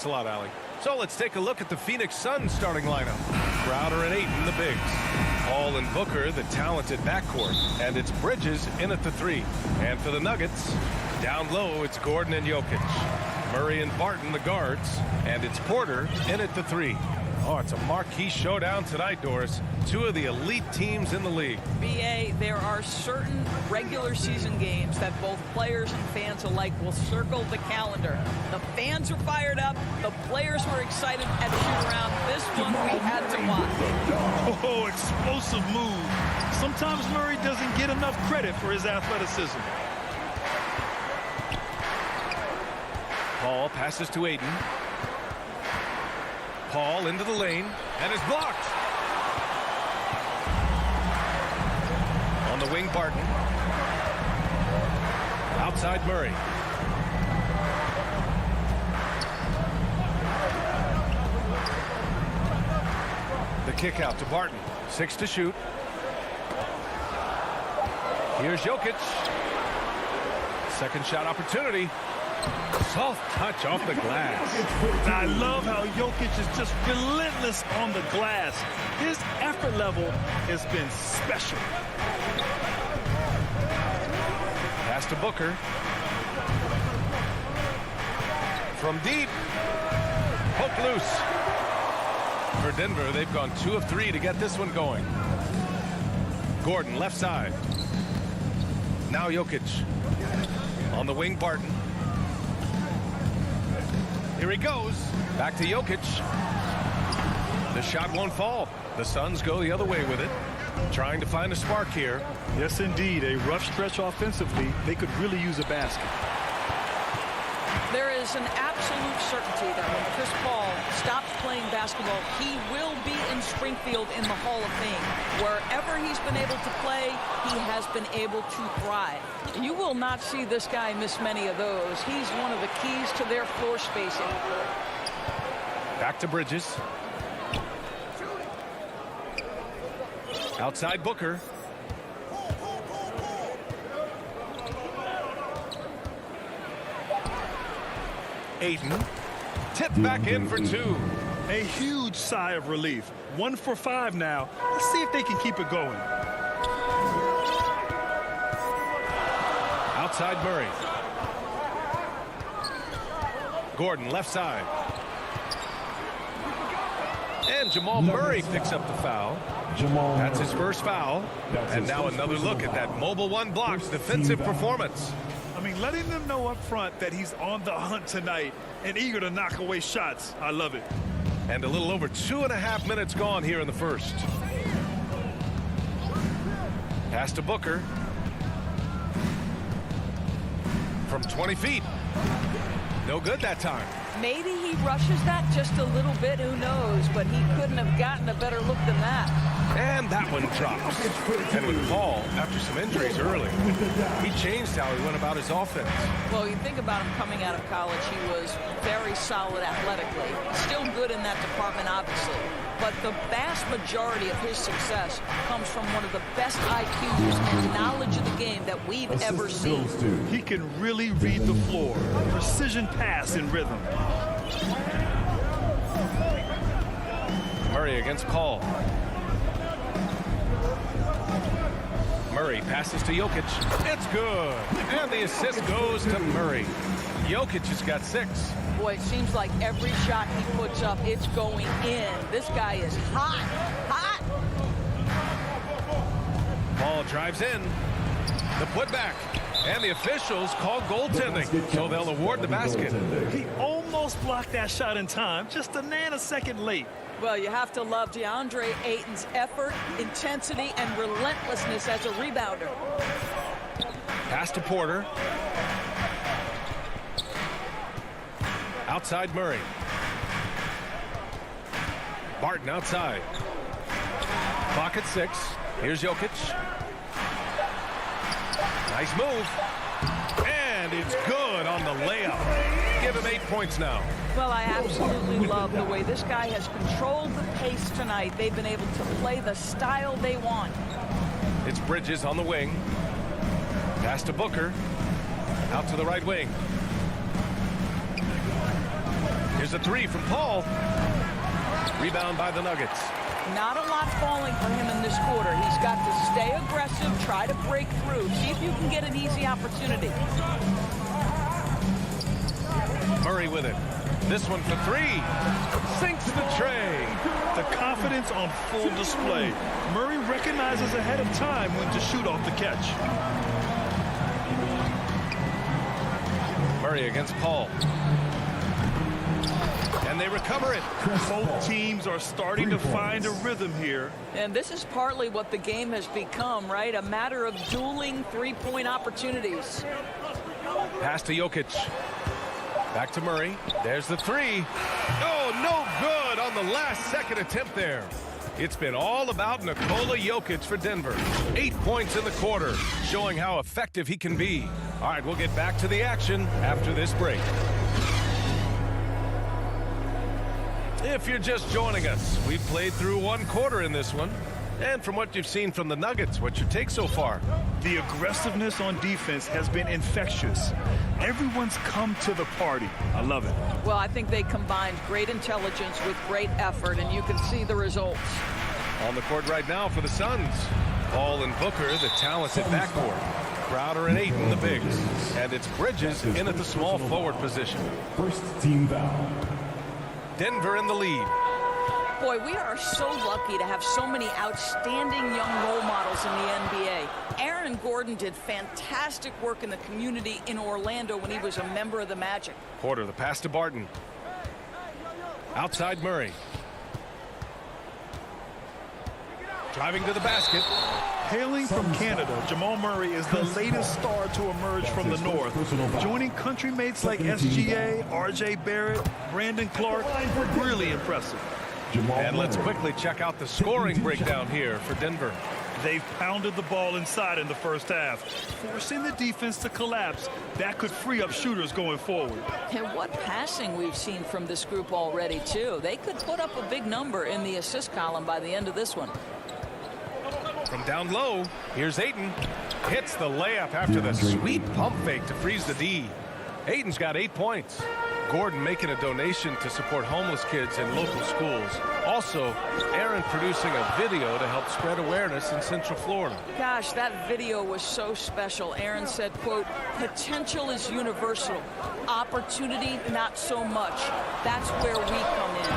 Thanks a lot, Allie. So let's take a look at the Phoenix Suns starting lineup. Crowder and Ayton, the bigs. Paul and Booker, the talented backcourt. And it's Bridges in at the 3. And for the Nuggets, down low, it's Gordon and Jokic. Murray and Barton, the guards. And it's Porter in at the 3. Oh, it's a marquee showdown tonight, Doris. Two of the elite teams in the league. BA, there are certain regular season games that both players and fans alike will circle the calendar. The fans are fired up. The players were excited at shoot-around. This one we had to watch. Oh, explosive move. Sometimes Murray doesn't get enough credit for his athleticism. Paul passes to Ayton. Paul into the lane and is blocked. On the wing, Barton. Outside, Murray. The kick out to Barton. 6 to shoot. Here's Jokic. Second shot opportunity. Soft touch off the glass. I love how Jokic is just relentless on the glass. His effort level has been special. Pass to Booker. From deep. Poke loose. For Denver, they've gone 2 of 3 to get this one going. Gordon, left side. Now Jokic. On the wing, Barton. Here he goes. Back to Jokic. The shot won't fall. The Suns go the other way with it. Trying to find a spark here. Yes, indeed. A rough stretch offensively. They could really use a basket. There is an absolute certainty that when Chris Paul stops playing basketball, he will be in Springfield in the Hall of Fame. Wherever he's been able to play, he has been able to thrive. You will not see this guy miss many of those. He's one of the keys to their floor spacing. Back to Bridges. Outside Booker. Ayton. Tipped back in for 2. A huge sigh of relief. 1 for 5 now. Let's see if they can keep it going. Outside Murray. Gordon left side. And Jamal Murray picks up the foul. That's his first foul. And now another look at that mobile 1 blocks defensive performance. I mean, letting them know up front that he's on the hunt tonight and eager to knock away shots. I love it. And a little over 2.5 minutes gone here in the first. Pass to Booker. From 20 feet. No good that time. Maybe he rushes that just a little bit, who knows, but he couldn't have gotten a better look than that. And that one drops. And with Paul, after some injuries early, he changed how he went about his offense. Well, you think about him coming out of college, he was very solid athletically. Still good in that department, obviously. But the vast majority of his success comes from one of the best IQs and knowledge of the game that we've ever seen. He can really read the floor. Precision pass in rhythm. Murray against Paul. Murray passes to Jokic. It's good. And the assist goes to Murray. Jokic has got 6. Boy, it seems like every shot he puts up, it's going in. This guy is hot, hot. Paul drives in. The putback. And the officials call goaltending, so they'll award the basket. He almost blocked that shot in time, just a nanosecond late. Well, you have to love DeAndre Ayton's effort, intensity, and relentlessness as a rebounder. Pass to Porter. Outside Murray. Barton outside. Clock at 6. Here's Jokic. Nice move. And it's good on the layup. Give him 8 points now. Well, I absolutely love the way this guy has controlled the pace tonight. They've been able to play the style they want. It's Bridges on the wing. Pass to Booker. Out to the right wing. Here's a three from Paul. Rebound by the Nuggets. Not a lot falling for him in this quarter. He's got to stay aggressive, try to break through, see if you can get an easy opportunity. Murray with it. This one for three. Sinks the tray. The confidence on full display. Murray recognizes ahead of time when to shoot off the catch. Murray against Paul. And they recover it. Both teams are starting to find a rhythm here. And this is partly what the game has become, right? A matter of dueling three-point opportunities. Pass to Jokic. Back to Murray. There's the three. Oh, no good on the last second attempt there. It's been all about Nikola Jokic for Denver. 8 points in the quarter, showing how effective he can be. All right, we'll get back to the action after this break. If you're just joining us, we've played through one quarter in this one. And from what you've seen from the Nuggets, what's your take so far? The aggressiveness on defense has been infectious. Everyone's come to the party. I love it. Well, I think they combined great intelligence with great effort, and you can see the results. On the court right now for the Suns. Paul and Booker, the talented backcourt. Crowder and Ayton, the bigs. And it's Bridges in at the small forward position. First team foul. Denver in the lead. Boy, we are so lucky to have so many outstanding young role models in the NBA. Aaron Gordon did fantastic work in the community in Orlando when he was a member of the Magic. Porter, the pass to Barton. Outside Murray. Driving to the basket. Hailing from Canada, Jamal Murray is the latest star to emerge from the North. Joining country mates like SGA, RJ Barrett, Brandon Clark, really impressive. And let's quickly check out the scoring breakdown here for Denver. They've pounded the ball inside in the first half, forcing the defense to collapse. That could free up shooters going forward. And what passing we've seen from this group already, too. They could put up a big number in the assist column by the end of this one. From down low, here's Ayton. Hits the layup after the sweet pump fake to freeze the D. Ayton's got 8 points. Gordon making a donation to support homeless kids in local schools. Also, Aaron producing a video to help spread awareness in Central Florida. Gosh, that video was so special. Aaron said, quote, "Potential is universal. Opportunity, not so much. That's where we come in,"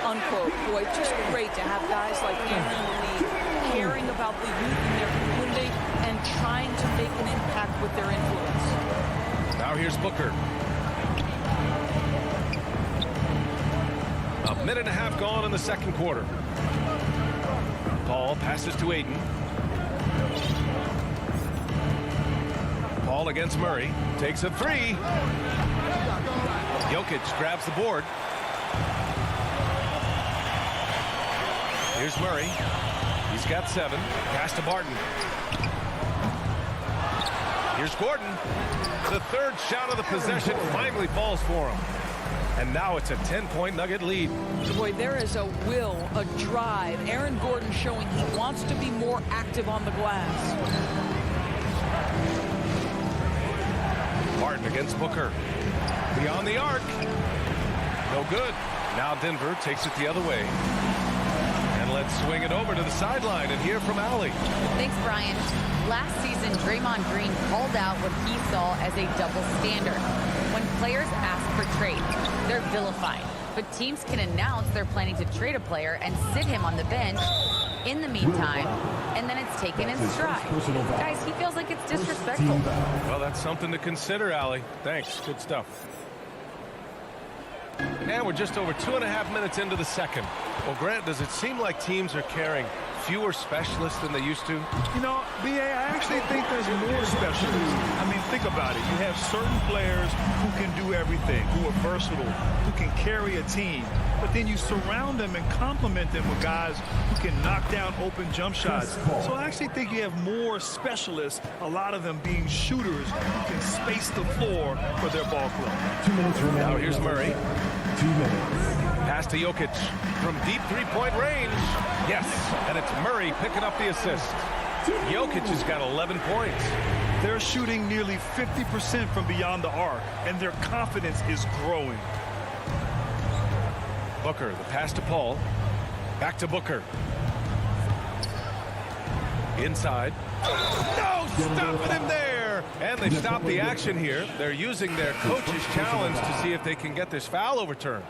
unquote. Boy, just great to have guys like Aaron in the league caring about the youth in their community and trying to make an impact with their influence. Now here's Booker. A minute and a half gone in the second quarter. Paul passes to Ayton. Paul against Murray. Takes a three. Jokic grabs the board. Here's Murray. He's got 7. Pass to Barton. Here's Gordon. The third shot of the possession finally falls for him. And now it's a 10-point Nugget lead. Boy, there is a will, a drive. Aaron Gordon showing he wants to be more active on the glass. Barton against Booker. Beyond the arc. No good. Now Denver takes it the other way. And let's swing it over to the sideline and hear from Allie. Thanks, Brian. Last season, Draymond Green called out what he saw as a double standard. When players ask for trades, they're vilified. But teams can announce they're planning to trade a player and sit him on the bench in the meantime, and then it's taken in stride. Guys, he feels like it's disrespectful. Well, that's something to consider, Allie. Thanks. Good stuff. And we're just over 2.5 minutes into the second. Well, Grant, does it seem like teams are carrying fewer specialists than they used to? You know, B.A., I actually think there's more specialists. I mean, think about it. You have certain players who can do everything, who are versatile, who can carry a team. But then you surround them and complement them with guys who can knock down open jump shots. So I actually think you have more specialists, a lot of them being shooters who can space the floor for their ball club. 2 minutes remaining. Now here's Murray. 2 minutes. Pass to Jokic from deep three-point range. Yes, and it's Murray picking up the assist. Jokic has got 11 points. They're shooting nearly 50% from beyond the arc, and their confidence is growing. Booker, the pass to Paul. Back to Booker. Inside. No, stopping him there. And they stopped the action here. They're using their coach's challenge to see if they can get this foul overturned.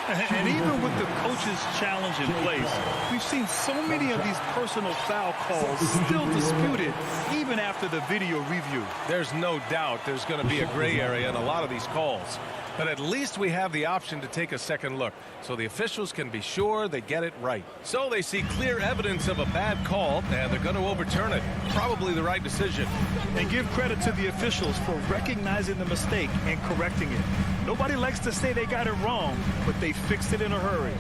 And even with the coach's challenge in place, we've seen so many of these personal foul calls still disputed even after the video review. There's no doubt there's going to be a gray area in a lot of these calls. But at least we have the option to take a second look, so the officials can be sure they get it right. So they see clear evidence of a bad call, and they're going to overturn it. Probably the right decision. And give credit to the officials for recognizing the mistake and correcting it. Nobody likes to say they got it wrong, but they fixed it in a hurry.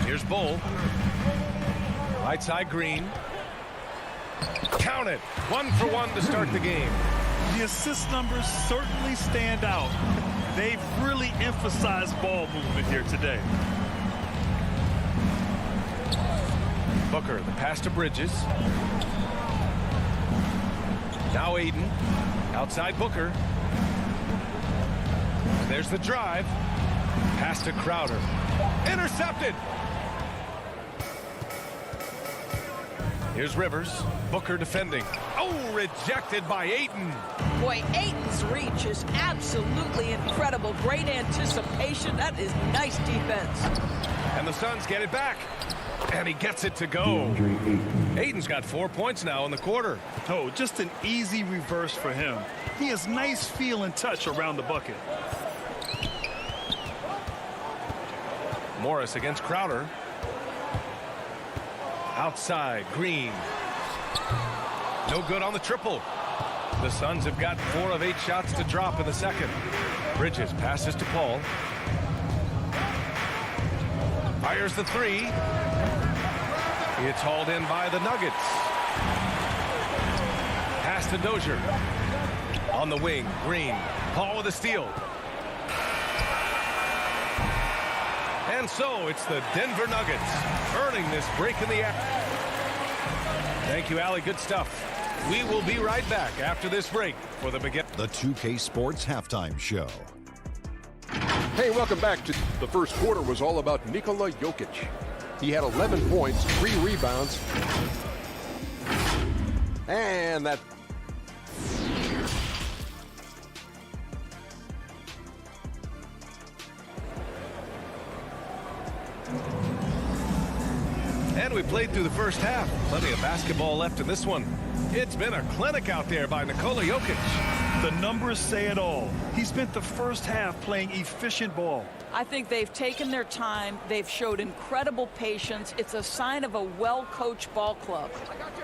Here's Bull. Right side Green. Count it. 1 for 1 to start the game. The assist numbers certainly stand out. They've really emphasized ball movement here today. Booker, the pass to Bridges. Now Aiden. Outside Booker. There's the drive. Pass to Crowder. Intercepted. Here's Rivers. Booker defending. Oh, rejected by Ayton. Boy, Ayton's reach is absolutely incredible. Great anticipation. That is nice defense. And the Suns get it back. And he gets it to go. Ayton's got 4 points now in the quarter. Oh, just an easy reverse for him. He has nice feel and touch around the bucket. Morris against Crowder. Outside, Green. No good on the triple. The Suns have got 4 of 8 shots to drop in the second. Bridges passes to Paul. Fires the 3. It's hauled in by the Nuggets. Pass to Dozier. On the wing, Green. Paul with a steal. And so it's the Denver Nuggets earning this break in the act. Thank you, Allie. Good stuff. We will be right back after this break for the begin. The 2K Sports Halftime Show. Hey, welcome back to the first quarter. Was all about Nikola Jokic. He had 11 points, 3 rebounds, and that. And we played through the first half. Plenty of basketball left in this one. It's been a clinic out there by Nikola Jokic. The numbers say it all. He spent the first half playing efficient ball. I think they've taken their time. They've showed incredible patience. It's a sign of a well-coached ball club.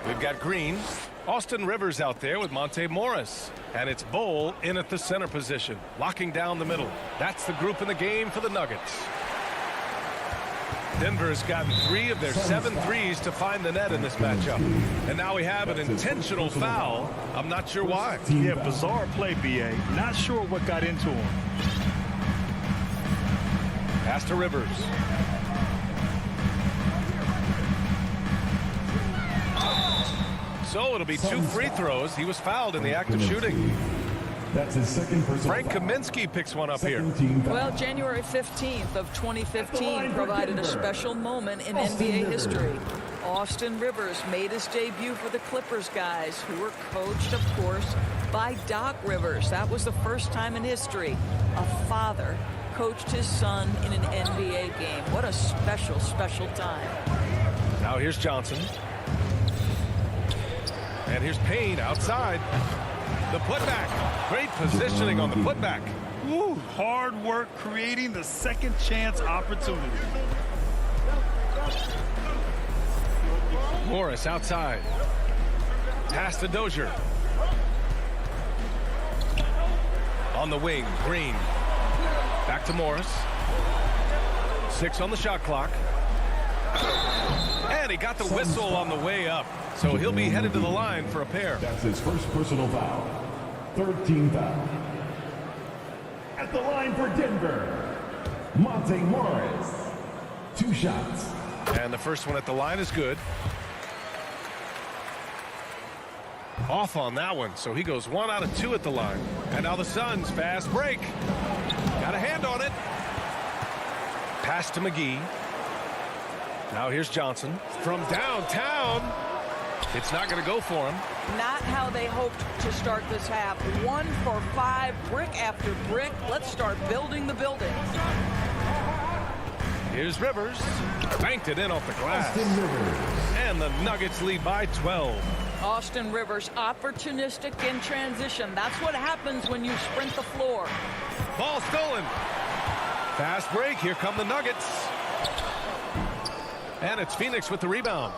We've got Green. Austin Rivers out there with Monte Morris. And it's Bull in at the center position, locking down the middle. That's the group in the game for the Nuggets. Denver has gotten 3 of their 7 threes to find the net in this matchup. And now we have an intentional foul. I'm not sure why. Yeah, bizarre play, B.A. Not sure what got into him. Pass to Rivers. So it'll be 2 free throws. He was fouled in the act of shooting. That's his second personal Frank foul. Kaminsky picks one up here. Well, January 15th of 2015 provided a special moment in NBA history. Austin Rivers made his debut for the Clippers guys, who were coached, of course, by Doc Rivers. That was the first time in history a father coached his son in an NBA game. What a special, special time. Now here's Johnson. And here's Payne outside. The putback. Great positioning on the putback. Woo, hard work creating the second chance opportunity. Morris outside. Pass to Dozier. On the wing, Green. Back to Morris. 6 on the shot clock. And he got the whistle on the way up. So he'll be headed to the line for a pair. That's his first personal foul. 3rd team foul. At the line for Denver, Monte Morris. 2 shots. And the first one at the line is good. Off on that one, so he goes 1 out of 2 at the line. And now the Suns fast break. Got a hand on it. Pass to McGee. Now here's Johnson from downtown. It's not going to go for him. Not how they hoped to start this half. 1 for 5, brick after brick. Let's start building the building. Here's Rivers. Banked it in off the glass. And the Nuggets lead by 12. Austin Rivers, opportunistic in transition. That's what happens when you sprint the floor. Ball stolen. Fast break. Here come the Nuggets. And it's Phoenix with the rebound.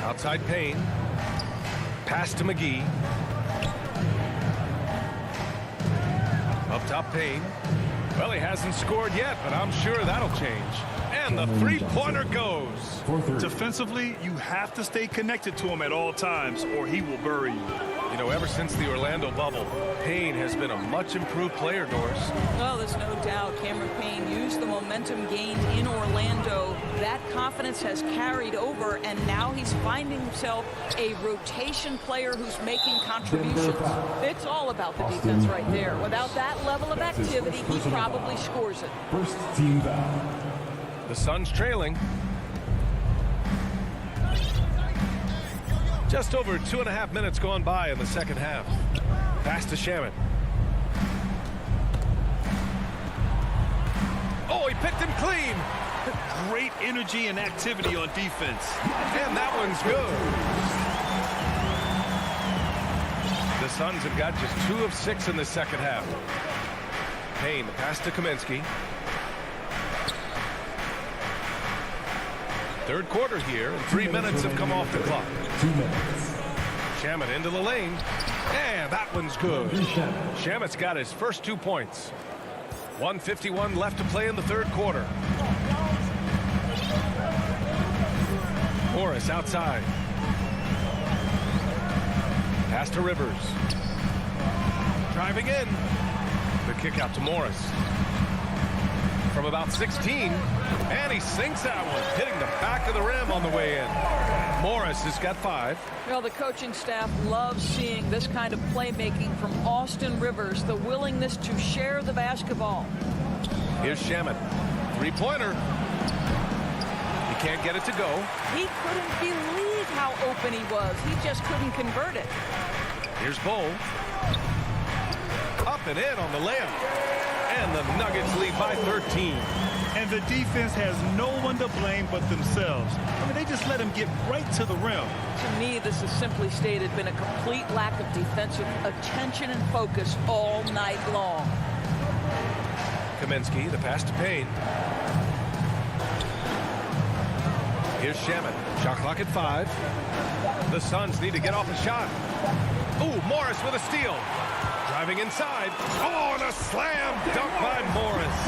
Outside Payne. Pass to McGee. Up top Payne. Well, he hasn't scored yet, but I'm sure that'll change. And the three-pointer goes. Defensively, you have to stay connected to him at all times or he will bury you. You know, ever since the Orlando bubble, Payne has been a much improved player, Doris. Well, there's no doubt Cameron Payne used the momentum gained in Orlando. That confidence has carried over, and now he's finding himself a rotation player who's making contributions. It's all about the defense right there. Without that level of activity, he probably scores it. First team foul. The Suns trailing. Just over 2.5 minutes gone by in the second half. Pass to Shaman. Oh, he picked him clean. Great energy and activity on defense. And that one's good. The Suns have got just 2 of 6 in the second half. Payne, pass to Kaminsky. Third quarter here, and 3 minutes have come off the clock. 2 minutes. Shamet into the lane, and that one's good. Shamet's got his first 2 points. 1:51 left to play in the third quarter. Morris outside. Pass to Rivers. Driving in. The kick out to Morris. From about 16, and he sinks that one, hitting the back of the rim on the way in. Morris has got 5. Well, the coaching staff loves seeing this kind of playmaking from Austin Rivers, the willingness to share the basketball. Here's Shamet. Three-pointer. He can't get it to go. He couldn't believe how open he was. He just couldn't convert it. Here's Bull. Up and in on the layup. And the Nuggets lead by 13. And the defense has no one to blame but themselves. I mean, they just let him get right to the rim. To me, this has simply stated been a complete lack of defensive attention and focus all night long. Kaminsky, the pass to Payne. Here's Shamet. Shot clock at 5. The Suns need to get off a shot. Ooh, Morris with a steal. Driving inside. Oh, and a slam dunk by Morris.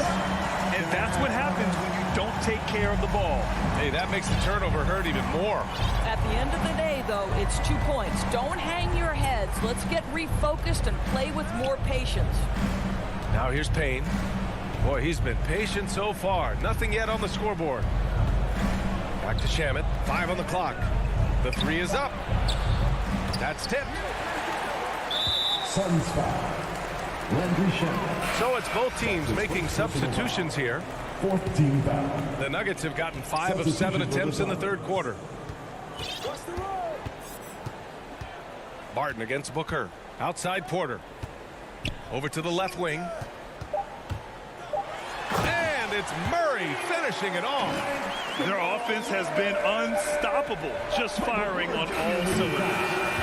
And that's what happens when you don't take care of the ball. Hey, that makes the turnover hurt even more. At the end of the day, though, it's 2 points. Don't hang your heads. Let's get refocused and play with more patience. Now here's Payne. Boy, he's been patient so far. Nothing yet on the scoreboard. Back to Shamet. 5 on the clock. The 3 is up. That's tipped. Suns foul. Landry Shamet. So it's both teams making substitutions here. Fourth team foul. The Nuggets have gotten 5 of 7 attempts in the third quarter. Barton against Booker. Outside Porter. Over to the left wing. And it's Murray finishing it off. Their offense has been unstoppable, just firing on all cylinders.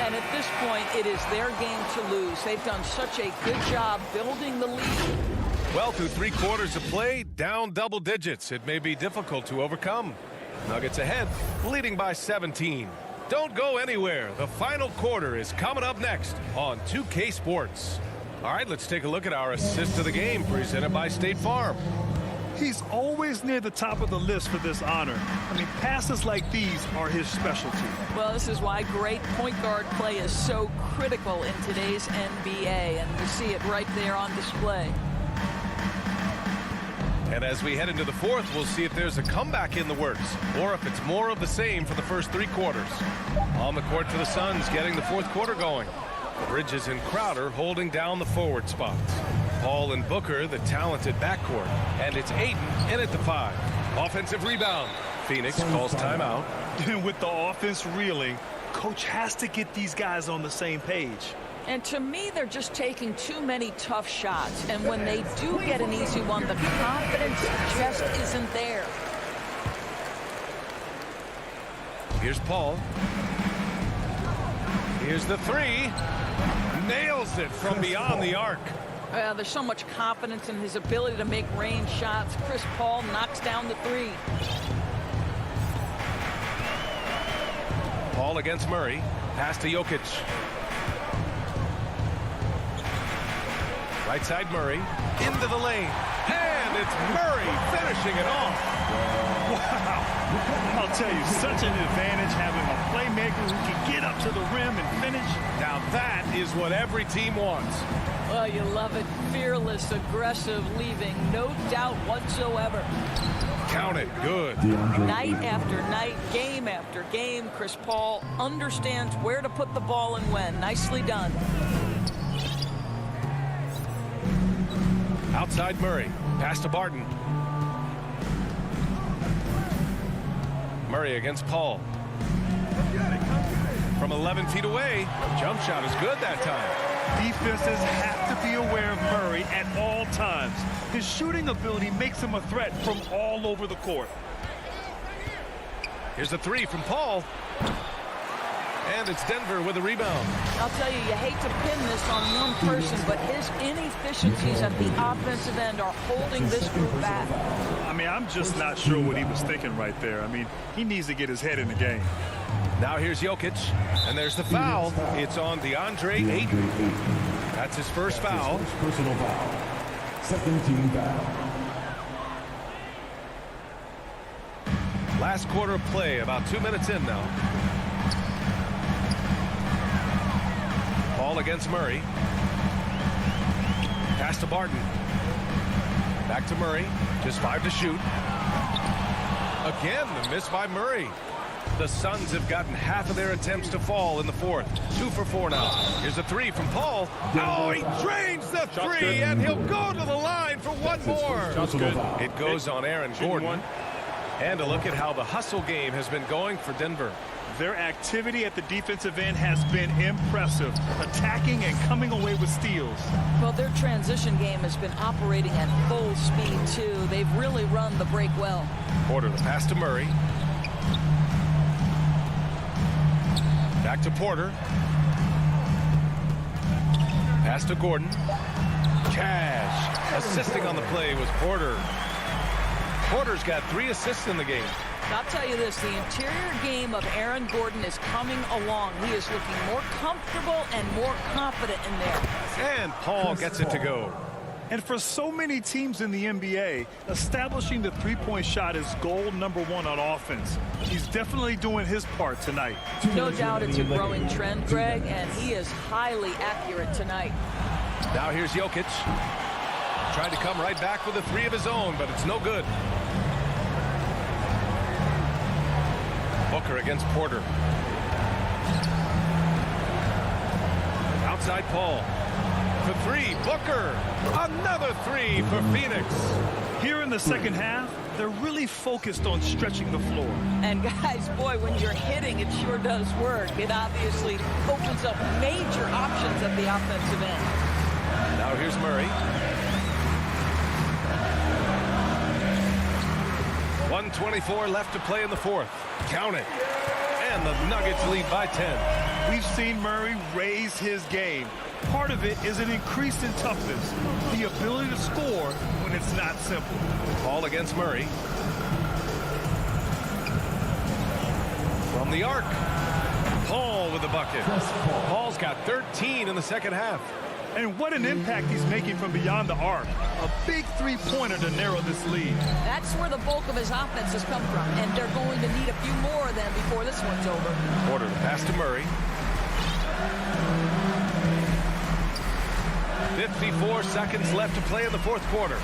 And at this point, it is their game to lose. They've done such a good job building the lead. Well, through 3 quarters of play, down double digits. It may be difficult to overcome. Nuggets ahead, leading by 17. Don't go anywhere. The final quarter is coming up next on 2K Sports. All right, let's take a look at our assist of the game presented by State Farm. He's always near the top of the list for this honor. I mean, passes like these are his specialty. Well, this is why great point guard play is so critical in today's NBA, and we see it right there on display. And as we head into the fourth, we'll see if there's a comeback in the works or if it's more of the same for the first 3 quarters. On the court for the Suns, getting the fourth quarter going. Bridges and Crowder holding down the forward spots. Paul and Booker, the talented backcourt. And it's Ayton in at the 5. Offensive rebound. Phoenix calls timeout. With the offense reeling, coach has to get these guys on the same page. And to me, they're just taking too many tough shots. And when they do get an easy one, the confidence just isn't there. Here's Paul. Here's the 3. Nails it from beyond the arc. There's so much confidence in his ability to make range shots. Chris Paul knocks down the 3. Paul against Murray. Pass to Jokic. Right side Murray. Into the lane. And it's Murray finishing it off. Wow. I'll tell you, such an advantage having a playmaker who can get up to the rim and finish. Now that is what every team wants. Oh, you love it. Fearless, aggressive, leaving no doubt whatsoever. Count it. Good. Night after night, game after game, Chris Paul understands where to put the ball and when. Nicely done. Outside Murray. Pass to Barton. Murray against Paul. From 11 feet away. Jump shot is good that time. Defenses have to be aware of Murray at all times. His shooting ability makes him a threat from all over the court. Here's a 3 from Paul. And it's Denver with a rebound. I'll tell you, you hate to pin this on one person, but his inefficiencies at the offensive end are holding this group back. I mean, I'm just not sure what he was thinking right there. I mean, he needs to get his head in the game. Now here's Jokic, and there's the foul. It's on DeAndre Ayton. That's his first foul. Personal foul. Second team foul. Last quarter of play, about 2 minutes in now. Paul against Murray. Pass to Barton. Back to Murray. Just 5 to shoot. Again, the miss by Murray. The Suns have gotten half of their attempts to fall in the 4th. 2 for 4 now. Here's a 3 from Paul. Oh, he drains the 3, and he'll go to the line for one more. It goes on Aaron Gordon. And a look at how the hustle game has been going for Denver. Their activity at the defensive end has been impressive, attacking and coming away with steals. Well, their transition game has been operating at full speed, too. They've really run the break well. Porter, the pass to Murray. Back to Porter. Pass to Gordon. Cash. Assisting on the play was Porter. Porter's got 3 assists in the game. I'll tell you this, the interior game of Aaron Gordon is coming along. He is looking more comfortable and more confident in there. And Paul gets it to go. And for so many teams in the NBA, establishing the three-point shot is goal number 1 on offense. He's definitely doing his part tonight. No doubt it's a growing trend, Greg, and he is highly accurate tonight. Now here's Jokic. Tried to come right back with a 3 of his own, but it's no good. Booker against Porter. Outside Paul. For 3, Booker. Another 3 for Phoenix. Here in the second half, they're really focused on stretching the floor. And guys, boy, when you're hitting, it sure does work. It obviously opens up major options at the offensive end. Now here's Murray. 1:24 left to play in the 4th. Count it. And the Nuggets lead by 10. We've seen Murray raise his game. Part of it is an increase in toughness, the ability to score when it's not simple. Paul against Murray. From the arc. Paul with the bucket. Paul's got 13 in the second half. And what an impact he's making from beyond the arc. A big three-pointer to narrow this lead. That's where the bulk of his offense has come from, and they're going to need a few more of them before this one's over. Porter, the pass to Murray. 54 seconds left to play in the 4th quarter.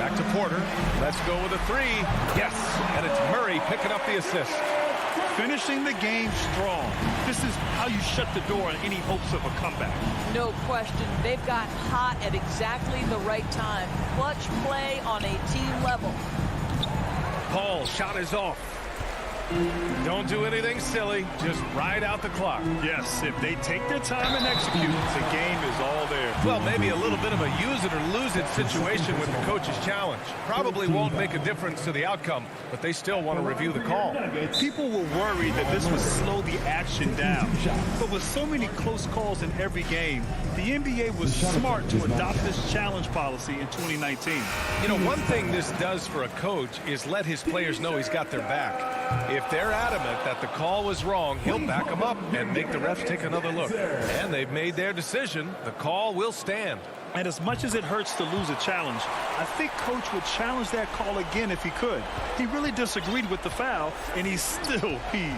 Back to Porter. Let's go with a 3. Yes, and it's Murray picking up the assist. finishing the game strong. This is how you shut the door on any hopes of a comeback. No question. They've got hot at exactly the right time. Clutch play on a team level. Paul, shot is off. Don't do anything silly. Just ride out the clock. Yes, if they take their time and execute, the game is all there. Well, maybe a little bit of a use it or lose it situation with the coach's challenge. Probably won't make a difference to the outcome, but they still want to review the call. People were worried that this would slow the action down. But with so many close calls in every game, the NBA was smart to adopt this challenge policy in 2019. You know, one thing this does for a coach is let his players know he's got their back. If they're adamant that the call was wrong, he'll back them up and make the refs take another look. And they've made their decision. The call will stand. And as much as it hurts to lose a challenge, I think Coach would challenge that call again if he could. He really disagreed with the foul, and he's still peeved.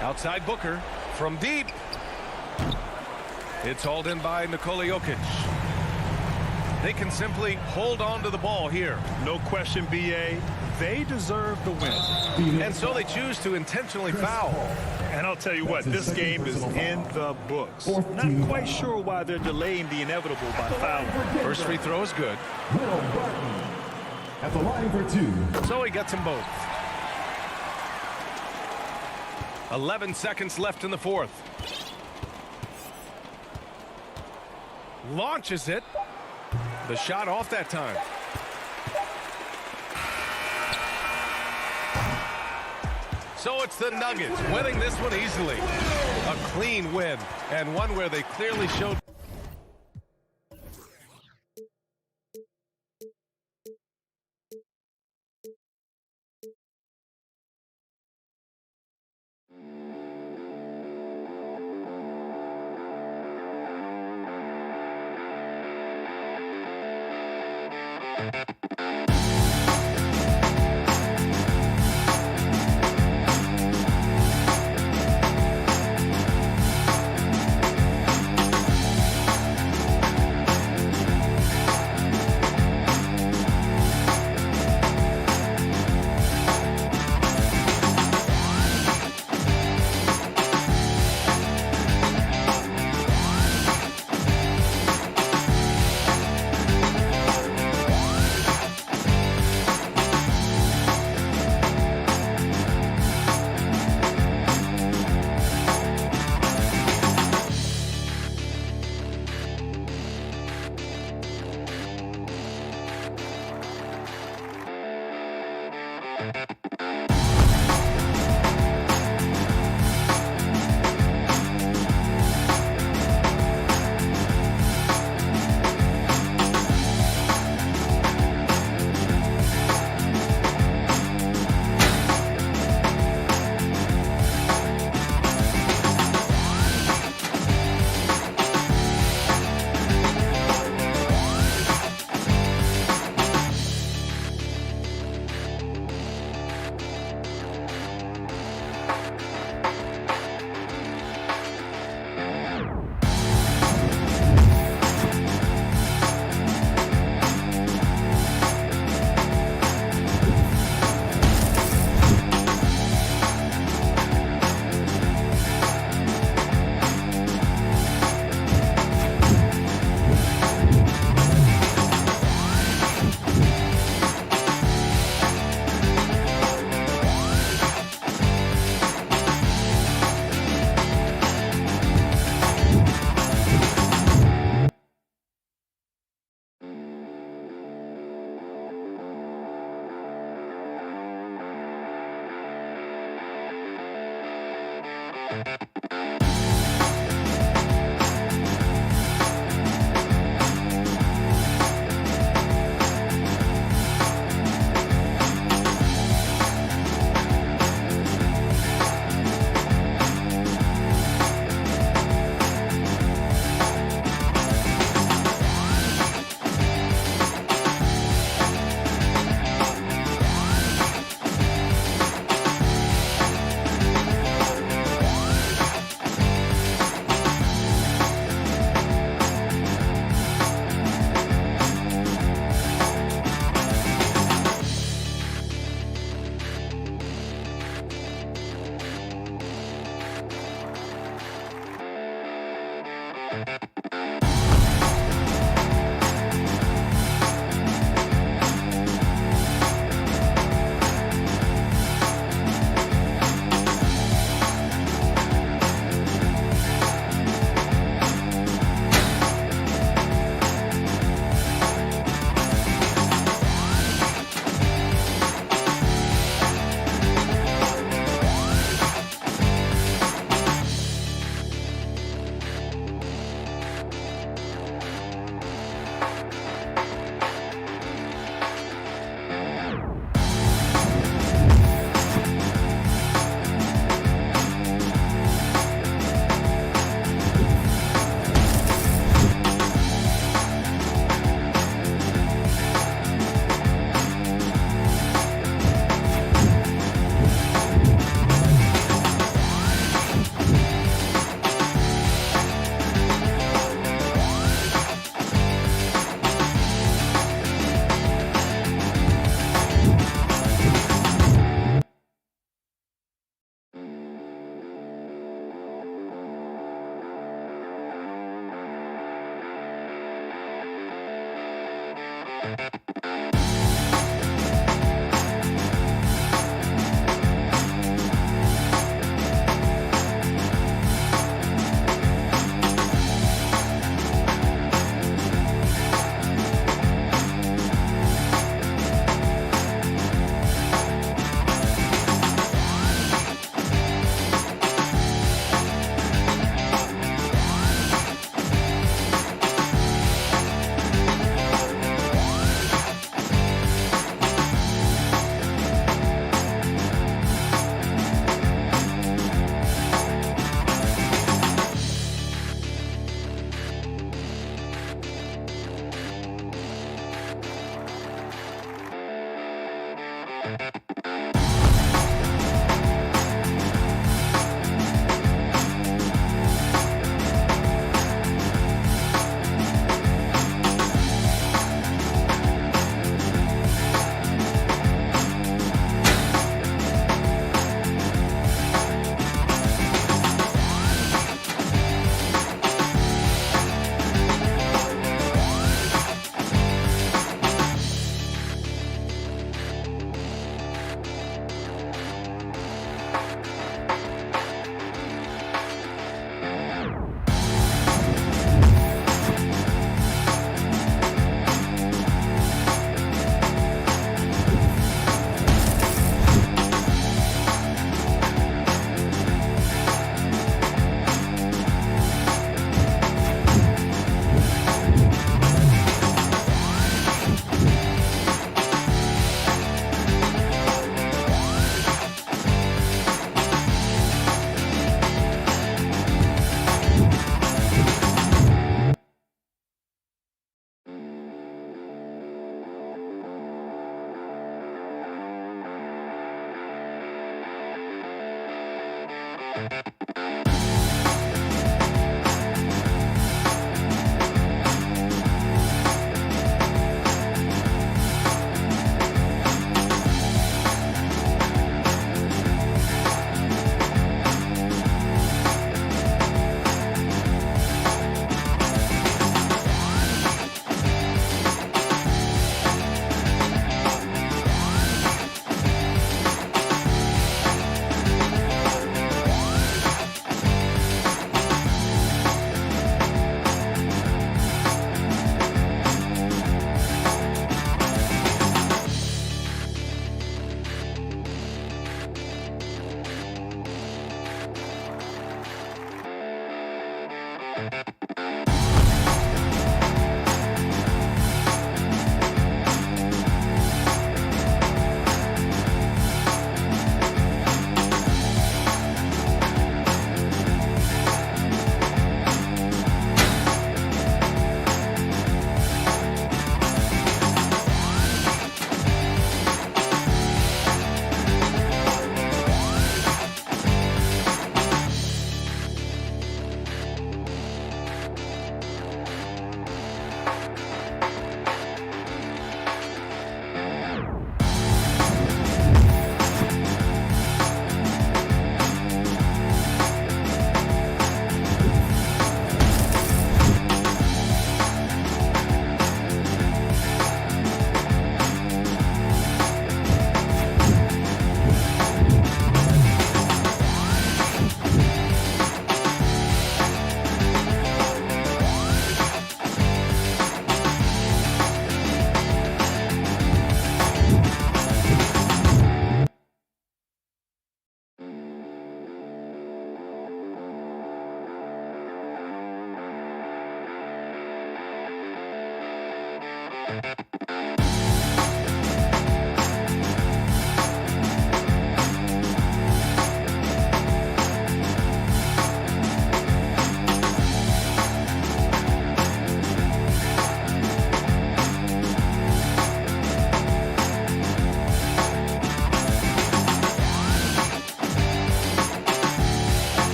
Outside Booker from deep. It's hauled in by Nikola Jokic. They can simply hold on to the ball here. No question, B.A. They deserve the win. And so they choose to intentionally foul. And I'll tell you what, this game is in the books. Not quite sure why they're delaying the inevitable by fouling. First free throw is good. Will Barton at the line for 2. So he gets them both. 11 seconds left in the fourth. Launches it. The shot off that time. So it's the Nuggets winning this one easily. A clean win, and one where they clearly showed.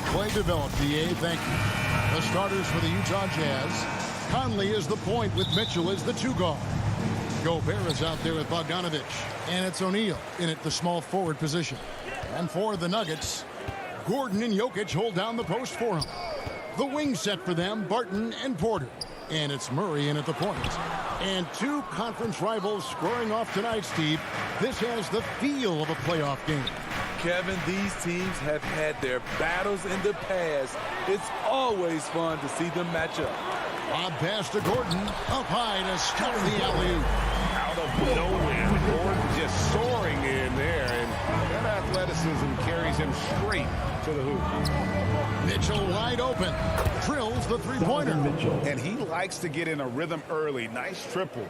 the play developed, DA. Thank you. The starters for the Utah Jazz. Conley is the point with Mitchell as the 2 guard. Gobert is out there with Bogdanovich. And it's O'Neal in at the small forward position. And for the Nuggets, Gordon and Jokic hold down the post for him. The wing set for them, Barton and Porter. And it's Murray in at the point. And 2 conference rivals squaring off tonight, Steve. This has the feel of a playoff game. Kevin, these teams have had their battles in the past. It's always fun to see them match up. Lob pass to Gordon. Up high to stop the alley-oop. Out of nowhere, Gordon just soaring in there, and that athleticism carries him straight to the hoop. Mitchell wide open. Drills the three-pointer. And he likes to get in a rhythm early. Nice triple.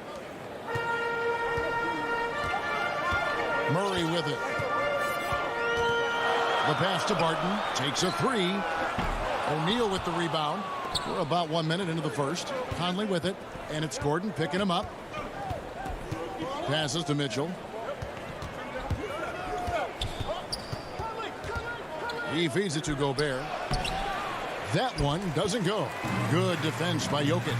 Murray with it. The pass to Barton. Takes a 3. O'Neal with the rebound. We're about 1 minute into the first. Conley with it. And it's Gordon picking him up. Passes to Mitchell. He feeds it to Gobert. That one doesn't go. Good defense by Jokic.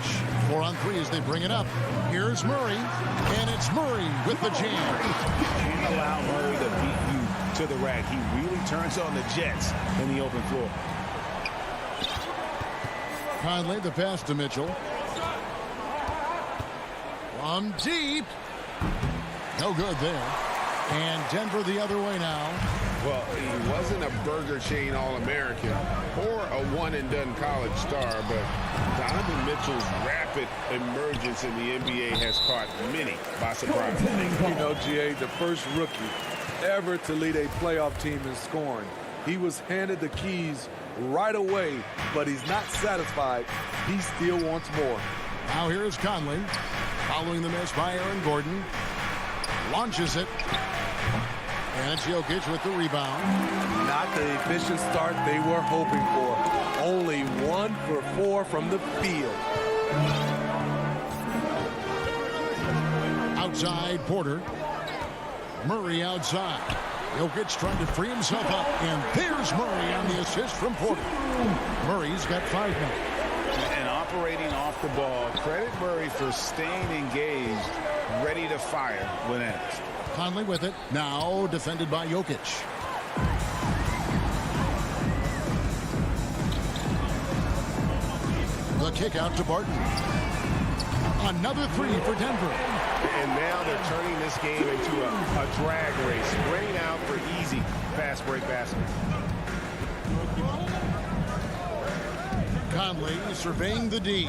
4 on 3 as they bring it up. Here's Murray. And it's Murray with the jam. You can't allow Murray to beat you to the rack. He really turns on the Jets in the open floor. Conley, the pass to Mitchell. From deep. No good there. And Denver the other way now. Well, he wasn't a burger chain All-American or a one-and-done college star, but Donovan Mitchell's rapid emergence in the NBA has caught many by surprise. You know, GA, the first rookie ever to lead a playoff team in scoring. He was handed the keys right away, but he's not satisfied. He still wants more. Now here is Conley. Following the miss by Aaron Gordon. Launches it. And it's Jokic with the rebound. Not the efficient start they were hoping for. Only 1 for 4 from the field. Outside, Porter. Murray outside. Jokic trying to free himself up. And there's Murray on the assist from Porter. Murray's got 5 now. And operating off the ball. Credit Murray for staying engaged, ready to fire when asked. Conley with it. Now defended by Jokic. The kick out to Barton. Another 3 for Denver. And now they're turning this game into a drag race, spraying out for easy fast break baskets. Conley surveying the D.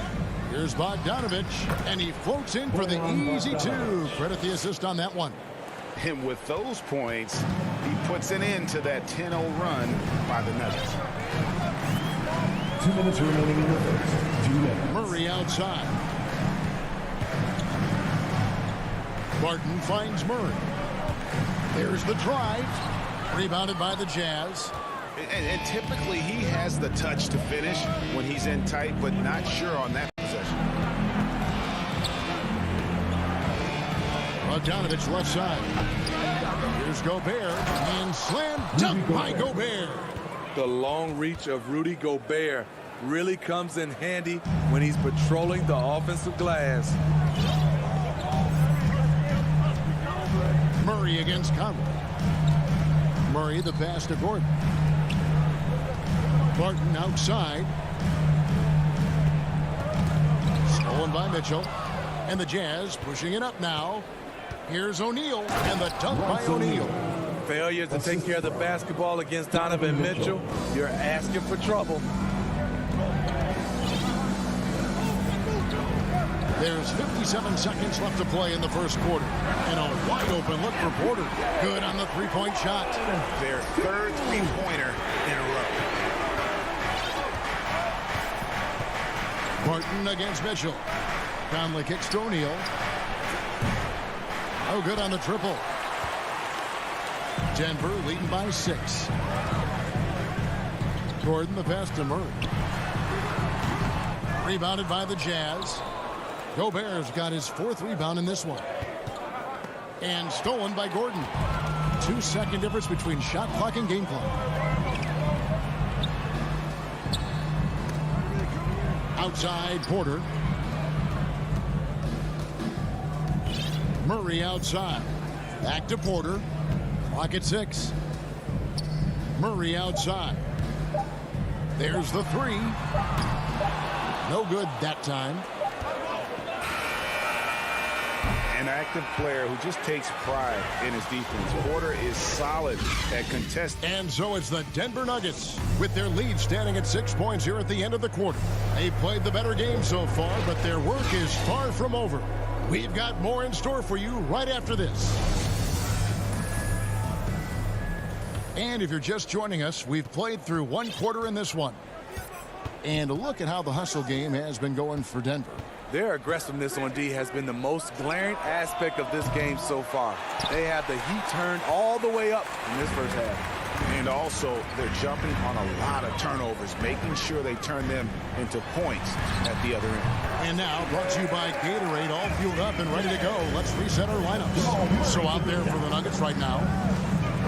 Here's Bogdanovich, and he floats in for the easy 2. Credit the assist on that one. And with those points, he puts an end to that 10-0 run by the Nuggets. 2 minutes remaining in the first. 2 minutes. Murray outside. Barton finds Murray. There's the drive. Rebounded by the Jazz. And typically he has the touch to finish when he's in tight, but not sure on that possession. Bogdanovich left side. Here's Gobert. And slam dunk by Gobert. The long reach of Rudy Gobert really comes in handy when he's patrolling the offensive glass. Murray against Conley. Murray the pass to Gordon. Barton outside. Stolen by Mitchell. And the Jazz pushing it up now. Here's O'Neal, and the dunk by O'Neal. Failure to take care of the basketball against Donovan Mitchell. You're asking for trouble. There's 57 seconds left to play in the first quarter. And a wide open look for Porter. Good on the three-point shot. Their third three-pointer in a row. Barton against Mitchell. Conley kicks to O'Neal. Oh, good on the triple. Denver leading by 6. Gordon the pass to Murray. Rebounded by the Jazz. Gobert's got his 4th rebound in this one. And stolen by Gordon. 2-second difference between shot clock and game clock. Outside, Porter. Murray outside. Back to Porter. Clock at 6. Murray outside. There's the 3. No good that time. An active player who just takes pride in his defense. Porter is solid at contesting. And so it's the Denver Nuggets with their lead standing at 6 points here at the end of the quarter. They played the better game so far, but their work is far from over. We've got more in store for you right after this. And if you're just joining us, we've played through one quarter in this one. And a look at how the hustle game has been going for Denver. Their aggressiveness on D has been the most glaring aspect of this game so far. They have the heat turned all the way up in this first half. And also, they're jumping on a lot of turnovers, making sure they turn them into points at the other end. And now, brought to you by Gatorade, all fueled up and ready to go. Let's reset our lineups. So out there for the Nuggets right now,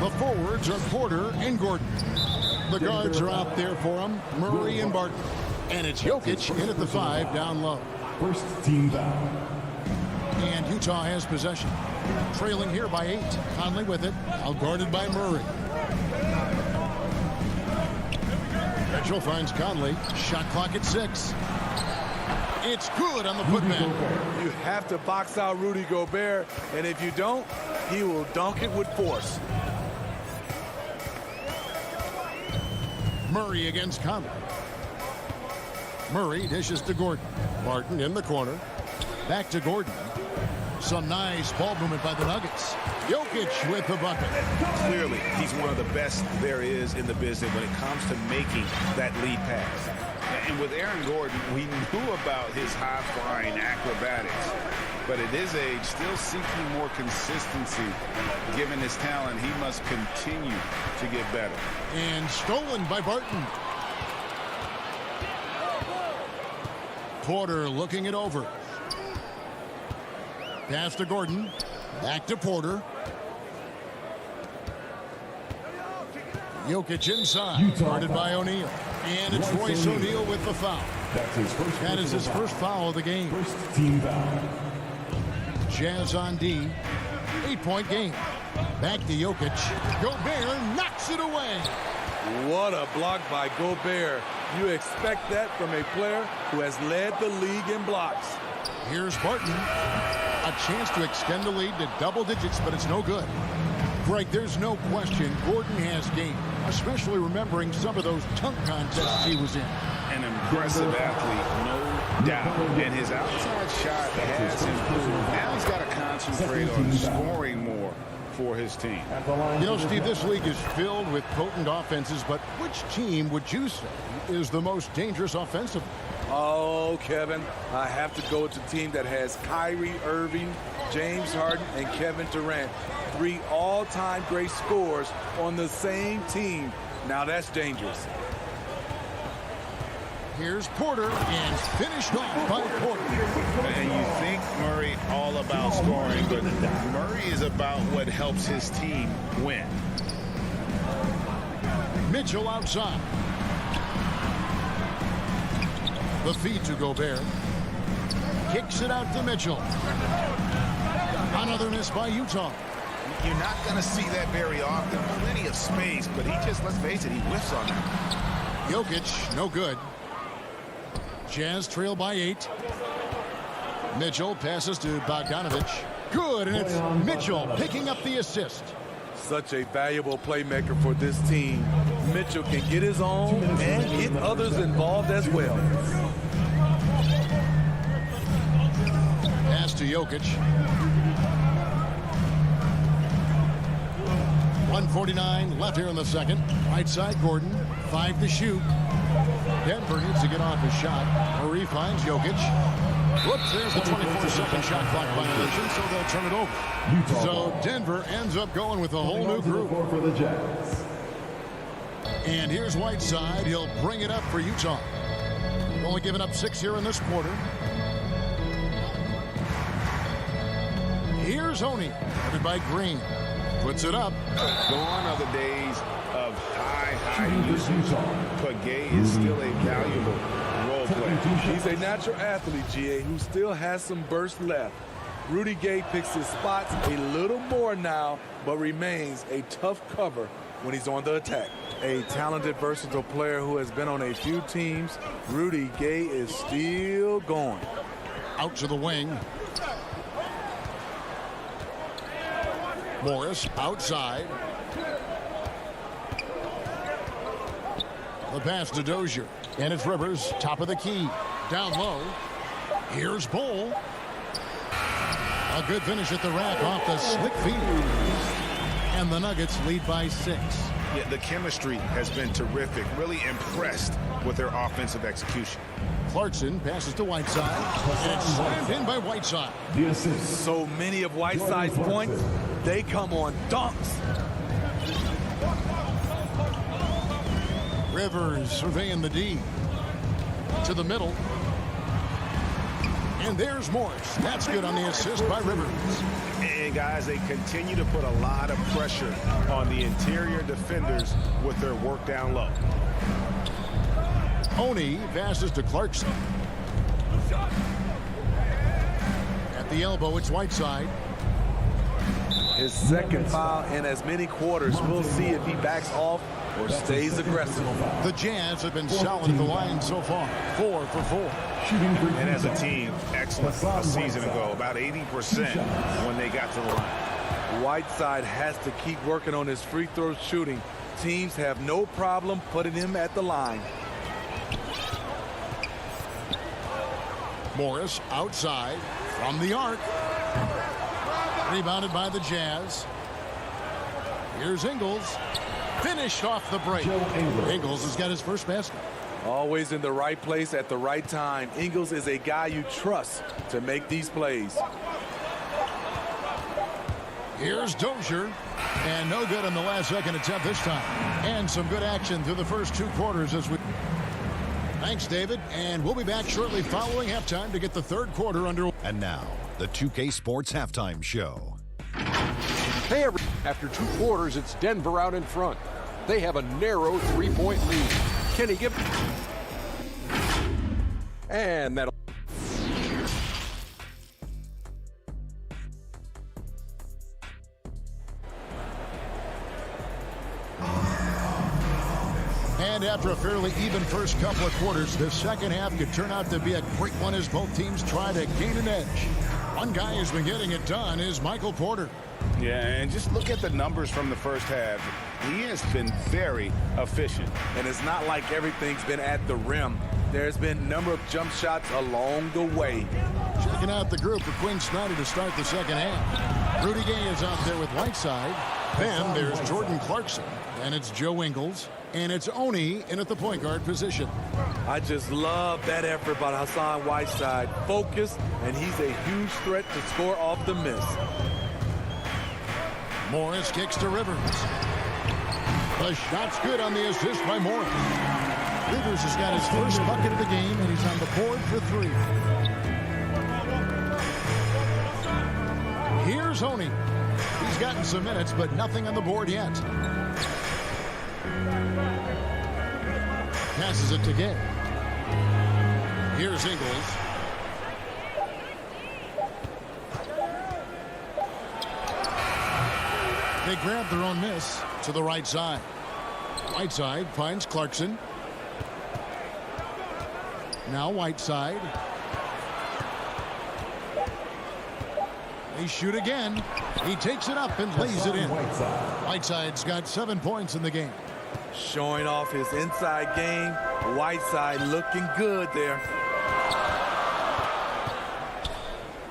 the forwards are Porter and Gordon. The guards are out there for them, Murray and Barton. And it's Jokic in at the 5 down low. First team foul. And Utah has possession. Trailing here by 8. Conley with it. Out guarded by Murray. Mitchell finds Conley. Shot clock at 6. It's good on the putback. You have to box out Rudy Gobert, and if you don't, he will dunk it with force. Murray against Conley. Murray dishes to Gordon. Barton in the corner. Back to Gordon. Some nice ball movement by the Nuggets. Jokic with the bucket. Clearly, he's one of the best there is in the business when it comes to making that lead pass. And with Aaron Gordon, we knew about his high-flying acrobatics. But at his age, still seeking more consistency. Given his talent, he must continue to get better. And stolen by Barton. Porter looking it over. Pass to Gordon. Back to Porter. Jokic inside. Guarded by O'Neal. And it's Royce O'Neal with the foul. That is his first foul of the game. First team foul. Jazz on D. 8-point game. Back to Jokic. Gobert knocks it away. What a block by Gobert. You expect that from a player who has led the league in blocks. Here's Barton. A chance to extend the lead to double digits, but it's no good. Greg, there's no question Gordon has game, especially remembering some of those dunk contests he was in. An impressive athlete, no doubt. And his outside shot has improved. Now he's got to concentrate on scoring more for his team. You know, Steve, this league is filled with potent offenses, but which team would you say is the most dangerous offensively? Oh, Kevin, I have to go with the team that has Kyrie Irving, James Harden, and Kevin Durant. 3 all-time great scorers on the same team. Now that's dangerous. Here's Porter, and finished off by Porter. And you think Murray all about scoring, but Murray is about what helps his team win. Mitchell outside. The feed to Gobert. Kicks it out to Mitchell. Another miss by Utah. You're not going to see that very often. Plenty of space, but he just, let's face it, he whiffs on it. Jokic, no good. Jazz trail by 8. Mitchell passes to Bogdanovich. Good, and it's Mitchell picking up the assist. Such a valuable playmaker for this team. Mitchell can get his own and get others involved as well. Pass to Jokic. 1:49 left here in the second. Right side, Gordon. 5 to shoot. Denver needs to get off his shot. Murray finds Jokic. Whoops, there's the 24-second shot clock violation, so they'll turn it over. So Denver ends up going with a whole new group. For the Jazz. And here's Whiteside. He'll bring it up for Utah. Only giving up 6 here in this quarter. Here's Honey, headed by Green. Puts it up. Gone are the days of high usage. Pagay is still a valuable role role player. He's a natural athlete, GA, who still has some burst left. Rudy Gay picks his spots a little more now, but remains a tough cover when he's on the attack. A talented, versatile player who has been on a few teams. Rudy Gay is still going. Out to the wing. Morris outside. The pass to Dozier. And it's Rivers, top of the key. Down low. Here's Bull. A good finish at the rack off the slick feed. And the Nuggets lead by 6. Yeah, the chemistry has been terrific. Really impressed with their offensive execution. Clarkson passes to Whiteside. And it's slammed in by Whiteside. So many of Whiteside's points, they come on dunks. Rivers surveying the D. To the middle. And there's Morris. That's good on the assist by Rivers. And guys, they continue to put a lot of pressure on the interior defenders with their work down low. Oni passes to Clarkson. At the elbow, it's Whiteside. His second foul in as many quarters. We'll see if he backs off or stays aggressive. The Jazz have been solid at the line so far. 4 for 4. And as a team, excellent a season ago. About 80% when they got to the line. Whiteside has to keep working on his free throw shooting. Teams have no problem putting him at the line. Morris outside from the arc. Rebounded by the Jazz. Here's Ingles. Finished off the break. Ingles has got his first basket. Always in the right place at the right time. Ingles is a guy you trust to make these plays. Here's Dozier. And no good on the last second attempt this time. And some good action through the first 2 quarters as we... Thanks, David. And we'll be back shortly following halftime to get the third quarter under... And now, the 2K Sports Halftime Show. Hey, after 2 quarters, it's Denver out in front. They have a narrow 3-point lead. Kenny Gibb. And that'll... And after a fairly even first couple of quarters, the second half could turn out to be a great one as both teams try to gain an edge. One guy who's been getting it done is Michael Porter. Yeah, and just look at the numbers from the first half. He has been very efficient. And it's not like everything's been at the rim. There's been a number of jump shots along the way. Checking out the group for Quinn Snyder to start the second half. Rudy Gay is out there with Whiteside. Then there's Jordan Clarkson. And it's Joe Ingles. And it's Oni in at the point guard position. I just love that effort by Hassan Whiteside. Focused, and he's a huge threat to score off the miss. Morris kicks to Rivers. The shot's good on the assist by Morris. Rivers has got his first bucket of the game, and he's on the board for 3. Here's Oni. He's gotten some minutes, but nothing on the board yet. Passes it to Gay. Here's Ingles. They grab their own miss to the right side. Whiteside finds Clarkson. Now Whiteside. They shoot again. He takes it up and lays it in. Whiteside's got 7 points in the game. Showing off his inside game. Whiteside looking good there.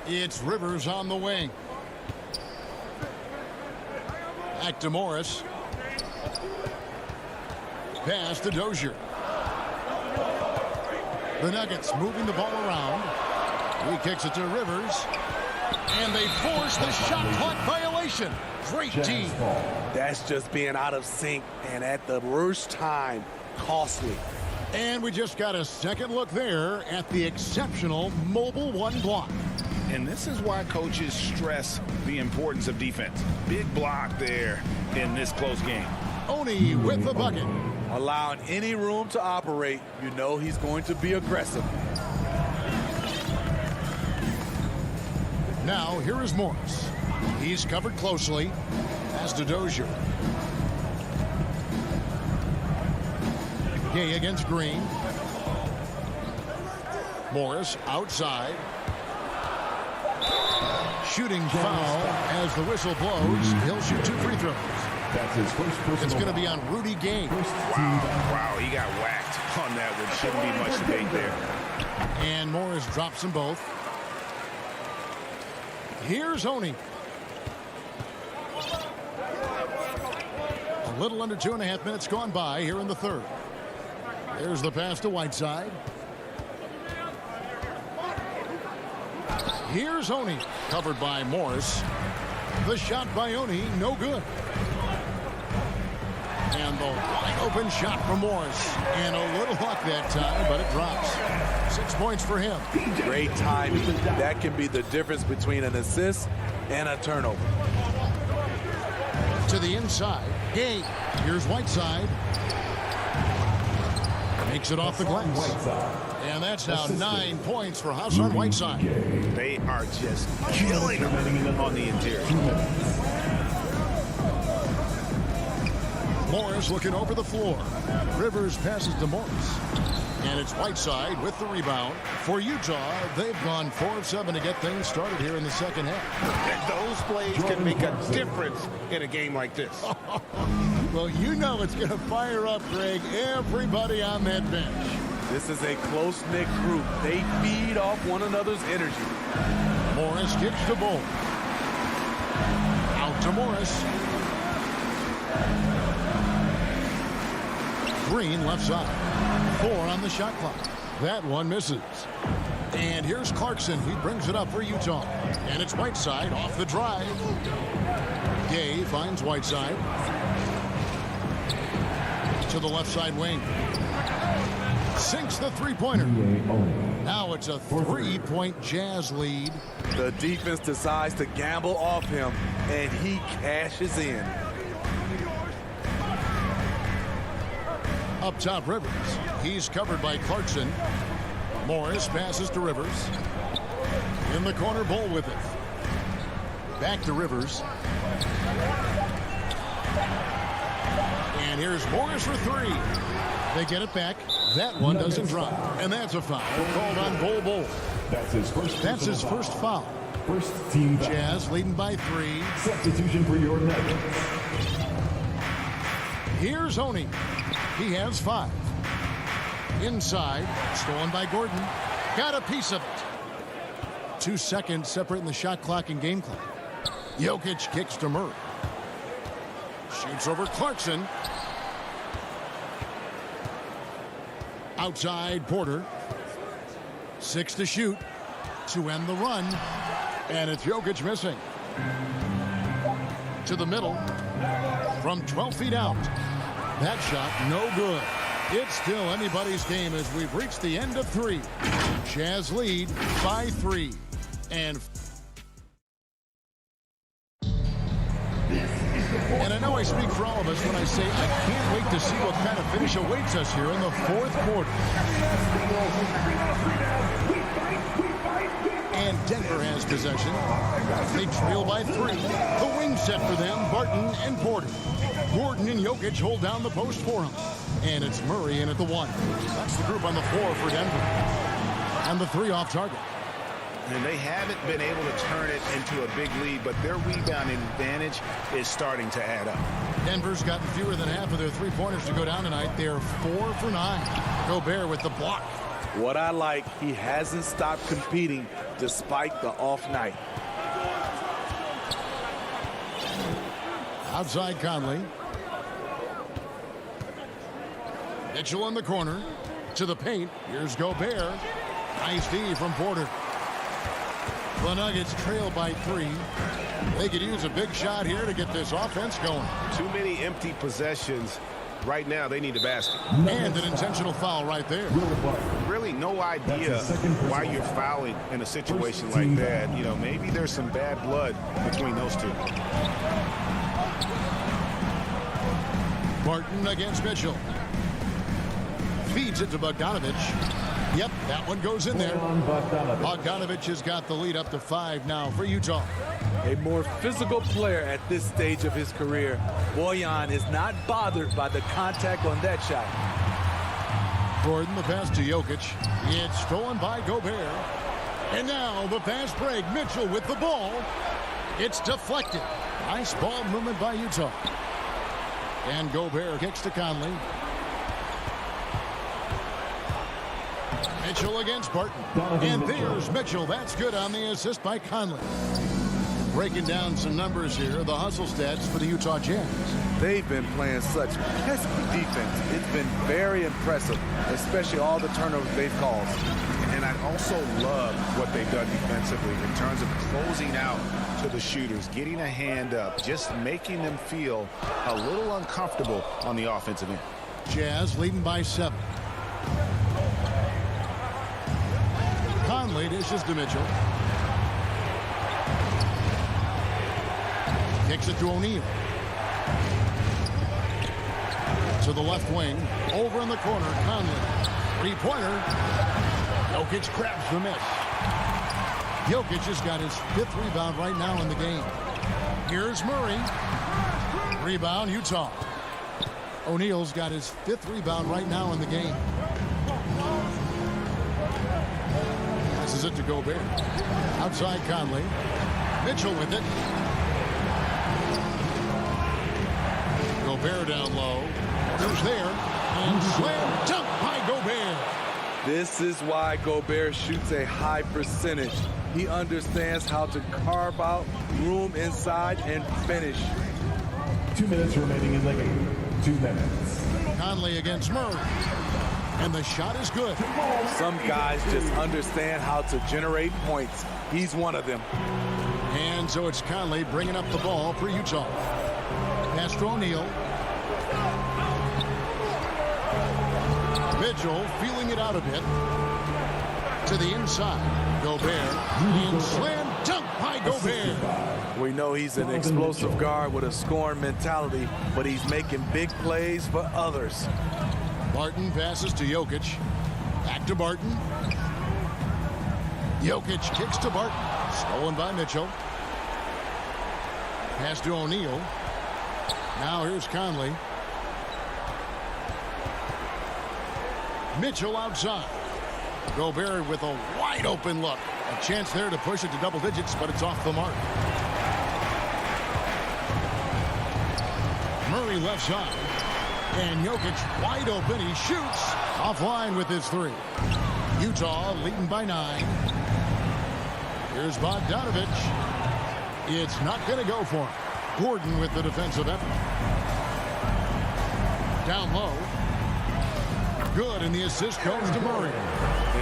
It's Rivers on the wing. Back to Morris. Pass to Dozier. The Nuggets moving the ball around. He kicks it to Rivers. And they force the shot clock violation. Great team. That's just being out of sync and at the worst time, costly. And we just got a second look there at the exceptional mobile 1 block. And this is why coaches stress the importance of defense. Big block there in this close game. Oni with the bucket. allowing any room to operate. You know he's going to be aggressive. Now, here is Morris. He's covered closely. As to Dozier. Gay against Green. Morris outside. Shooting foul as the whistle blows. He'll shoot 2 free throws. That's his first personal. It's going to be on Rudy Gay. Wow, he got whacked on that one. Shouldn't be much debate there. And Morris drops them both. Here's Honey. A little under 2.5 minutes gone by here in the third. There's the pass to Whiteside. Here's Honey, covered by Morris. The shot by Honey, no good. And the wide open shot from Morris. And a little luck that time, but it drops. 6 points for him. Great timing. That can be the difference between an assist and a turnover. To the inside. Gay. Here's Whiteside. Makes it off the glass. And that's now 9 points for Hassan Whiteside. They are just killing him on the interior. Morris looking over the floor. Rivers passes to Morris. And it's Whiteside with the rebound. For Utah, they've gone 4 of 7 to get things started here in the second half. Those plays can make a difference in a game like this. Well, you know it's going to fire up, Greg, everybody on that bench. This is a close-knit group. They feed off one another's energy. Morris gets the ball. Out to Morris. Green left side. 4 on the shot clock. That one misses. And here's Clarkson. He brings it up for Utah. And it's Whiteside off the drive. Gay finds Whiteside. To the left side wing. Sinks the three-pointer. Now it's a 3-point Jazz lead. The defense decides to gamble off him, and he cashes in. Up top, Rivers. He's covered by Clarkson. Morris passes to Rivers. In the corner, Bull with it. Back to Rivers. And here's Morris for 3. They get it back. That one doesn't drop. And that's a foul called on Bull. That's his first foul. First team foul. Jazz leading by 3. Substitution for your Nuggets. Here's Honey. He has 5. Inside. Stolen by Gordon. Got a piece of it. 2 seconds separating the shot clock and game clock. Jokic kicks to Murray. Shoots over Clarkson. Outside Porter. 6 to shoot to end the run. And it's Jokic missing. To the middle. From 12 feet out. That shot no good. It's still anybody's game as we've reached the end of 3. Jazz lead by 3. And I know I speak for all of us when I say I can't wait to see what kind of finish awaits us here in the 4th quarter. And Denver has possession. They trail by 3. The wing set for them, Barton and Porter. Gordon and Jokic hold down the post for him. And it's Murray in at the 1. That's the group on the floor for Denver. And the 3 off target. And they haven't been able to turn it into a big lead, but their rebounding advantage is starting to add up. Denver's gotten fewer than half of their 3-pointers to go down tonight. They're 4 for 9. Gobert with the block. What I like, he hasn't stopped competing despite the off night. Outside Conley. Mitchell in the corner. To the paint. Here's Gobert. Nice D from Porter. The Nuggets trail by 3. They could use a big shot here to get this offense going. Too many empty possessions. Right now, they need a basket. And an intentional foul right there. Really no idea why you're fouling in a situation like that. You know, maybe there's some bad blood between those two. Barton against Mitchell. Feeds it to Bogdanovich. Yep, that one goes in there. Bogdanovich has got the lead up to 5 now for Utah. A more physical player at this stage of his career. Bojan is not bothered by the contact on that shot. Gordon, the pass to Jokic. It's stolen by Gobert. And now the fast break. Mitchell with the ball. It's deflected. Nice ball movement by Utah. And Gobert kicks to Conley. Mitchell against Barton. And there's Mitchell. That's good on the assist by Conley. Breaking down some numbers here, the hustle stats for the Utah Jazz. They've been playing such pesky defense. It's been very impressive, especially all the turnovers they've caused. And I also love what they've done defensively in terms of closing out to the shooters, getting a hand up, just making them feel a little uncomfortable on the offensive end. Jazz leading by 7. Conley dishes to Mitchell. Kicks it to O'Neal. To the left wing. Over in the corner, Conley. Three-pointer. Jokic grabs the miss. Jokic has got his 5th rebound right now in the game. Here's Murray. Rebound, Utah. O'Neal's got his 5th rebound right now in the game. Passes it to Gobert. Outside Conley. Mitchell with it. Gobert down low. Who's there? And slam dunk by Gobert. This is why Gobert shoots a high percentage. He understands how to carve out room inside and finish. 2 minutes remaining in the game. 2 minutes. Conley against Murray. And the shot is good. Some guys just understand how to generate points. He's one of them. And so it's Conley bringing up the ball for Utah. Pass to O'Neal. Mitchell feeling it out a bit. To the inside. Gobert. And slam dunk by Gobert. We know he's an explosive guard with a scoring mentality, but he's making big plays for others. Barton passes to Jokic. Back to Barton. Jokic kicks to Barton. Stolen by Mitchell. Pass to O'Neal. Now here's Conley. Mitchell outside. Gobert with a wide open look. A chance there to push it to double digits, but it's off the mark. Murray left side. And Jokic wide open. He shoots. Offline with his 3. Utah leading by 9. Here's Bogdanovich. It's not going to go for him. Gordon with the defensive effort. Down low. Good, and the assist goes to Murray.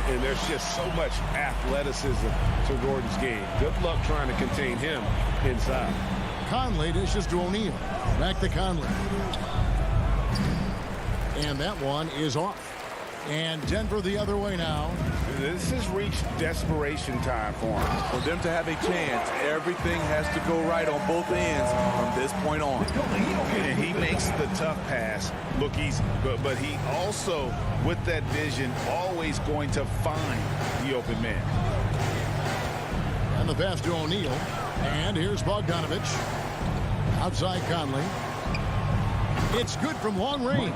And there's just so much athleticism to Gordon's game. Good luck trying to contain him inside. Conley dishes to O'Neal. Back to Conley. And that one is off. And Denver the other way now. This has reached desperation time for him. For them to have a chance, everything has to go right on both ends from this point on. And he makes the tough pass look easy. But he also, with that vision, always going to find the open man. And the pass to O'Neal. And here's Bogdanovich. Outside Conley. It's good from long range.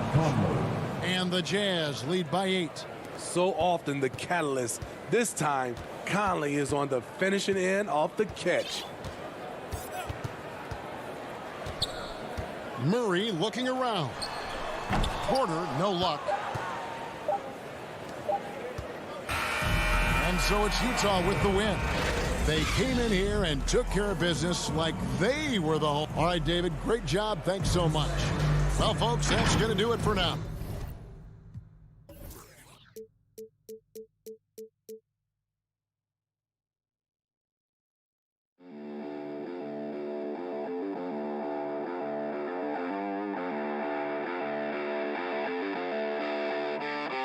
And the Jazz lead by 8. So often the catalyst. This time, Conley is on the finishing end off the catch. Murray looking around. Porter, no luck. And so it's Utah with the win. They came in here and took care of business like they were the home. All right, David, great job. Thanks so much. Well, folks, that's going to do it for now.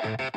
You.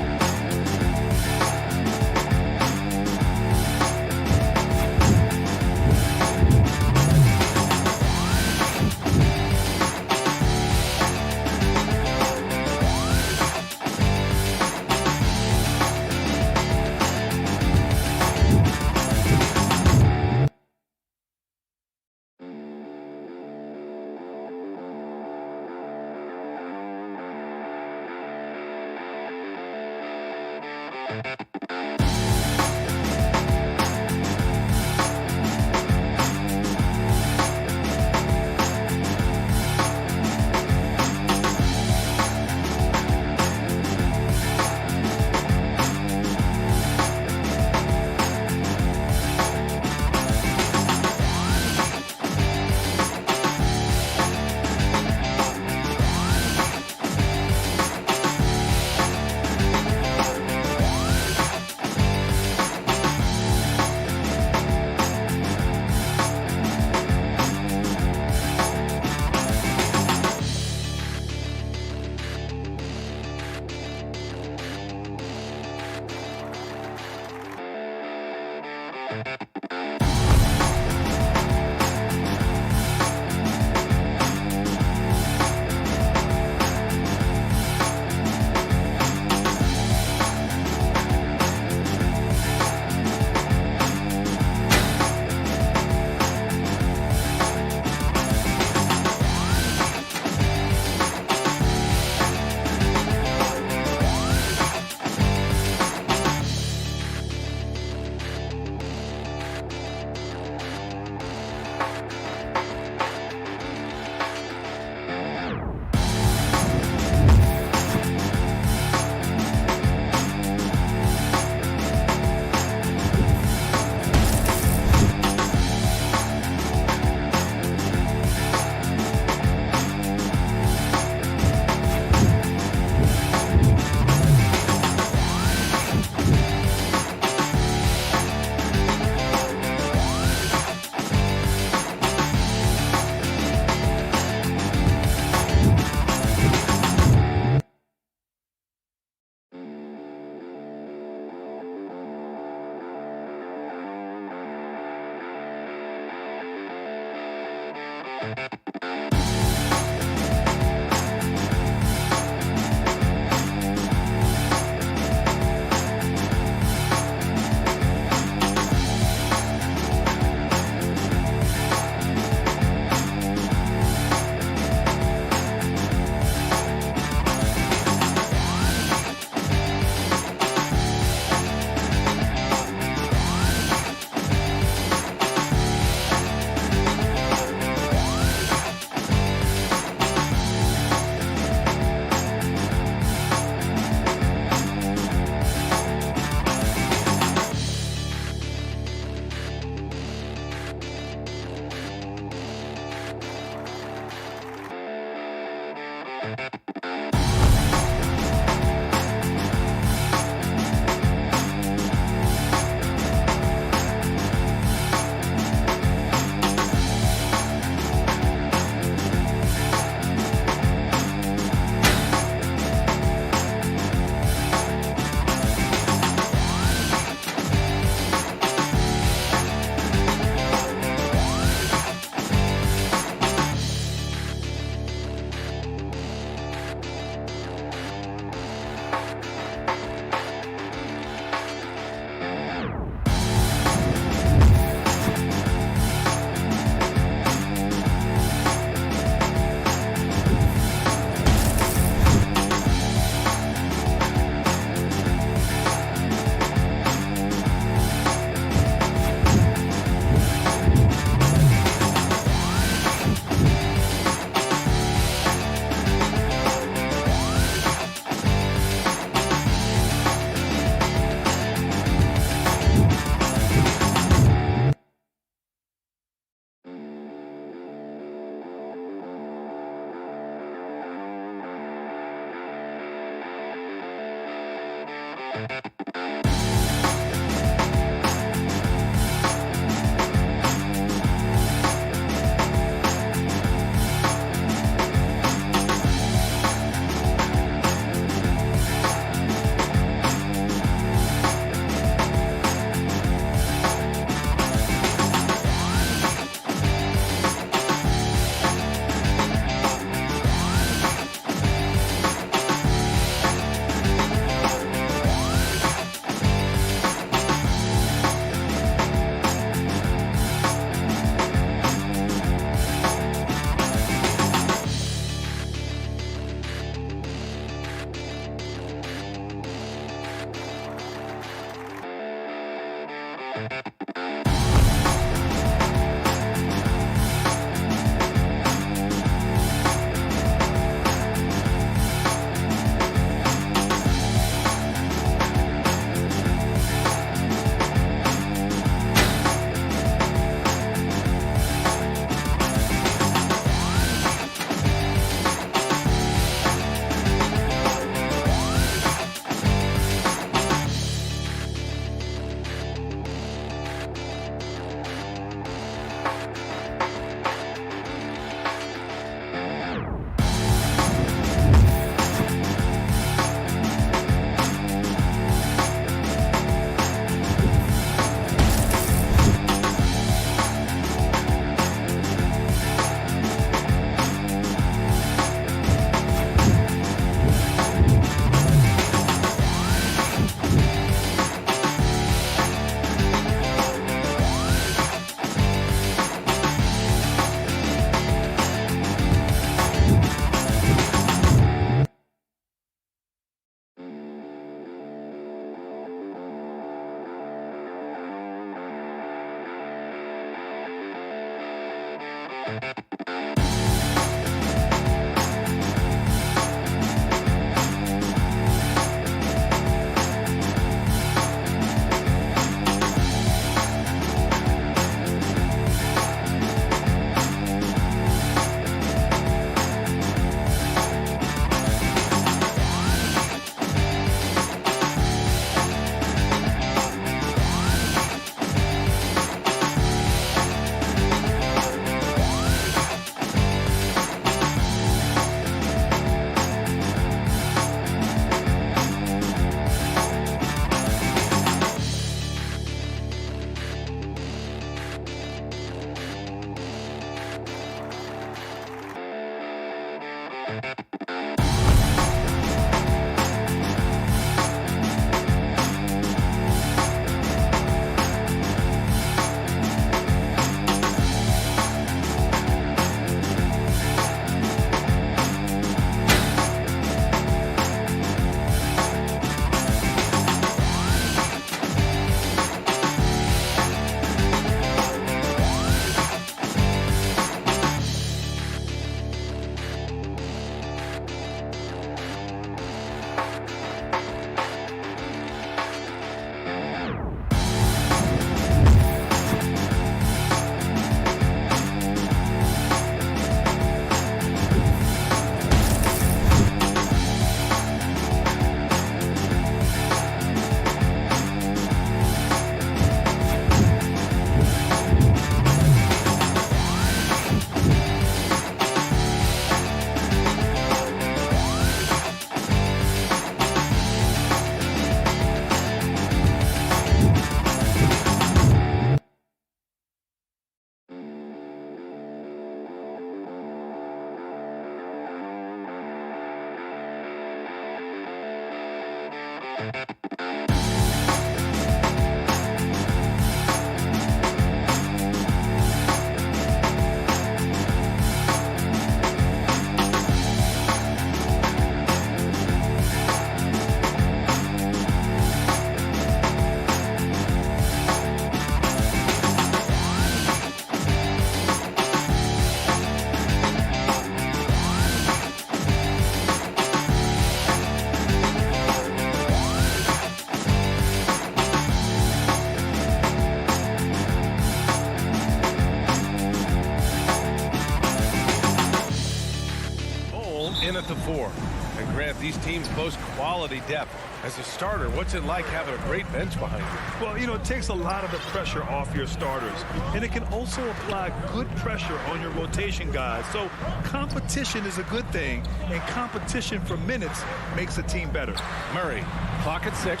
In at the 4. And Grant, these teams boast quality depth. As a starter, what's it like having a great bench behind you? Well, you know, it takes a lot of the pressure off your starters. And it can also apply good pressure on your rotation guys. So competition is a good thing. And competition for minutes makes a team better. Murray, clock at 6.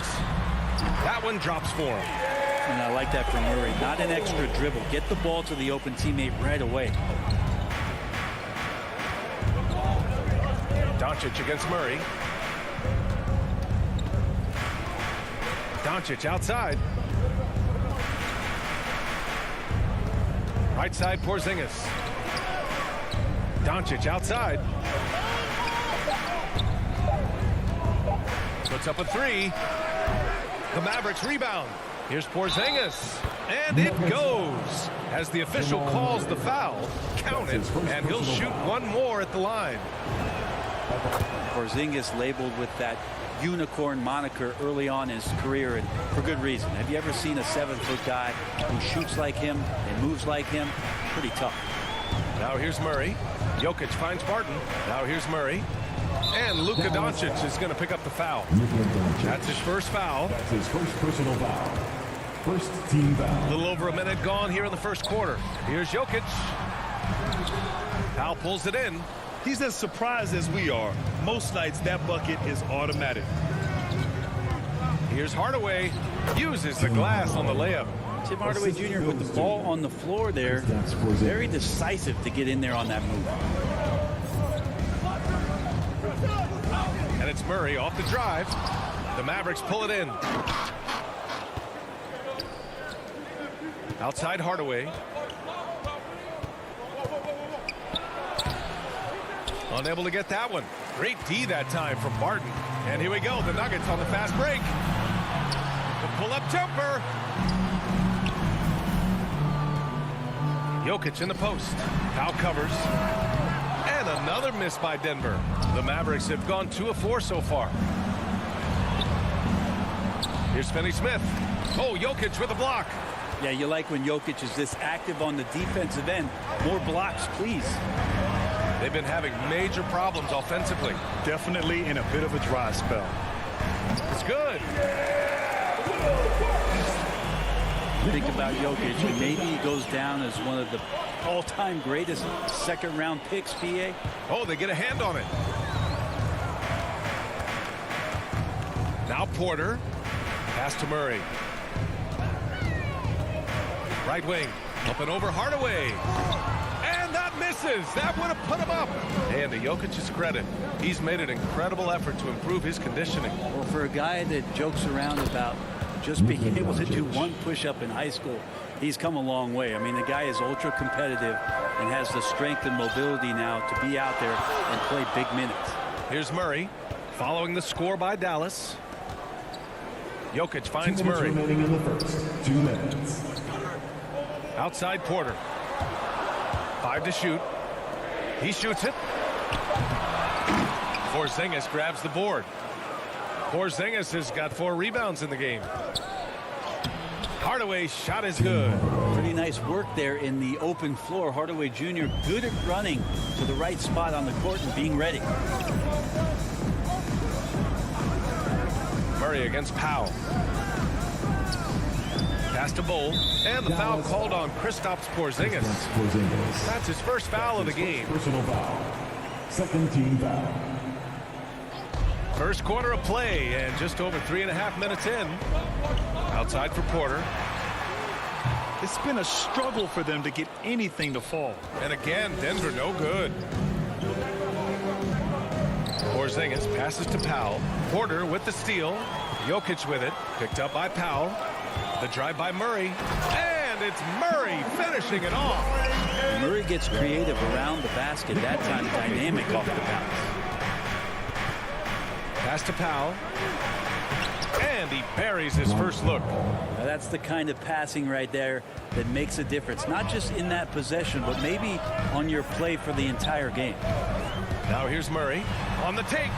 That one drops for him. And I like that from Murray. Not an extra dribble. Get the ball to the open teammate right away. Doncic against Murray. Doncic outside. Right side, Porzingis. Doncic outside. Puts up a 3. The Mavericks rebound. Here's Porzingis, and it goes. As the official calls the foul, count it, and he'll shoot one more at the line. Porzingis labeled with that unicorn moniker early on in his career, and for good reason. Have you ever seen a 7-foot guy who shoots like him and moves like him? Pretty tough. Now here's Murray. Jokic finds Barton. Now here's Murray. And Luka Doncic is going to pick up the foul. That's his first foul. That's his first personal foul. First team foul. A little over a minute gone here in the first quarter. Here's Jokic. Powell pulls it in. He's as surprised as we are. Most nights that bucket is automatic. Here's Hardaway. Uses the glass on the layup. Tim Hardaway Jr. with the ball on the floor there. Very decisive to get in there on that move. And it's Murray off the drive. The Mavericks pull it in. Outside Hardaway. Unable to get that one. Great D that time from Barton. And here we go. The Nuggets on the fast break. The pull-up jumper. Jokic in the post. Powell covers. And another miss by Denver. The Mavericks have gone 2 of 4 so far. Here's Finney-Smith. Oh, Jokic with a block. Yeah, you like when Jokic is this active on the defensive end. More blocks, please. They've been having major problems offensively. Definitely in a bit of a dry spell. It's good. Think about Jokic. Maybe he goes down as one of the all-time greatest second-round picks, PA. Oh, they get a hand on it. Now Porter. Pass to Murray. Right wing. Up and over Hardaway. And that misses. That would have put him up. And to Jokic's credit, he's made an incredible effort to improve his conditioning. Well, for a guy that jokes around about just being able to do one push-up in high school, he's come a long way. I mean, the guy is ultra competitive and has the strength and mobility now to be out there and play big minutes. Here's Murray following the score by Dallas. Jokic finds Murray. Remaining in the first. 2 minutes. Outside Porter. 5 to shoot. He shoots it. Porzingis grabs the board. Porzingis has got 4 rebounds in the game. Hardaway's shot is good. Pretty nice work there in the open floor. Hardaway Jr. good at running to the right spot on the court and being ready. Murray against Powell. Pass to Bowl. And the foul called on Kristaps Porzingis. That's his first foul of the game. Personal foul. Second team foul. First quarter of play and just over 3.5 minutes in. Outside for Porter. It's been a struggle for them to get anything to fall. And again, Denver no good. Porzingis passes to Powell. Porter with the steal. Jokic with it. Picked up by Powell. The drive by Murray. And it's Murray finishing it off. Murray gets creative around the basket. That time dynamic off the bounce. Pass to Powell. And he buries his first look. Now that's the kind of passing right there that makes a difference. Not just in that possession, but maybe on your play for the entire game. Now here's Murray on the take.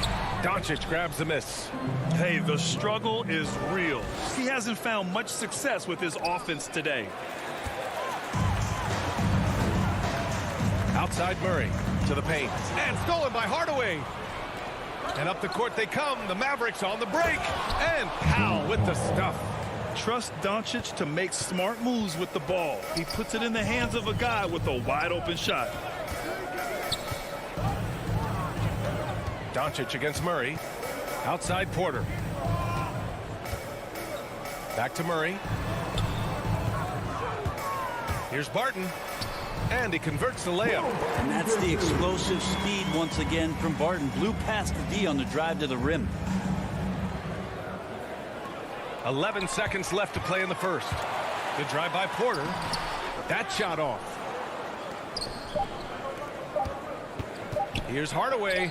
Doncic grabs the miss. Hey, the struggle is real. He hasn't found much success with his offense today. Outside Murray to the paint. And stolen by Hardaway. And up the court they come. The Mavericks on the break. And Powell with the stuff. Trust Doncic to make smart moves with the ball. He puts it in the hands of a guy with a wide open shot. Doncic against Murray. Outside Porter. Back to Murray. Here's Barton. And he converts the layup. And that's the explosive speed once again from Barton. Blew past the D on the drive to the rim. 11 seconds left to play in the first. The drive by Porter. That shot off. Here's Hardaway.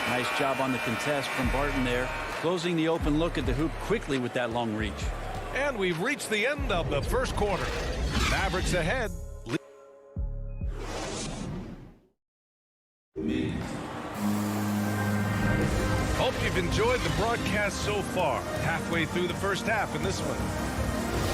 Nice job on the contest from Barton there. Closing the open look at the hoop quickly with that long reach. And we've reached the end of the first quarter. Mavericks ahead. Hope you've enjoyed the broadcast so far. Halfway through the first half in this one.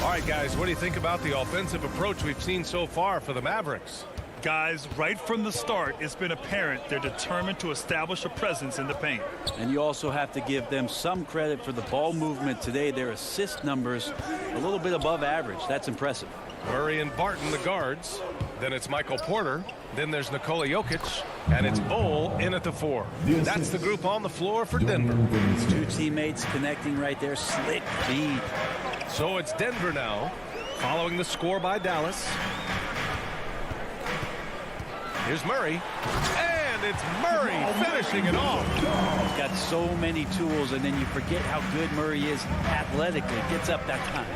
All right, guys, what do you think about the offensive approach we've seen so far for the Mavericks? Guys, right from the start, it's been apparent they're determined to establish a presence in the paint. And you also have to give them some credit for the ball movement today. Their assist numbers a little bit above average. That's impressive. Murray and Barton, the guards. Then it's Michael Porter. Then there's Nikola Jokic. And it's Bol in at the 4. That's the group on the floor for Denver. Two teammates connecting right there. Slick feed. So it's Denver now, following the score by Dallas. Here's Murray, and it's Murray finishing it off. He's got so many tools, and then you forget how good Murray is athletically. Gets up that time.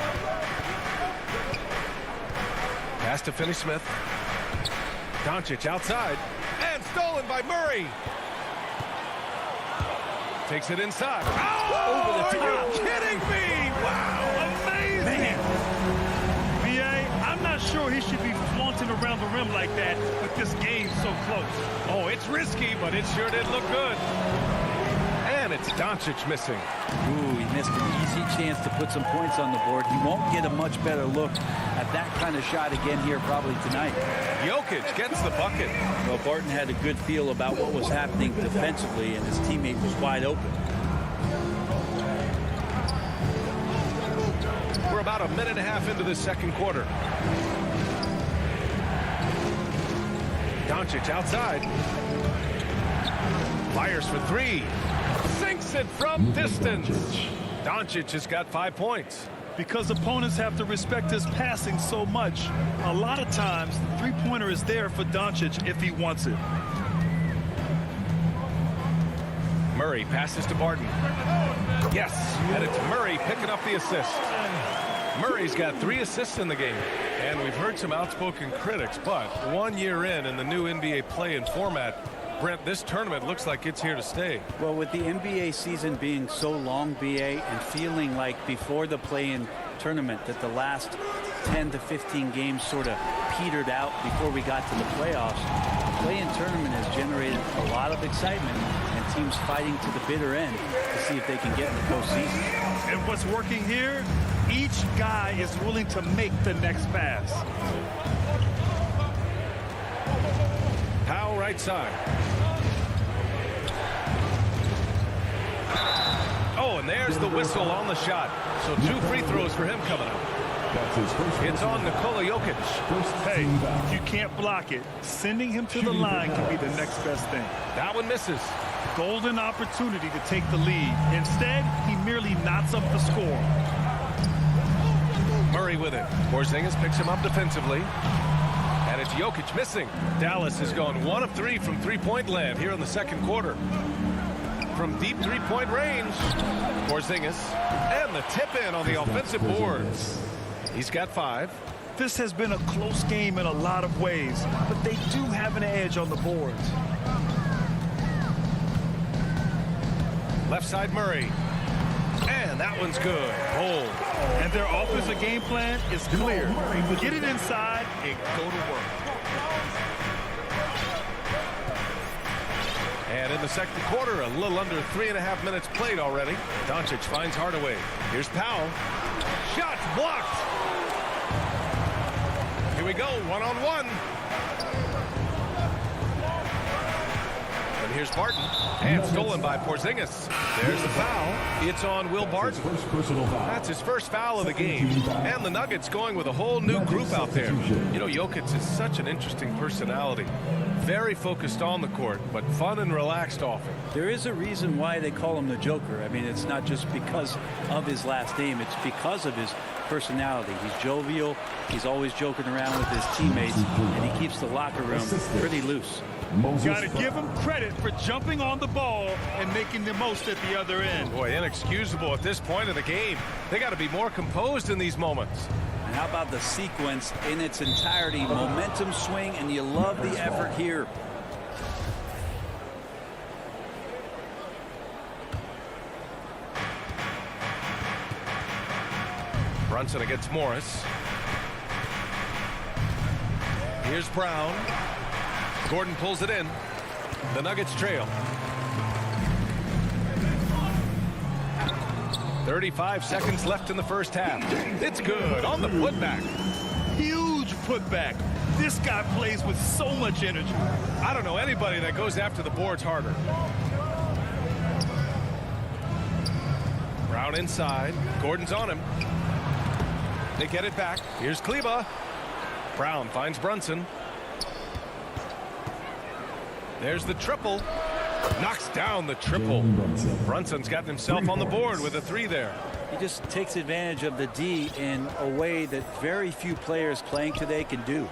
Pass to Finney-Smith. Doncic outside, and stolen by Murray. Takes it inside. Oh, over the top. Are you kidding me? Wow, amazing. Man. I'm not sure he should be flaunting around the rim like that, but this game's so close. Oh, it's risky, but it sure did look good. And it's Doncic missing. Ooh, he missed an easy chance to put some points on the board. He won't get a much better look at that kind of shot again here probably tonight. Jokic gets the bucket. Well, Barton had a good feel about what was happening defensively, and his teammate was wide open. We're about a minute and a half into the second quarter. Doncic outside. Fires for 3. Sinks it from distance. Doncic has got 5 points. Because opponents have to respect his passing so much, a lot of times the three-pointer is there for Doncic if he wants it. Murray passes to Barton. Yes, and it's Murray picking up the assist. Murray's got 3 assists in the game. And we've heard some outspoken critics, but 1 year in the new NBA play-in format, Brent, this tournament looks like it's here to stay. Well, with the NBA season being so long, BA, and feeling like before the play-in tournament that the last 10 to 15 games sort of petered out before we got to the playoffs, the play-in tournament has generated a lot of excitement and teams fighting to the bitter end to see if they can get in the postseason. And what's working here? Each guy is willing to make the next pass. Powell right side. Oh, and there's the whistle on the shot. So 2 free throws for him coming up. It's on Nikola Jokic. Hey, if you can't block it, sending him to the line can be the next best thing. That one misses. Golden opportunity to take the lead. Instead, he merely knots up the score. Murray with it. Porzingis picks him up defensively. And it's Jokic missing. Dallas has gone 1 of 3 from three-point land here in the second quarter. From deep three-point range, Porzingis, and the tip-in on the offensive boards. He's got 5. This has been a close game in a lot of ways, but they do have an edge on the boards. Left side Murray. And that one's good. Bold. And their offensive game plan is clear. Get it inside and go to work. And in the second quarter, a little under 3.5 minutes played already. Doncic finds Hardaway. Here's Powell. Shots blocked. Here we go, one-on-one. And here's Barton. And stolen by Porzingis. There's the foul. It's on Will Barton. That's his first foul of the game. And the Nuggets going with a whole new group out there. You know, Jokic is such an interesting personality. Very focused on the court, but fun and relaxed often. There is a reason why they call him the Joker. I mean, it's not just because of his last name. It's because of his personality. He's jovial. He's always joking around with his teammates, and he keeps the locker room pretty loose. Got to give him credit for jumping on the ball and making the most at the other end. Boy, inexcusable at this point of the game. They got to be more composed in these moments. And how about the sequence in its entirety? Momentum swing, and you love the effort here. Brunson against Morris. Here's Brown. Gordon pulls it in. The Nuggets trail. 35 seconds left in the first half. It's good on the putback. Huge putback. This guy plays with so much energy. I don't know anybody that goes after the boards harder. Brown inside. Gordon's on him. They get it back. Here's Kleba. Brown finds Brunson. There's the triple. Knocks down the triple. Brunson's gotten himself on the board with a 3 there. He just takes advantage of the D in a way that very few players playing today can do.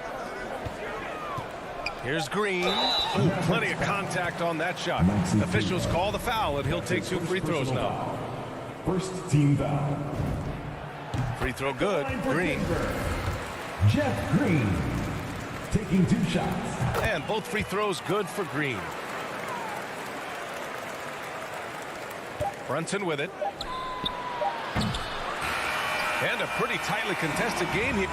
Here's Green. Ooh, plenty of contact on that shot. Officials call the foul, and he'll take 2 free throws now. First team foul. Free throw good. Green. Jeff Green taking 2 shots. And both free throws good for Green. Brunson with it. And a pretty tightly contested game here.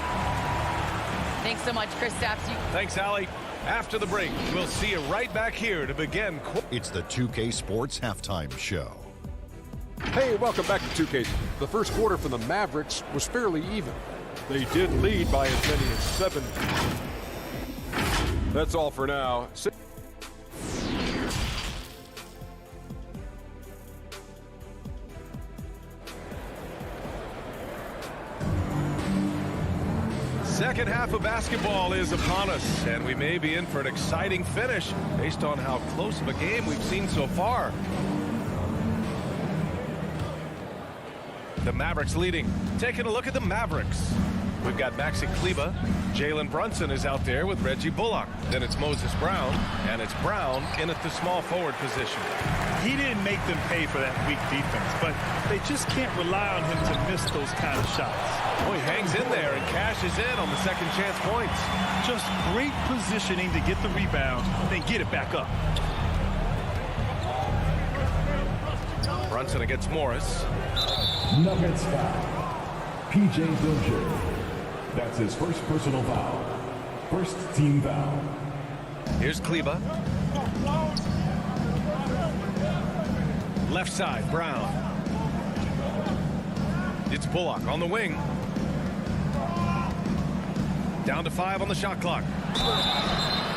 Thanks so much, Chris Stapps. Thanks, Allie. After the break, we'll see you right back here to begin. It's the 2K Sports Halftime Show. Hey, welcome back to 2K. The first quarter for the Mavericks was fairly even. They did lead by as many as 7. That's all for now. Second half of basketball is upon us, and we may be in for an exciting finish based on how close of a game we've seen so far. The Mavericks leading. Taking a look at the Mavericks. We've got Maxi Kleba. Jalen Brunson is out there with Reggie Bullock. Then it's Moses Brown, and it's Brown in at the small forward position. He didn't make them pay for that weak defense, but they just can't rely on him to miss those kind of shots. Boy, he hangs in there and cashes in on the second chance points. Just great positioning to get the rebound, then get it back up. Brunson against Morris. Nuggets foul. P.J. Dozier. That's his first personal foul. First team foul. Here's Kleba. Left side, Brown. It's Bullock on the wing. Down to 5 on the shot clock.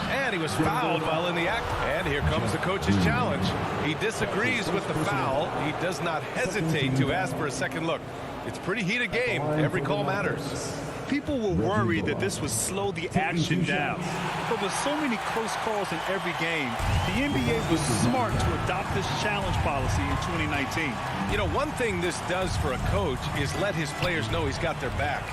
And he was fouled while in the act. And here comes the coach's challenge. He disagrees with the foul. He does not hesitate to ask for a second look. It's a pretty heated game. Every call matters. People were worried that this would slow the action down. But with so many close calls in every game, the NBA was smart to adopt this challenge policy in 2019. You know, one thing this does for a coach is let his players know he's got their back.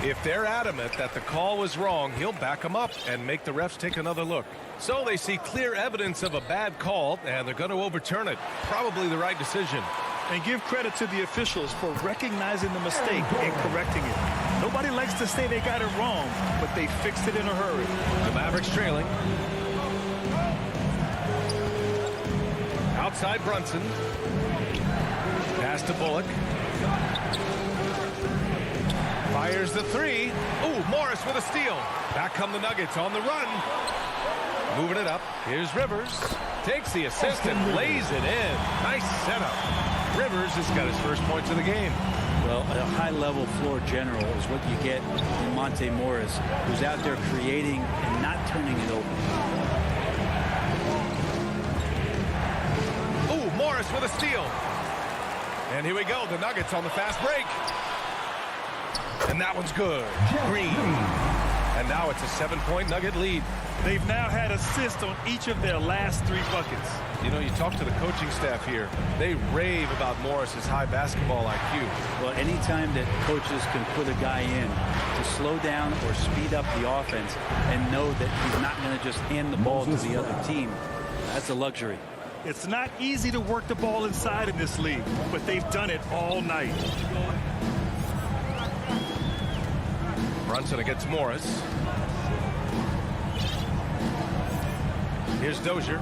If they're adamant that the call was wrong, he'll back them up and make the refs take another look. So they see clear evidence of a bad call, and they're going to overturn it. Probably the right decision. And give credit to the officials for recognizing the mistake and correcting it. Nobody likes to say they got it wrong, but they fixed it in a hurry. The Mavericks trailing. Outside Brunson. Pass to Bullock. Fires the 3. Ooh, Morris with a steal. Back come the Nuggets on the run. Moving it up. Here's Rivers. Takes the assist and lays it in. Nice setup. Rivers has got his first points of the game. Well, a high-level floor general is what you get in Monte Morris, who's out there creating and not turning it over. Ooh, Morris with a steal. And here we go. The Nuggets on the fast break. And that one's good. Green. And now it's a 7-point Nugget lead. They've now had assists on each of their last 3 buckets. You know, you talk to the coaching staff here. They rave about Morris's high basketball IQ. Well, anytime that coaches can put a guy in to slow down or speed up the offense and know that he's not going to just hand the ball to the other team, that's a luxury. It's not easy to work the ball inside in this league, but they've done it all night. Brunson against Morris. Here's Dozier.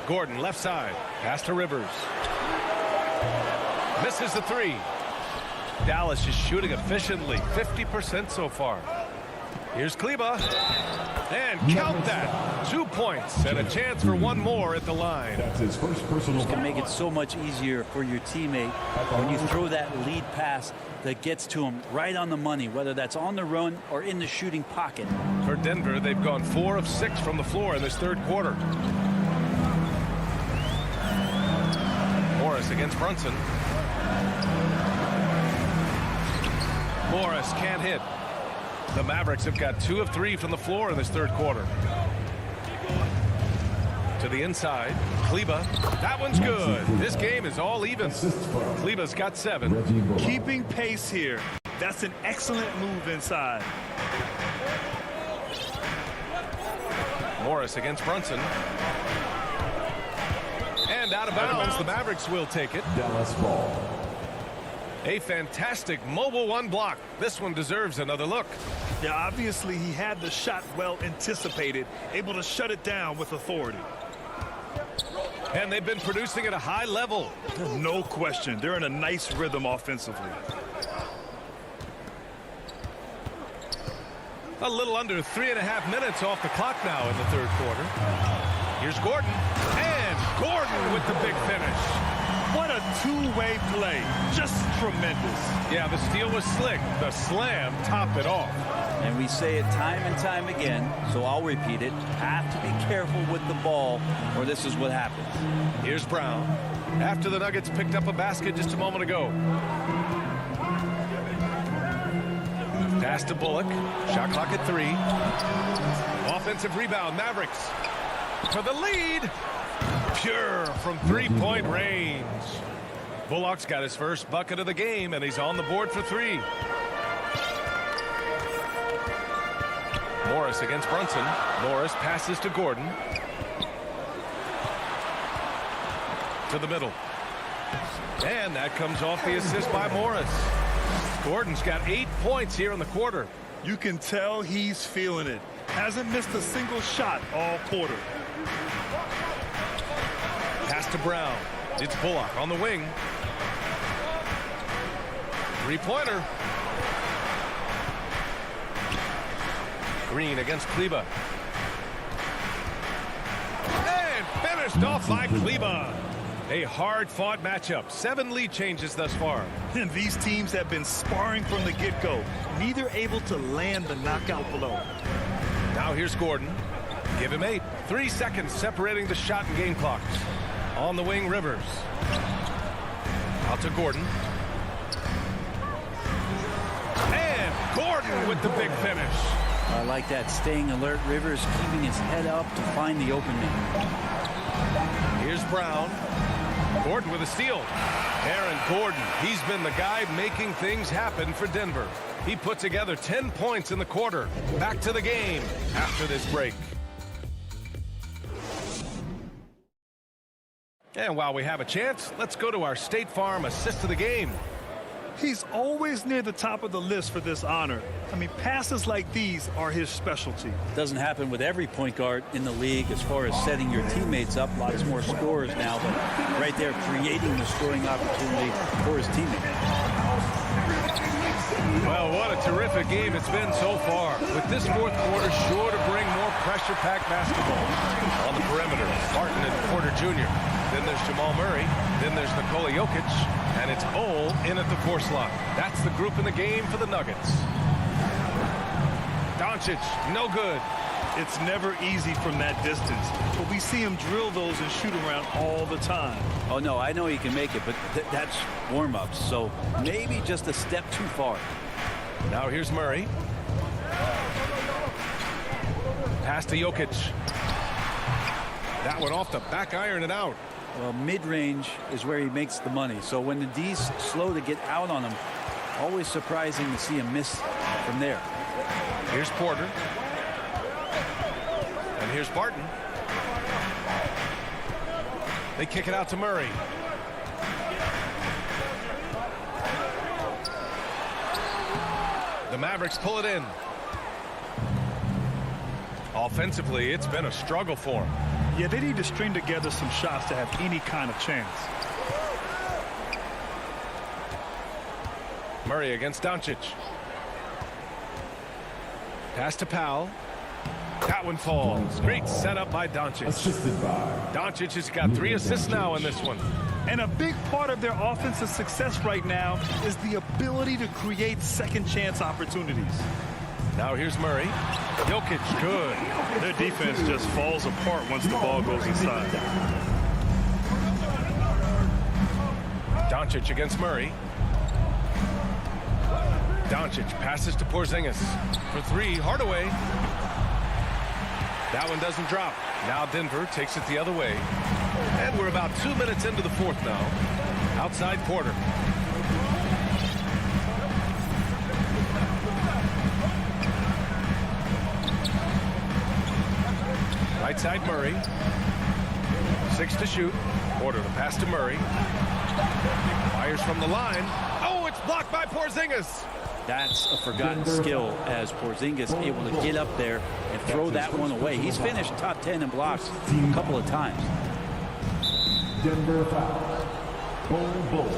Gordon left side. Pass to Rivers. Misses the three. Dallas is shooting efficiently, 50% so far. Here's Kleba. And count that. 2 points and a chance for one more at the line. That's his first personal It's going to make foul. it so much easier for your teammate when you throw that lead pass that gets to him right on the money, whether that's on the run or in the shooting pocket. For Denver, they've gone 4 of 6 from the floor in this third quarter. Morris against Brunson. Morris can't hit. The Mavericks have got 2 of 3 from the floor in this third quarter. To the inside, Kleba. That one's good. This game is all even. Kleba's got 7. Keeping pace here. That's an excellent move inside. Morris against Brunson. And out of bounds. The Mavericks will take it. Dallas ball. A fantastic mobile one block. This one deserves another look. Yeah, obviously he had the shot well anticipated, able to shut it down with authority. And they've been producing at a high level. No question. They're in a nice rhythm offensively. A little under 3.5 minutes off the clock now in the third quarter. Here's Gordon. And Gordon with the big finish. What a two-way play. Just tremendous. Yeah, the steal was slick. The slam topped it off. And we say it time and time again, so I'll repeat it. Have to be careful with the ball, or this is what happens. Here's Brown. After the Nuggets picked up a basket just a moment ago. Pass to Bullock. Shot clock at 3. Offensive rebound, Mavericks. For the lead. Pure from three-point range. Bullock's got his first bucket of the game, and he's on the board for 3. Morris against Brunson. Morris passes to Gordon. To the middle. And that comes off the assist by Morris. Gordon's got 8 points here in the quarter. You can tell he's feeling it. Hasn't missed a single shot all quarter. Pass to Brown. It's Bullock on the wing. Three-pointer. Green against Kleba. And finished off by Kleba. A hard-fought matchup. 7 lead changes thus far. And these teams have been sparring from the get-go. Neither able to land the knockout blow. Now here's Gordon. Give him 8. 3 seconds separating the shot and game clocks. On the wing, Rivers. Out to Gordon. And Gordon with the big finish. I like that, staying alert. Rivers keeping his head up to find the open man. Here's Brown. Gordon with a steal. Aaron Gordon, he's been the guy making things happen for Denver. He put together 10 points in the quarter. Back to the game after this break. And while we have a chance, let's go to our State Farm assist of the game. He's always near the top of the list for this honor. I mean, passes like these are his specialty. Doesn't happen with every point guard in the league as far as setting your teammates up. Lots more scorers now, but right there creating the scoring opportunity for his teammates. Well, what a terrific game it's been so far. With this fourth quarter sure to bring more pressure-packed basketball. On the perimeter, Martin and Porter Jr. Then there's Jamal Murray. Then there's Nikola Jokic. And it's Ole in at the 4 slot. That's the group in the game for the Nuggets. Doncic, no good. It's never easy from that distance, but we see him drill those and shoot around all the time. Oh, no, I know he can make it, but that's warm-ups, so maybe just a step too far. Now here's Murray. Pass to Jokic. That one off the back iron and out. Well, mid-range is where he makes the money. So when the D's slow to get out on him, always surprising to see him miss from there. Here's Porter. And here's Barton. They kick it out to Murray. The Mavericks pull it in. Offensively, it's been a struggle for them. Yeah, they need to string together some shots to have any kind of chance. Murray against Doncic. Pass to Powell. That one falls. Great setup by Doncic. Assisted by Doncic has got 3 assists now in this one. And a big part of their offensive success right now is the ability to create second chance opportunities. Now here's Murray. Jokic, good. Their defense just falls apart once the ball goes inside. Doncic against Murray. Doncic passes to Porzingis. For 3, Hardaway. That one doesn't drop. Now Denver takes it the other way. And we're about 2 minutes into the 4th now. Outside Porter. Right side Murray. 6 to shoot. Porter to pass to Murray. Fires from the line. Oh, it's blocked by Porzingis. That's a forgotten skill as Porzingis able to get up there and throw that one away. He's finished top 10 in blocks a couple of times. Denver foul. Bull.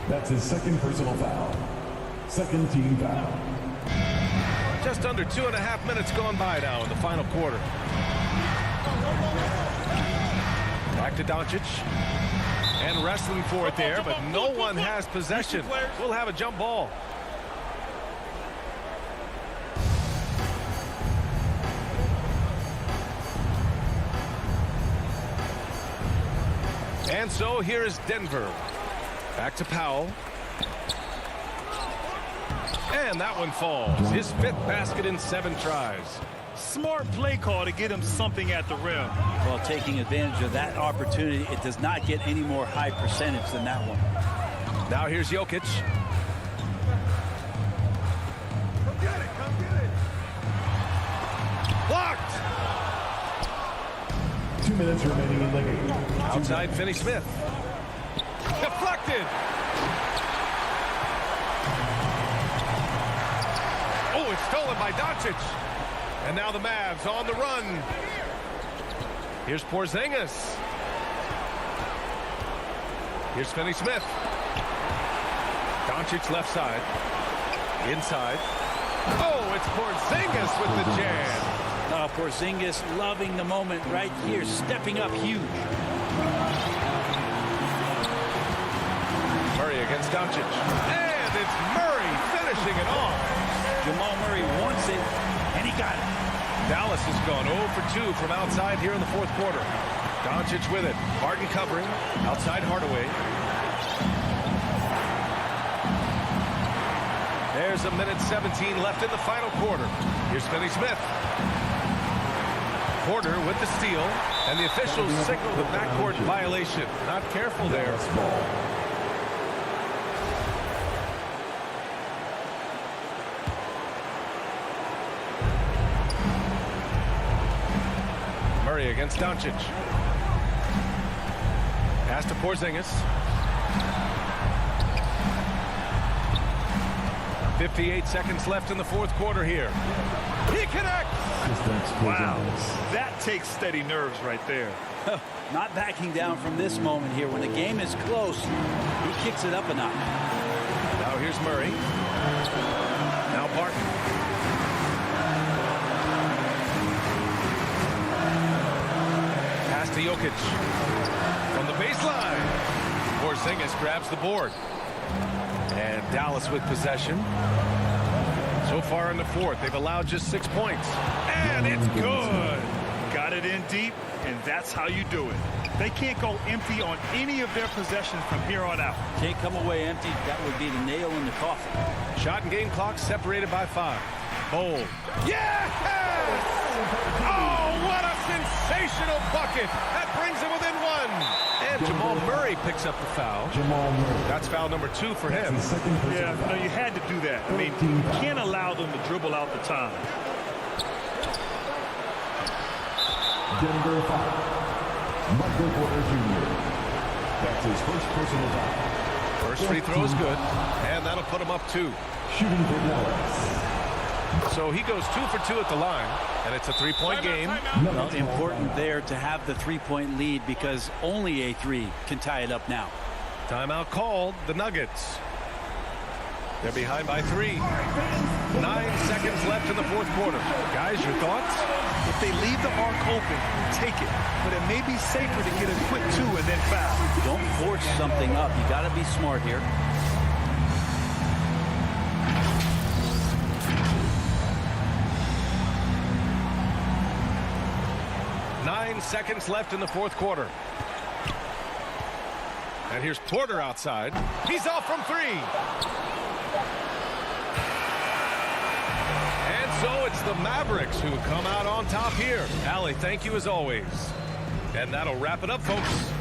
That's his second personal foul. Second team foul. Just under 2.5 minutes gone by now in the final quarter. Back to Doncic. And wrestling for it there, but no one has possession. We'll have a jump ball. And so here is Denver. Back to Powell. And that one falls. His 5th basket in 7 tries. Smart play call to get him something at the rim. Well, taking advantage of that opportunity, it does not get any more high percentage than that one. Now here's Jokic. Come get it. Blocked. 2 minutes remaining in the game. Outside Finney-Smith. Deflected. Oh, it's stolen by Doncic. And now the Mavs on the run. Here's Porzingis. Here's Finney-Smith. Doncic left side. Inside. Oh, it's Porzingis with the jam. Porzingis loving the moment right here, stepping up huge. Murray against Doncic. And it's Murray finishing it off. Jamal Murray wants it, and he got it. Dallas has gone 0 for 2 from outside here in the 4th quarter. Doncic with it. Harden covering. Outside Hardaway. There's 1:17 left in the final quarter. Here's Finney-Smith. Porter with the steal. And the officials signal the backcourt violation. Not careful there. Murray against Doncic. Pass to Porzingis. 58 seconds left in the 4th quarter here. He connects! Wow, that takes steady nerves right there. Not backing down from this moment here. When the game is close, he kicks it up a notch. Now here's Murray. Now Barton. Pass to Jokic. From the baseline. Porzingis grabs the board. And Dallas with possession. So far in the 4th, they've allowed just 6 points. And it's good. Got it in deep, and that's how you do it. They can't go empty on any of their possessions from here on out. Can't come away empty. That would be the nail in the coffin. Shot and game clock separated by 5. Bold. Yes! Oh, what a sensational bucket. That brings it within 1. And Jamal Murray picks up the foul. That's foul number 2 for him. Yeah, no, you had to do that. I mean, you can't allow them to dribble out the time. Denver foul. Michael Porter Jr. That's his first personal foul. First free throw is good. And that'll put him up 2. Shooting for Dallas. So he goes 2 for 2 at the line. And it's a 3-point game. Well, important there to have the 3-point lead because only a 3 can tie it up now. Timeout called. The Nuggets. They're behind by 3. 9 seconds left in the fourth quarter. Guys, your thoughts? If they leave the arc open, take it. But it may be safer to get a quick 2 and then foul. Don't force something up. You got to be smart here. Seconds left in the fourth quarter. And here's Porter outside. He's off from 3. And so it's the Mavericks who come out on top here. Allie, thank you as always. And that'll wrap it up, folks.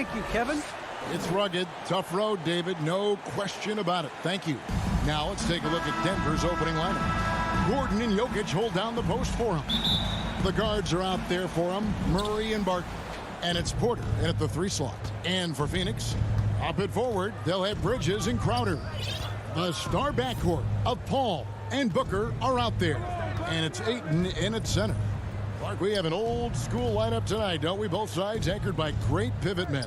Thank you, Kevin. It's rugged, tough road, David. No question about it. Thank you. Now let's take a look at Denver's opening lineup. Gordon and Jokic hold down the post for him. The guards are out there for him, Murray and Barton. And it's Porter in at the 3 slot. And for Phoenix, up at forward, they'll have Bridges and Crowder. The star backcourt of Paul and Booker are out there. And it's Ayton in at center. Clark, we have an old school lineup tonight, don't we? Both sides anchored by great pivot men.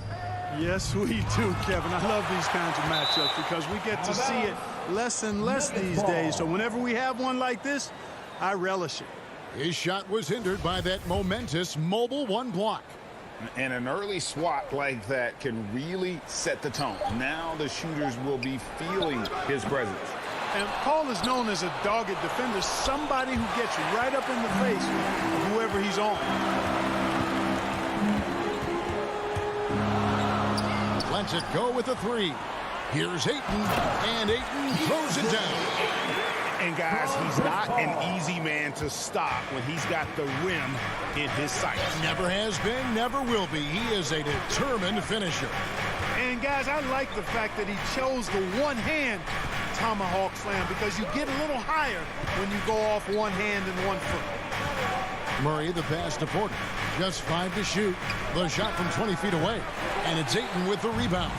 Yes, we do, Kevin. I love these kinds of matchups because we get to see it less and less these days. So whenever we have one like this, I relish it. His shot was hindered by that momentous mobile 1 block. And an early swat like that can really set the tone. Now the shooters will be feeling his presence. And Paul is known as a dogged defender, somebody who gets right up in the face of whoever he's on. Lets it go with a three. Here's Ayton, and Ayton throws it down. And guys, he's not an easy man to stop when he's got the rim in his sights. Never has been, never will be. He is a determined finisher. And guys, I like the fact that he chose the one-hand tomahawk slam because you get a little higher when you go off one hand and 1 foot. Murray, the pass to Porter. Just 5 to shoot. The shot from 20 feet away. And it's Ayton with the rebound.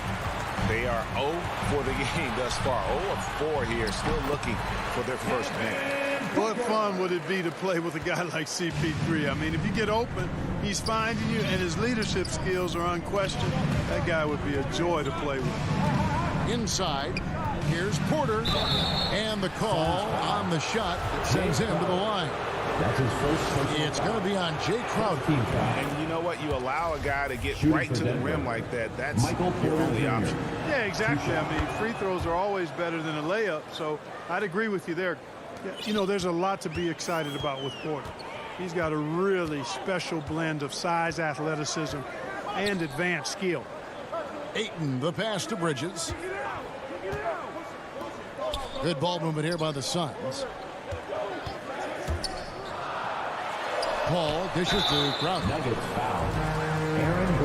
They are 0 for the game thus far. 0 of 4 here, still looking for their first man. What fun would it be to play with a guy like CP3? I mean, if you get open, he's finding you, and his leadership skills are unquestioned. That guy would be a joy to play with. Inside, here's Porter. And the call on the shot that sends him to the line. That's his first. It's going to be on Jay Crowder. And you know what? You allow a guy to get right to the rim like that. That's your only option. Yeah, exactly. I mean, free throws are always better than a layup, so I'd agree with you there. Yeah, you know, there's a lot to be excited about with Porter. He's got a really special blend of size, athleticism, and advanced skill. Ayton, the pass to Bridges. Good ball movement here by the Suns. Paul dishes to Crowder.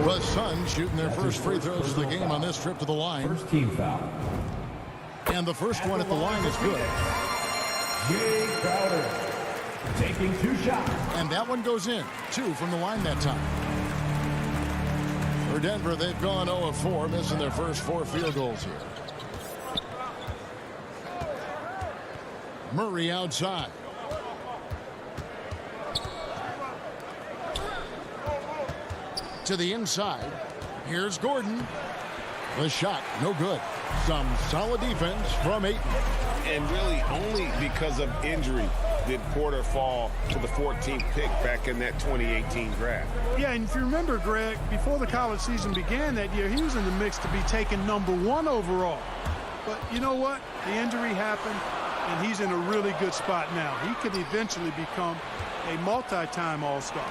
The Suns shooting their first free throws of the game on this trip to the line. First team foul. And the first one at the line is good. Jay Crowder taking 2 shots. And that one goes in. 2 from the line that time. For Denver, they've gone 0 of 4, missing their first 4 field goals here. Murray outside. To the inside. Here's Gordon. The shot, no good. Some solid defense from Ayton. And really only because of injury did Porter fall to the 14th pick back in that 2018 draft. Yeah, and if you remember, Greg, before the college season began that year, he was in the mix to be taken #1 overall. But you know what? The injury happened, and he's in a really good spot now. He could eventually become a multi-time All-Star.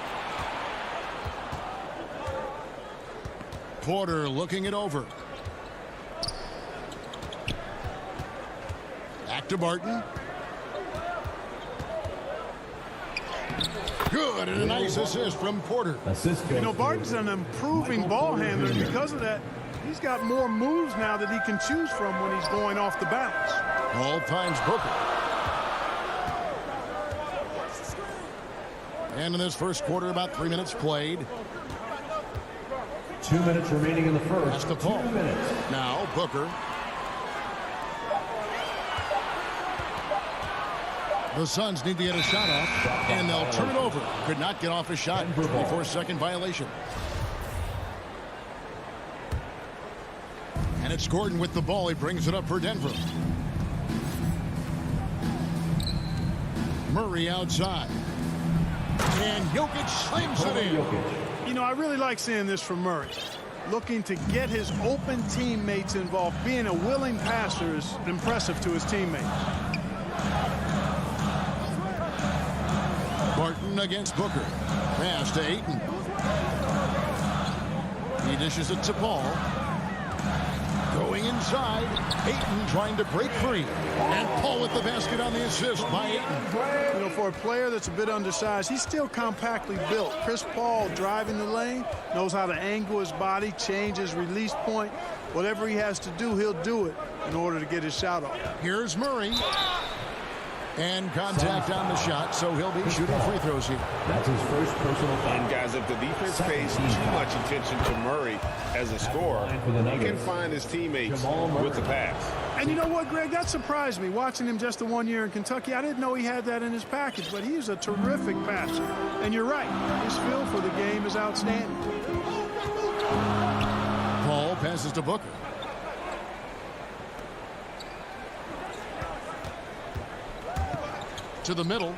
Porter looking it over. Back to Barton. Good, and a nice assist from Porter. You know, Barton's an improving ball handler. Because of that, he's got more moves now that he can choose from when he's going off the bounce. All times Booker. And in this first quarter, about 3 minutes played. 2 minutes remaining in the first. That's the Paul. 2 minutes. Now Booker. The Suns need to get a shot off, and they'll turn it over. Could not get off a shot. 24-second violation. And it's Gordon with the ball. He brings it up for Denver. Murray outside. And Jokic slams it in. You know, I really like seeing this from Murray. Looking to get his open teammates involved. Being a willing passer is impressive to his teammates. Barton against Booker. Pass to Ayton. He dishes it to Paul. Going inside. Ayton trying to break free. And Paul with the basket on the assist by Ayton. You know, for a player that's a bit undersized, he's still compactly built. Chris Paul driving the lane, knows how to angle his body, change his release point. Whatever he has to do, he'll do it in order to get his shot off. Here's Murray. And contact on the shot, so he'll be shooting free throws here. That's his first personal foul. And guys, if the defense pays too much attention to Murray as a scorer, he can find his teammates with the pass. And you know what, Greg? That surprised me. Watching him just the 1 year in Kentucky, I didn't know he had that in his package, but he's a terrific passer. And you're right, his feel for the game is outstanding. Paul passes to Booker. To the middle,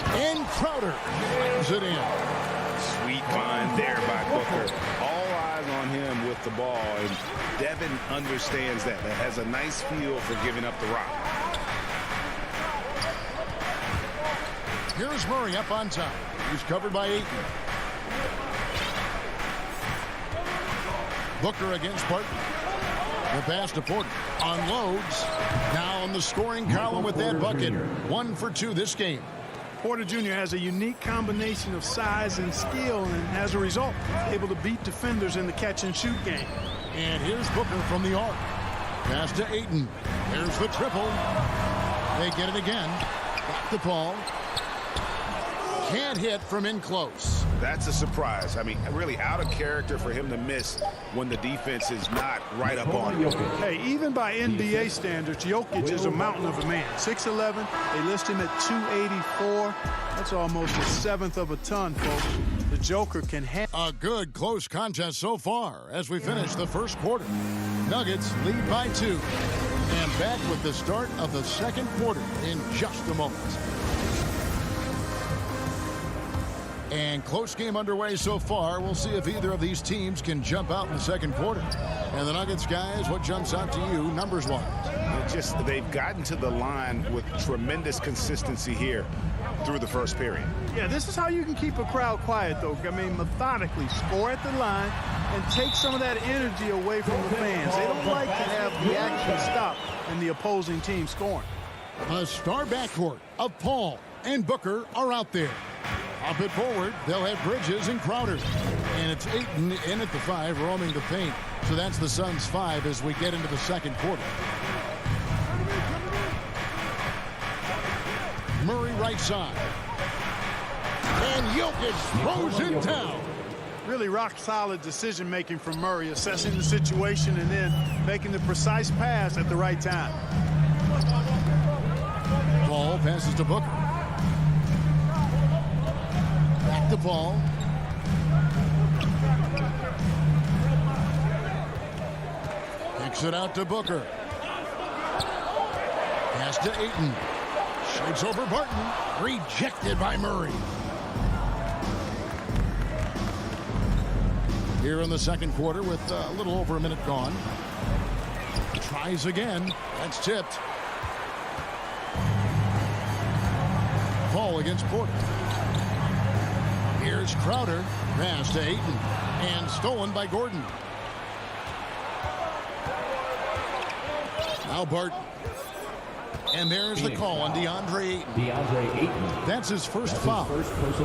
and Crowder slams it in. Sweet find there by Booker. All eyes on him with the ball, and Devin understands that. That has a nice feel for giving up the rock. Here's Murray up on top. He's covered by Ayton. Booker against Barton. The pass to Porter. Unloads. Now in the scoring column with that bucket. 1 for 2 this game. Porter Jr. has a unique combination of size and skill, and as a result, able to beat defenders in the catch-and-shoot game. And here's Booker from the arc. Pass to Ayton. There's the triple. They get it again. Back to Paul. Can't hit from in close. That's a surprise. I mean, really out of character for him to miss when the defense is not right up on him. Hey, even by NBA standards, Jokic is a mountain of a man. 6'11", they list him at 284. That's almost a seventh of a ton, folks. The Joker can a good close contest so far as we finish the first quarter. Nuggets lead by 2. And back with the start of the second quarter in just a moment. And close game underway so far. We'll see if either of these teams can jump out in the second quarter. And the Nuggets, guys, what jumps out to you numbers-wise? They've gotten to the line with tremendous consistency here through the first period. Yeah, this is how you can keep a crowd quiet, though. I mean, methodically score at the line and take some of that energy away from the fans. They don't like to have the action stop and the opposing team scoring. A star backcourt of Paul and Booker are out there. Up it forward, they'll have Bridges and Crowder. And it's Ayton in at the 5, roaming the paint. So that's the Suns' 5 as we get into the second quarter. Murray right side. And Jokic throws it down. Really rock-solid decision-making from Murray, assessing the situation and then making the precise pass at the right time. Paul passes to Booker. Back to Paul. Kicks it out to Booker. Pass to Ayton. Shapes over Barton. Rejected by Murray. Here in the second quarter with a little over a minute gone. Tries again. That's tipped. Paul against Porter. Here's Crowder. Pass to Ayton. And stolen by Gordon. Now Barton. And there's the call on DeAndre Ayton. That's his first foul.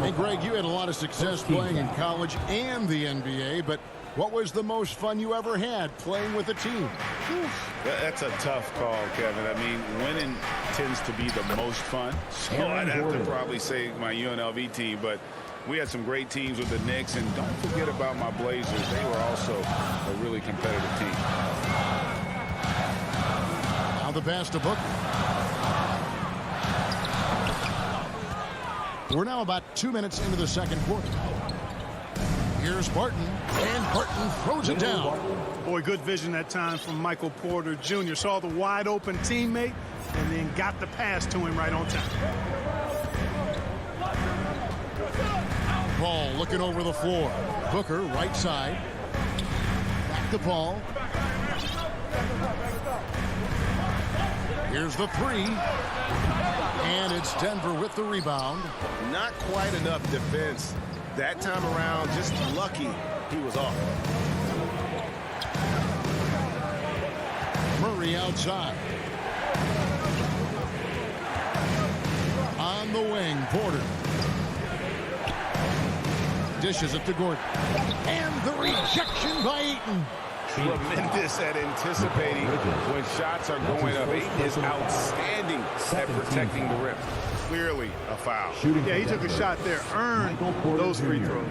Hey, Greg, you had a lot of success playing in college and the NBA, but what was the most fun you ever had playing with a team? That's a tough call, Kevin. I mean, winning tends to be the most fun. So I'd have to probably say my UNLV team, but we had some great teams with the Knicks, and don't forget about my Blazers. They were also a really competitive team. Now the pass to Booker. We're now about 2 minutes into the second quarter. Here's Barton, and Barton throws it down. Boy, good vision that time from Michael Porter Jr. Saw the wide open teammate and then got the pass to him right on time. Paul looking over the floor. Booker right side. Back to Paul. Here's the 3. And it's Denver with the rebound. Not quite enough defense that time around. Just lucky he was off. Murray outside. On the wing, Porter. Dishes it to Gordon. And the rejection by Ayton. Tremendous at anticipating when shots are going up. Ayton is outstanding at protecting the rim. Clearly a foul. Yeah, he took a shot there. Earned those free throws.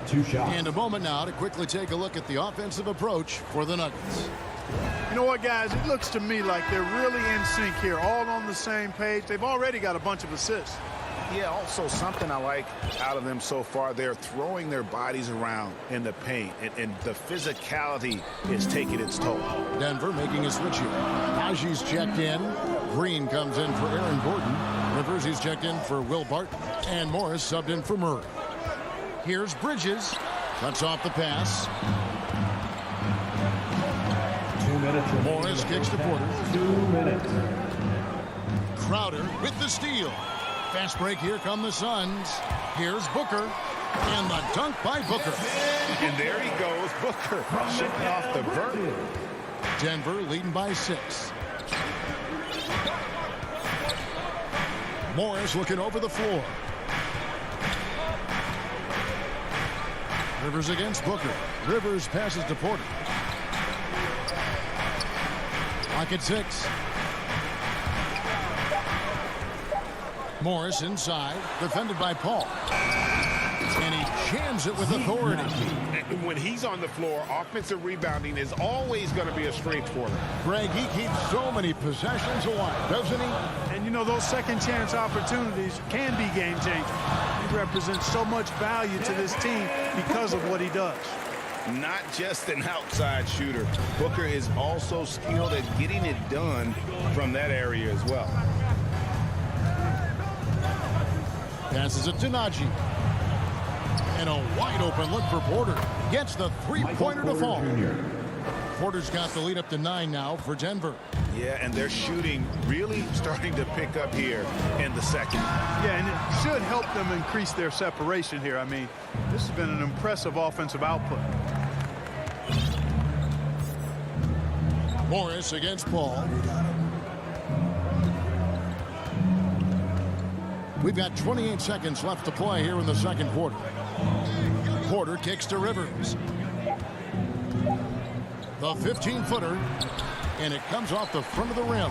2 shots. And a moment now to quickly take a look at the offensive approach for the Nuggets. You know what, guys? It looks to me like they're really in sync here, all on the same page. They've already got a bunch of assists. Yeah, also something I like out of them so far, they're throwing their bodies around in the paint, and the physicality is taking its toll. Denver making a switch here. Naji's checked in. Green comes in for Aaron Gordon. Rivers, he's checked in for Will Barton. And Morris subbed in for Murray. Here's Bridges. Cuts off the pass. 2 minutes. Morris kicks to Porter. 2 minutes. Crowder with the steal. Fast break. Here come the Suns. Here's Booker. And the dunk by Booker. And there he goes, Booker, shooting off the vert. Denver leading by 6. Morris looking over the floor. Rivers against Booker. Rivers passes to Porter. Clock at 6. Morris inside, defended by Paul. And he jams it with authority. When he's on the floor, offensive rebounding is always going to be a strength for him. Greg, he keeps so many possessions alive, doesn't he? And you know, those second chance opportunities can be game changers. He represents so much value to this team because of what he does. Not just an outside shooter. Booker is also skilled at getting it done from that area as well. Passes it to Najee. And a wide open look for Porter. Gets the three-pointer to fall. Porter's got the lead up to 9 now for Denver. Yeah, and their shooting really starting to pick up here in the second. Yeah, and it should help them increase their separation here. I mean, this has been an impressive offensive output. Morris against Paul. We've got 28 seconds left to play here in the second quarter. Porter kicks to Rivers. The 15-footer, and it comes off the front of the rim.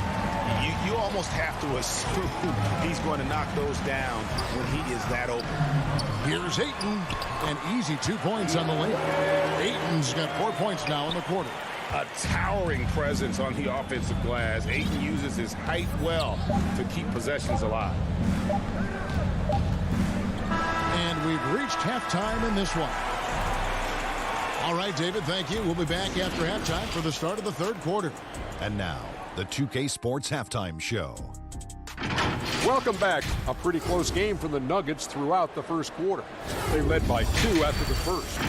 You almost have to assume he's going to knock those down when he is that open. Here's Ayton, and easy 2 points on the lane. Ayton's got 4 points now in the quarter. A towering presence on the offensive glass. Ayton uses his height well to keep possessions alive. And we've reached halftime in this one. All right, David, thank you. We'll be back after halftime for the start of the third quarter. And now, the 2K Sports Halftime Show. Welcome back. A pretty close game for the Nuggets throughout the first quarter. They led by 2 after the first.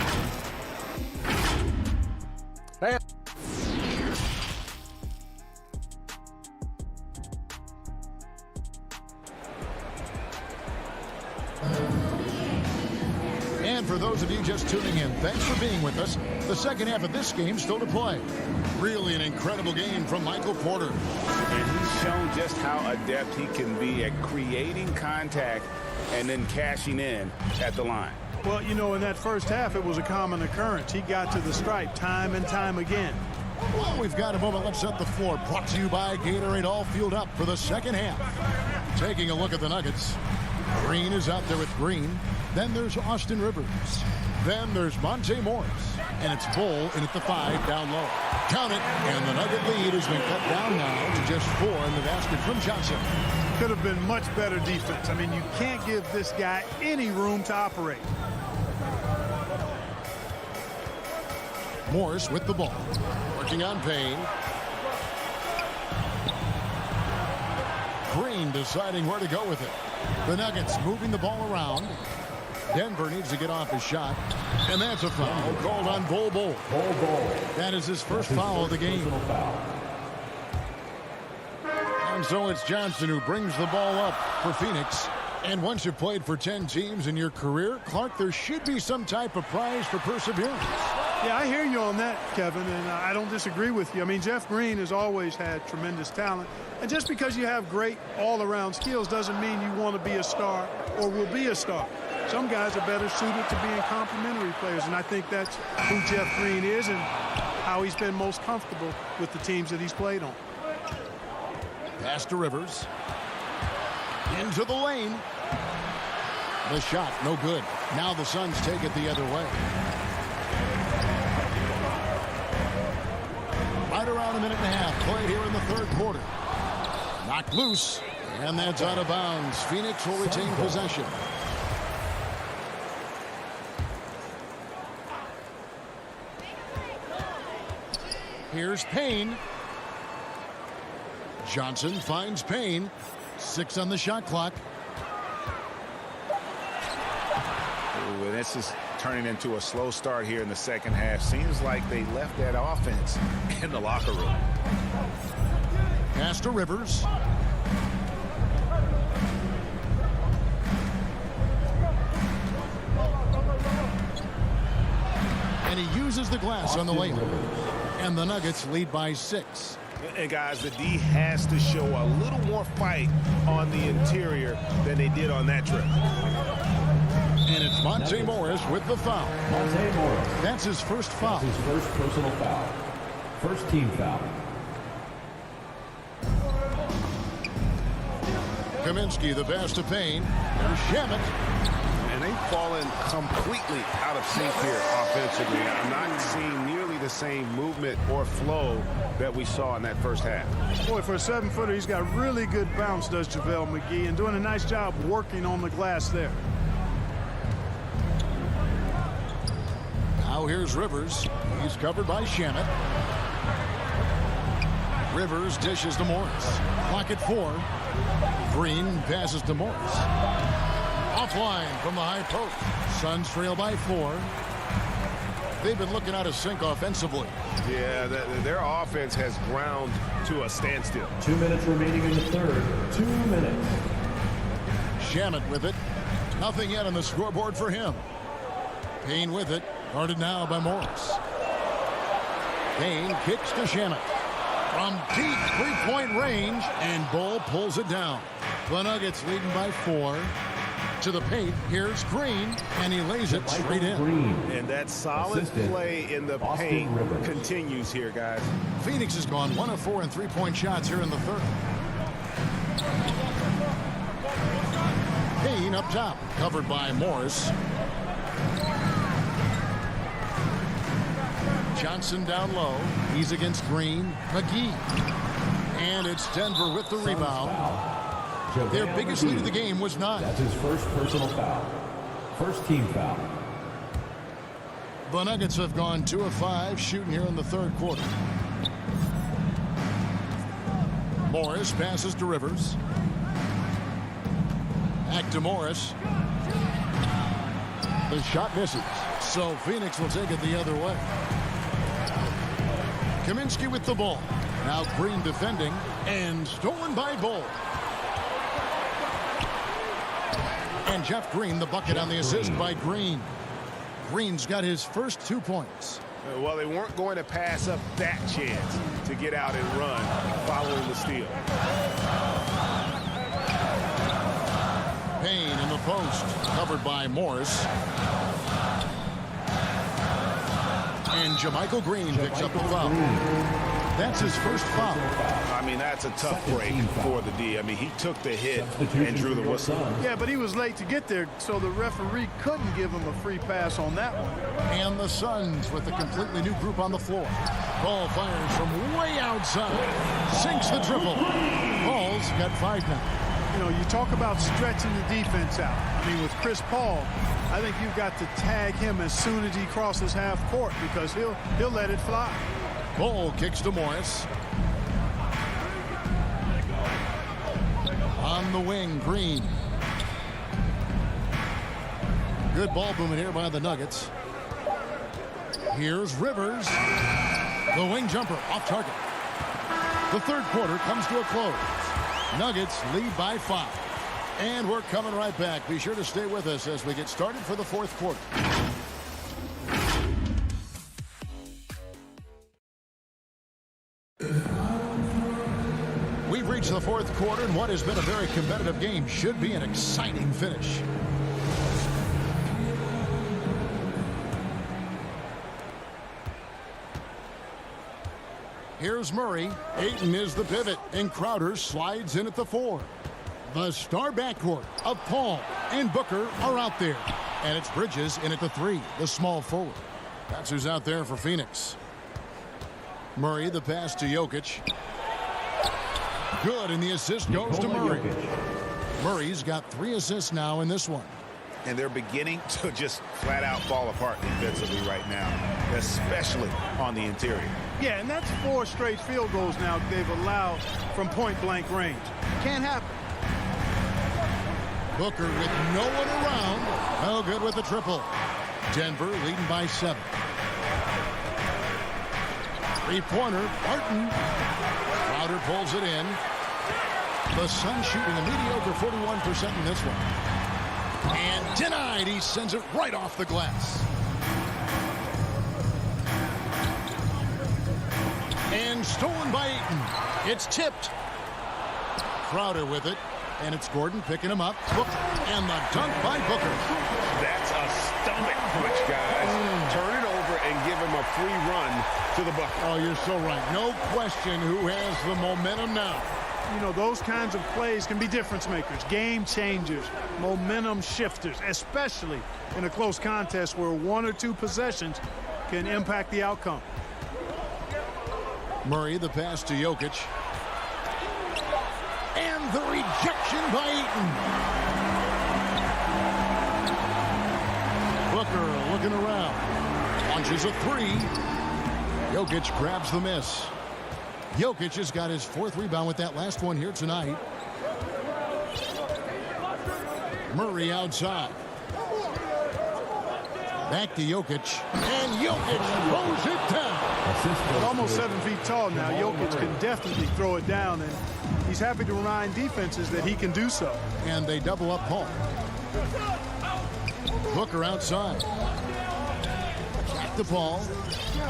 And for those of you just tuning in, thanks for being with us. The second half of this game still to play. Really an incredible game from Michael Porter. And he's shown just how adept he can be at creating contact and then cashing in at the line. Well, you know, in that first half, it was a common occurrence. He got to the stripe time and time again. Well, we've got a moment. Let's set the floor. Brought to you by Gatorade, all fueled up for the second half. Taking a look at the Nuggets. Green is out there with Green. Then there's Austin Rivers. Then there's Monte Morris. And it's Bull in at the 5 down low. Count it. And the Nugget lead has been cut down now to just 4 in the basket from Johnson. Could have been much better defense. I mean, you can't give this guy any room to operate. Morris with the ball. Working on Payne. Green deciding where to go with it. The Nuggets moving the ball around. Denver needs to get off his shot. And that's a foul called on Bol Bol. That is his first foul of the game. And so it's Johnson who brings the ball up for Phoenix. And once you've played for 10 teams in your career, Clark, there should be some type of prize for perseverance. Yeah, I hear you on that, Kevin, and I don't disagree with you. I mean, Jeff Green has always had tremendous talent. And just because you have great all-around skills doesn't mean you want to be a star or will be a star. Some guys are better suited to being complementary players, and I think that's who Jeff Green is and how he's been most comfortable with the teams that he's played on. Pass to Rivers. Into the lane. The shot, no good. Now the Suns take it the other way. Right around a minute and a half played here in the third quarter. Knocked loose, and that's out of bounds. Phoenix will retain possession. Here's Payne. Johnson finds Payne. 6 on the shot clock. Ooh, and this is turning into a slow start here in the second half. Seems like they left that offense in the locker room. Pass to Rivers. uses the glass on the layup. And the Nuggets lead by 6. And guys, the D has to show a little more fight on the interior than they did on that trip. And it's Monte Morris with the foul. Monte Morris. That's his first foul. That's his first personal foul. First team foul. Kaminsky, the pass to Payne. There's Shamet. And they've fallen completely out of sync here offensively. I'm not seeing nearly the same movement or flow that we saw in that first half. Boy, for a 7-footer, he's got really good bounce, does JaVale McGee, and doing a nice job working on the glass there. Now here's Rivers. He's covered by Shamet. Rivers dishes to Morris. Clock at 4. Green passes to Morris. Offline from the high post. Suns trail by 4. They've been looking out of sync offensively. Yeah, their offense has ground to a standstill. 2 minutes remaining in the third. 2 minutes. Shamet with it. Nothing yet on the scoreboard for him. Payne with it. Guarded now by Morris. Payne kicks to Shamet. From deep three-point range, and Bull pulls it down. The Nuggets leading by 4. To the paint, here's Green, and he lays it straight in. And that solid play in the paint continues here, guys. Phoenix has gone 1 of 4 in three-point shots here in the third. Payne up top, covered by Morris. Johnson down low. He's against Green. McGee. And it's Denver with the rebound. Their biggest lead of the game was 9. That's his first personal foul. First team foul. The Nuggets have gone 2 of 5 shooting here in the third quarter. Morris passes to Rivers. Back to Morris. The shot misses. So Phoenix will take it the other way. Kaminsky with the ball. Now Green defending and stolen by Bull. And Jeff Green, the bucket on the assist by Green. Green's got his first 2 points. Well, they weren't going to pass up that chance to get out and run following the steal. Payne in the post, covered by Morris. And JaMychal Green picks up the foul. That's his first foul. I mean, that's a tough break for the D. I mean, he took the hit and drew the whistle. Yeah, but he was late to get there, so the referee couldn't give him a free pass on that one. And the Suns with a completely new group on the floor. Ball fires from way outside. Sinks the triple. Paul's got 5 now. You know, you talk about stretching the defense out. I mean, with Chris Paul, I think you've got to tag him as soon as he crosses half court because he'll let it fly. Ball kicks to Morris. On the wing, Green. Good ball movement here by the Nuggets. Here's Rivers. The wing jumper off target. The third quarter comes to a close. Nuggets lead by 5. And we're coming right back. Be sure to stay with us as we get started for the fourth quarter. We've reached the fourth quarter, and what has been a very competitive game should be an exciting finish. Here's Murray. Ayton is the pivot, and Crowder slides in at the 4. The star backcourt of Paul and Booker are out there. And it's Bridges in at the 3, the small forward. That's who's out there for Phoenix. Murray, the pass to Jokic. Good, and the assist goes to Murray. Murray's got 3 assists now in this one. And they're beginning to just flat out fall apart defensively right now, especially on the interior. Yeah, and that's 4 straight field goals now they've allowed from point-blank range. Can't happen. Booker with no one around. No good with the triple. Denver leading by 7. Three-pointer, Barton. Crowder pulls it in. The Suns shooting a mediocre 41% in this one. And denied. He sends it right off the glass. And stolen by Ayton. It's tipped. Crowder with it. And it's Gordon picking him up. And the dunk by Booker. That's a stomach punch, guys. Turn it over and give him a free run to the bucket. Oh, you're so right. No question who has the momentum now. You know, those kinds of plays can be difference makers, game changers, momentum shifters, especially in a close contest where 1 or 2 possessions can impact the outcome. Murray, the pass to Jokic. And the rejection by Ayton. Booker looking around. Launches a 3. Jokic grabs the miss. Jokic has got his 4th rebound with that last one here tonight. Murray outside. Back to Jokic. And Jokic throws it down. At almost 7 feet tall now, Jokic can definitely throw it down, and he's happy to remind defenses that he can do so. And they double up Paul. Booker outside. Back to Paul.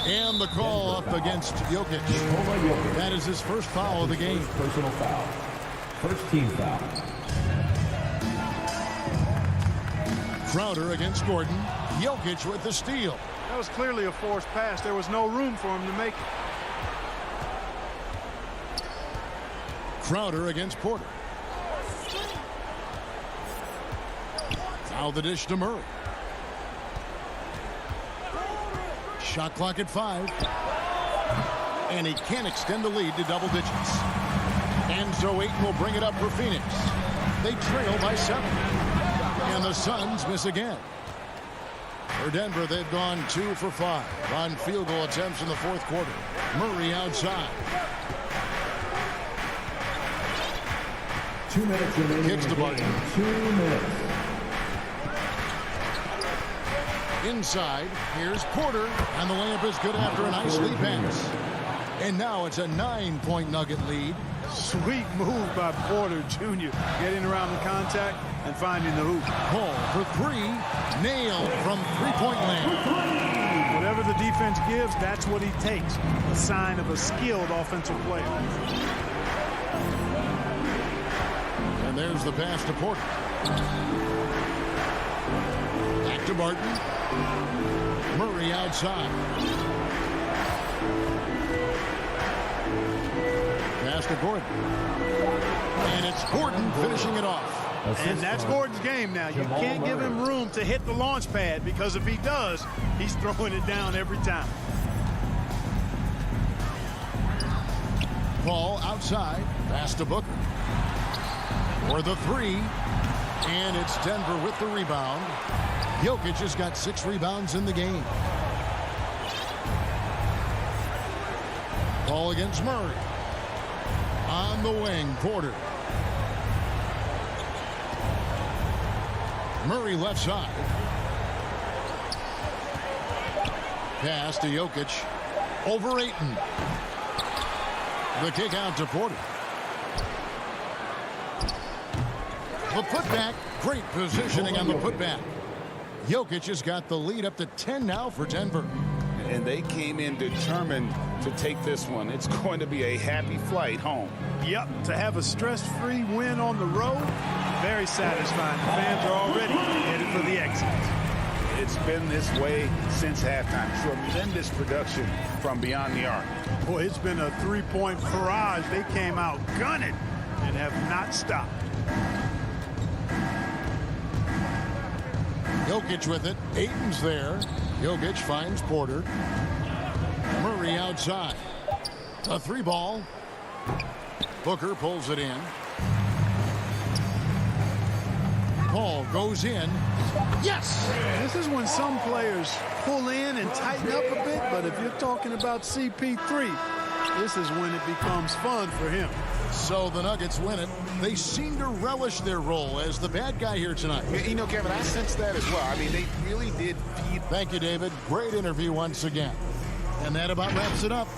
And the call up against Jokic. That is his first foul of the game. Personal foul. First team foul. Crowder against Gordon. Jokic with the steal. That was clearly a forced pass. There was no room for him to make it. Crowder against Porter. Now the dish to Murray. Shot clock at 5. And he can't extend the lead to double digits. And so Ayton will bring it up for Phoenix. They trail by 7. And the Suns miss again. For Denver, they've gone 2 for 5 on field goal attempts in the 4th quarter. Murray outside. 2 minutes remaining. Kicks the button. 2 minutes. Inside, here's Porter, and the layup is good after a nice lead pass. And now it's a 9-point Nugget lead. Sweet move by Porter Jr. Getting around the contact and finding the hoop. Paul for 3, nailed from 3-point land. Whatever the defense gives, that's what he takes. A sign of a skilled offensive player. And there's the pass to Porter. Back to Barton. Murray outside. Pass to Gordon. And it's Gordon finishing it off. And that's Gordon's game now. You can't give him room to hit the launch pad, because if he does, he's throwing it down every time. Paul outside. Pass to Booker. For the 3. And it's Denver with the rebound. Jokic has got 6 rebounds in the game. Ball against Murray. On the wing, Porter. Murray left side. Pass to Jokic. Over Ayton. The kick out to Porter. The putback. Great positioning on the putback. Jokic has got the lead up to 10 now for Denver. And they came in determined to take this one. It's going to be a happy flight home. Yep, to have a stress-free win on the road, very satisfying. The fans are already headed for the exit. It's been this way since halftime. Tremendous production from beyond the arc. Boy, it's been a 3-point barrage. They came out gunning and have not stopped. Jokic with it. Ayton's there. Jokic finds Porter. Murray outside. A 3 ball. Booker pulls it in. Paul goes in. Yes! This is when some players pull in and tighten up a bit, but if you're talking about CP3, this is when it becomes fun for him. So the Nuggets win it. They seem to relish their role as the bad guy here tonight. You know, Kevin, I sense that as well. I mean, they really did feed. Thank you, David. Great interview once again. And that about wraps it up.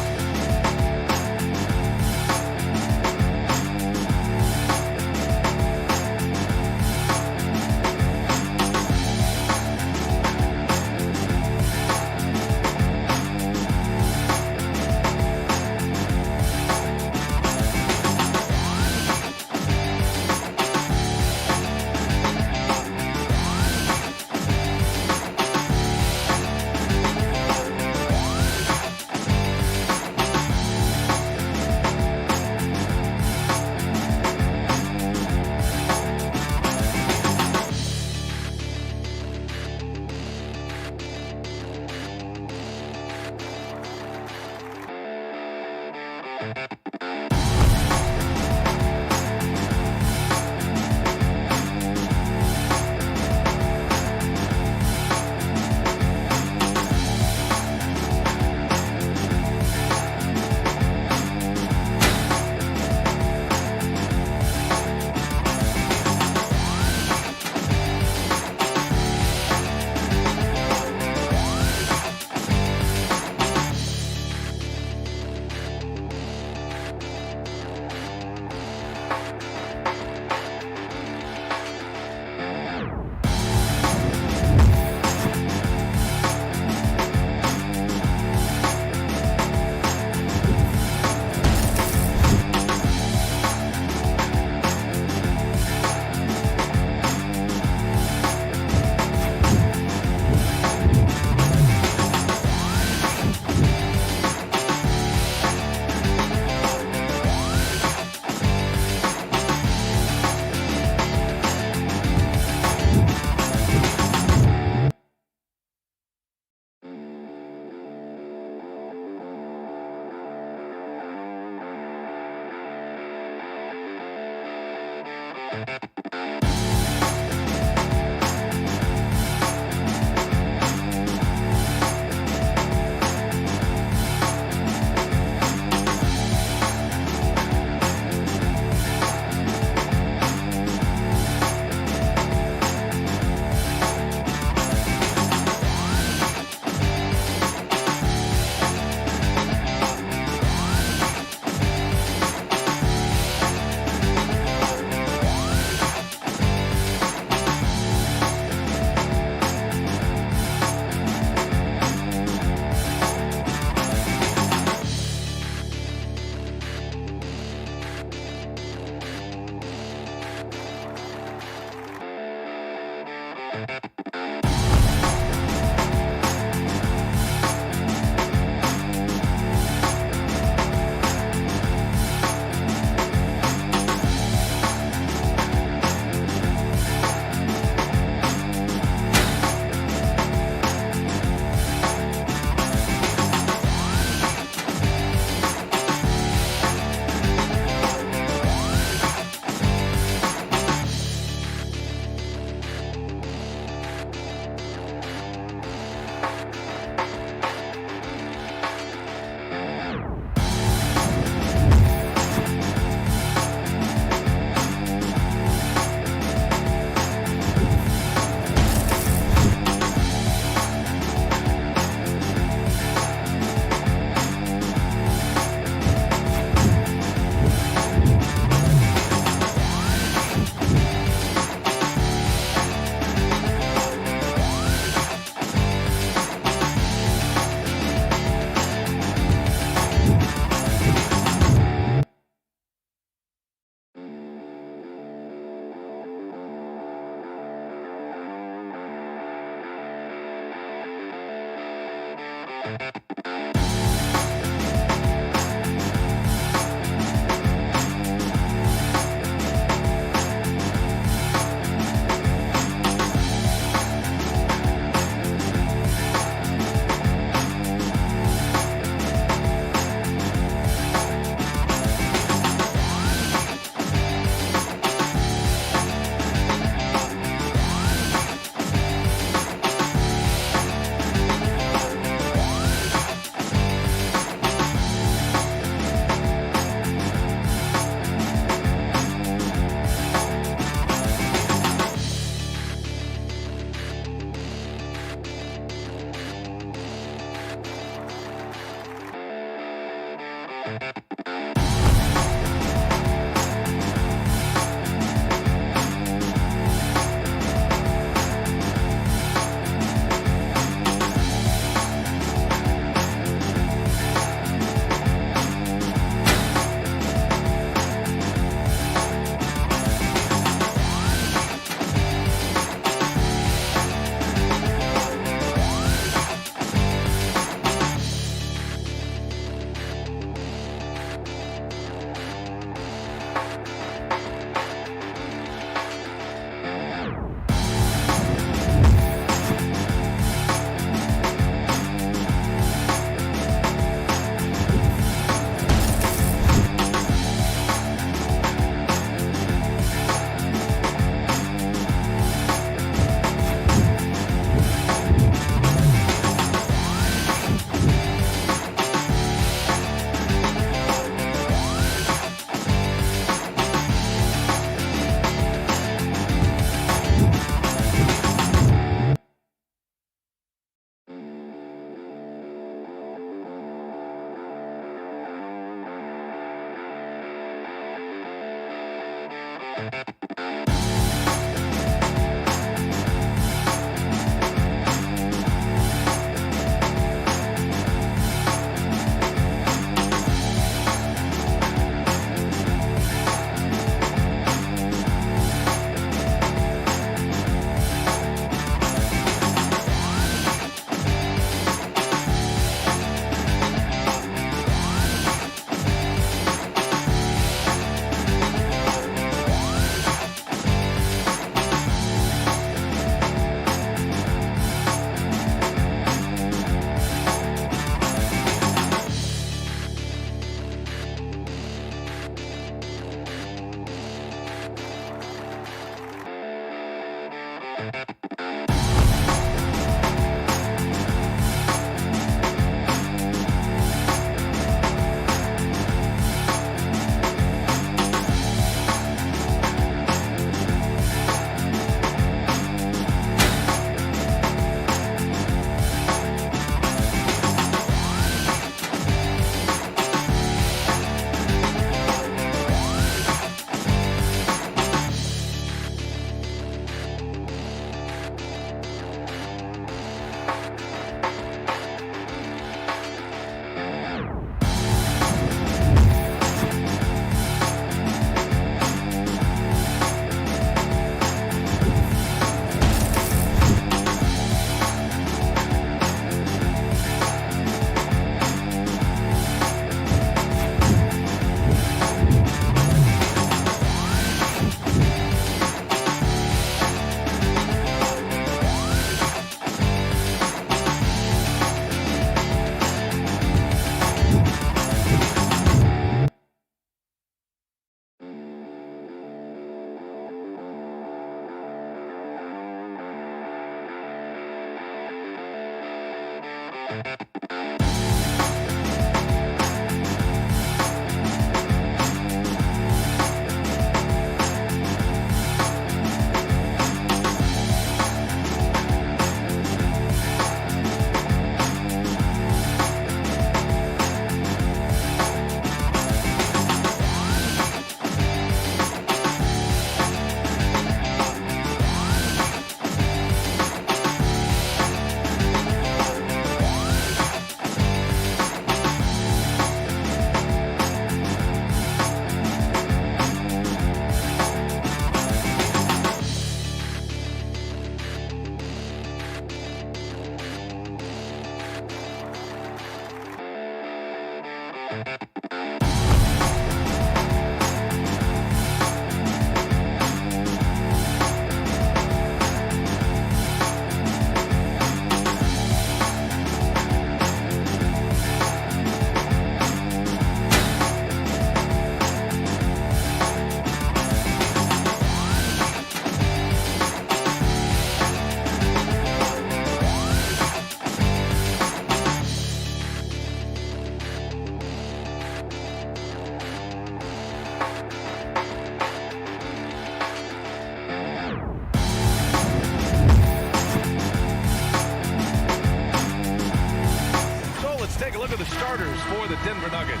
For the Denver Nuggets.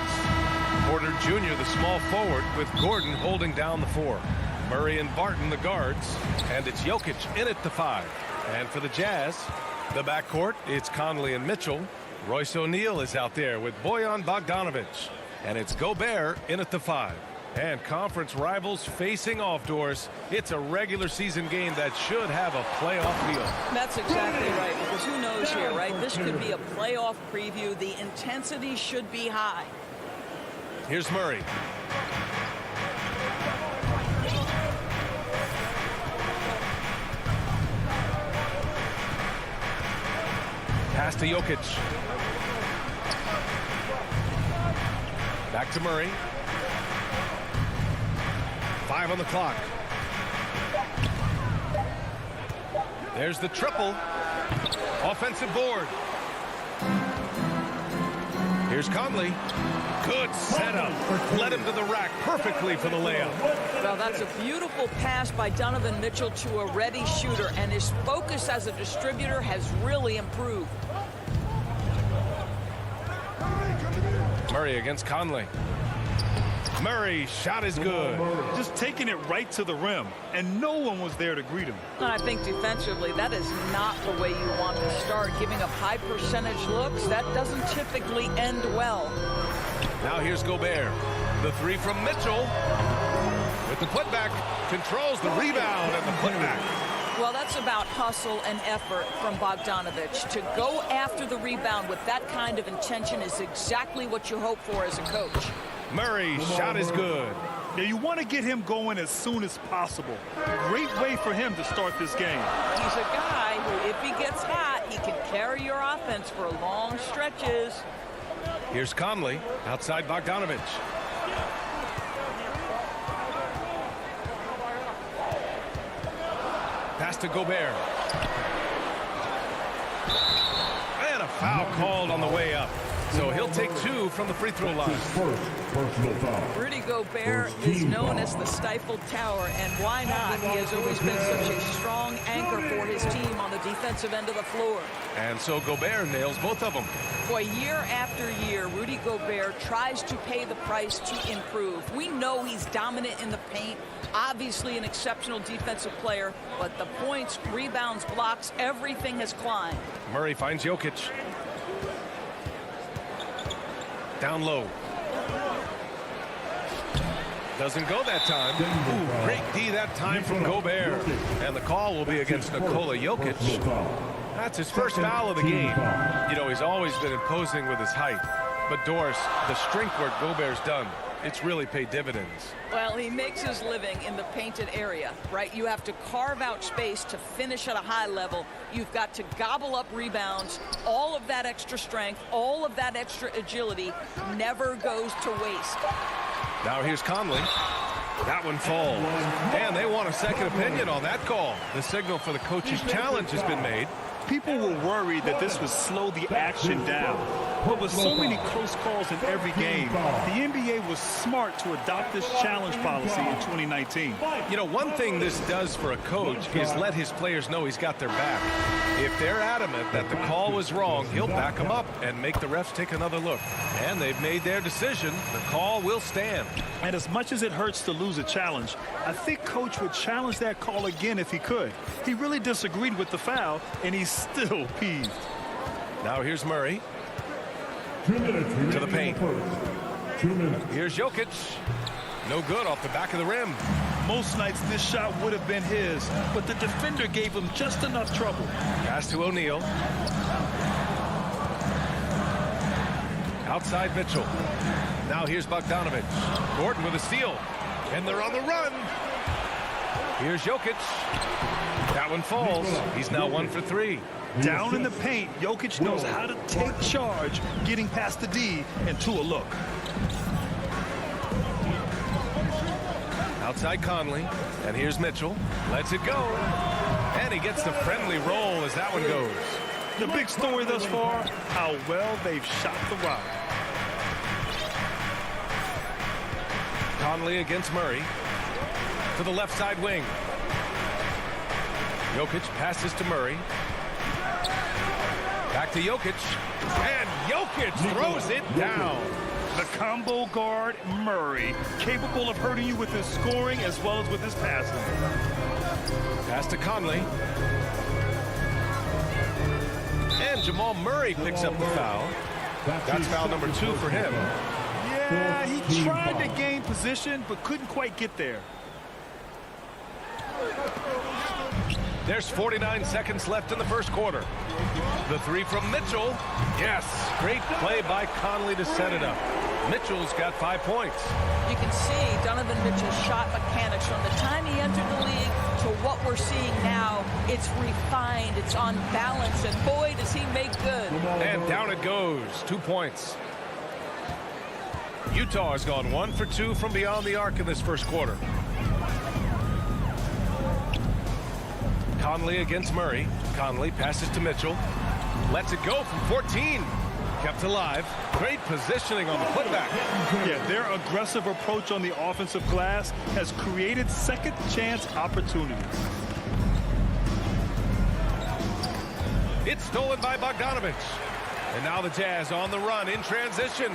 Porter Jr., the small forward, with Gordon holding down the 4. Murray and Barton, the guards. And it's Jokic in at the 5. And for the Jazz, the backcourt, it's Conley and Mitchell. Royce O'Neal is out there with Bojan Bogdanovic. And it's Gobert in at the 5. And conference rivals facing off, Doris. It's a regular season game that should have a playoff feel. That's exactly right, because who knows here, right? This could be a playoff preview. The intensity should be high. Here's Murray. Pass to Jokic. Back to Murray. 5 on the clock. There's the triple. Offensive board. Here's Conley. Good setup. Led him to the rack perfectly for the layup. Well, that's a beautiful pass by Donovan Mitchell to a ready shooter, and his focus as a distributor has really improved. Murray against Conley. Murray shot is good. Just taking it right to the rim, and no one was there to greet him. And I think defensively, that is not the way you want to start. Giving up high percentage looks, that doesn't typically end well. Now here's Gobert. The three from Mitchell. With the putback, controls the rebound and the putback. Well, that's about hustle and effort from Bogdanović. To go after the rebound with that kind of intention is exactly what you hope for as a coach. Murray's shot is good. Yeah, you want to get him going as soon as possible. Great way for him to start this game. He's a guy who, if he gets hot, he can carry your offense for long stretches. Here's Conley outside Bogdanović. Pass to Gobert. And a foul called on the way up. So he'll take two from the free throw line. Personal foul. Rudy Gobert is known as the stifled tower, and why not? He has always been such a strong anchor for his team on the defensive end of the floor. And so Gobert nails both of them. Boy, year after year, Rudy Gobert tries to pay the price to improve. We know he's dominant in the paint, obviously an exceptional defensive player, but the points, rebounds, blocks, everything has climbed. Murray finds Jokic. Down low. Doesn't go that time. Ooh, great D that time from Gobert. And the call will be against Nikola Jokic. That's his first foul of the game. You know, he's always been imposing with his height. But Doris, the strength work Gobert's done, it's really paid dividends. Well, he makes his living in the painted area, right? You have to carve out space to finish at a high level. You've got to gobble up rebounds. All of that extra strength, all of that extra agility never goes to waste. Now here's Conley. That one falls. And they want a second opinion on that call. The signal for the coach's challenge has been made. People were worried that this would slow the action down. But with so many close calls in every game, the NBA was smart to adopt this challenge policy in 2019. You know, one thing this does for a coach is let his players know he's got their back. If they're adamant that the call was wrong, he'll back them up and make the refs take another look. And they've made their decision. The call will stand. And as much as it hurts to lose a challenge, I think Coach would challenge that call again if he could. He really disagreed with the foul, and he's still peeved. Now here's Murray. 2 minutes to the paint. 2 minutes. Here's Jokic. No good off the back of the rim. Most nights this shot would have been his, but the defender gave him just enough trouble. Pass to O'Neal. Outside Mitchell. Now here's Bogdanović. Gordon with a steal. And they're on the run. Here's Jokic. That one falls. He's now 1 for 3. Down in the paint, Jokic knows how to take charge, getting past the D and to a look. Outside Conley. And here's Mitchell. Lets it go. And he gets the friendly roll as that one goes. The big story thus far, how well they've shot the rock. Conley against Murray. To the left side wing. Jokic passes to Murray. Back to Jokic. And Jokic throws it down. The combo guard, Murray, capable of hurting you with his scoring as well as with his passing. Pass to Conley. And Jamal Murray picks up the foul. That's foul number 2 for him. Yeah, he tried to gain position, but couldn't quite get there. There's 49 seconds left in the first quarter. The three from Mitchell. Yes, great play by Conley to set it up. Mitchell's got 5 points. You can see Donovan Mitchell's shot mechanics from the time he entered the league to what we're seeing now. It's refined, it's on balance, and boy, does he make good. And down it goes. 2 points. Utah has gone 1 for 2 from beyond the arc in this first quarter. Conley against Murray. Conley passes to Mitchell. Lets it go from 14. Kept alive. Great positioning on the putback. Yeah, their aggressive approach on the offensive glass has created second chance opportunities. It's stolen by Bogdanović. And now the Jazz on the run in transition.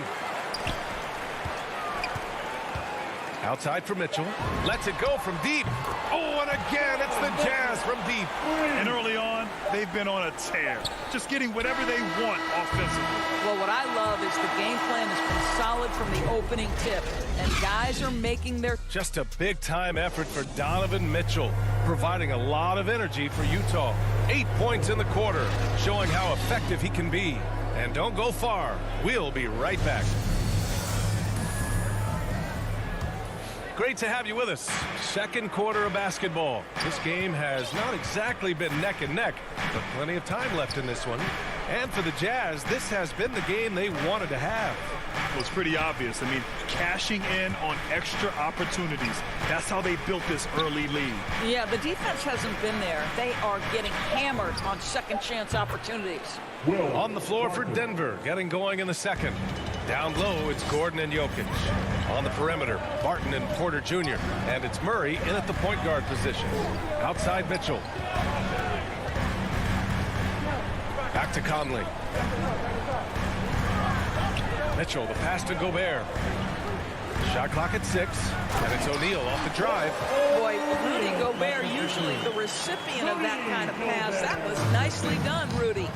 Outside for Mitchell. Lets it go from deep. Oh, and again, it's the Jazz from deep. And early on, they've been on a tear. Just getting whatever they want offensively. Well, what I love is the game plan has been solid from the opening tip. And guys are making their... Just a big-time effort for Donovan Mitchell, providing a lot of energy for Utah. 8 points in the quarter, showing how effective he can be. And don't go far. We'll be right back. Great to have you with us. Second quarter of basketball. This game has not exactly been neck and neck, but plenty of time left in this one. And for the Jazz, this has been the game they wanted to have. Well, it's pretty obvious. I mean, cashing in on extra opportunities. That's how they built this early lead. Yeah, the defense hasn't been there. They are getting hammered on second chance opportunities. On the floor for Denver, getting going in the second. Down low, it's Gordon and Jokic. On the perimeter, Barton and Porter Jr. And it's Murray in at the point guard position. Outside Mitchell. Back to Conley. Mitchell, the pass to Gobert. Shot clock at 6, and it's O'Neal off the drive. Boy, Rudy Gobert, usually the recipient of that kind of pass. That was nicely done, Rudy.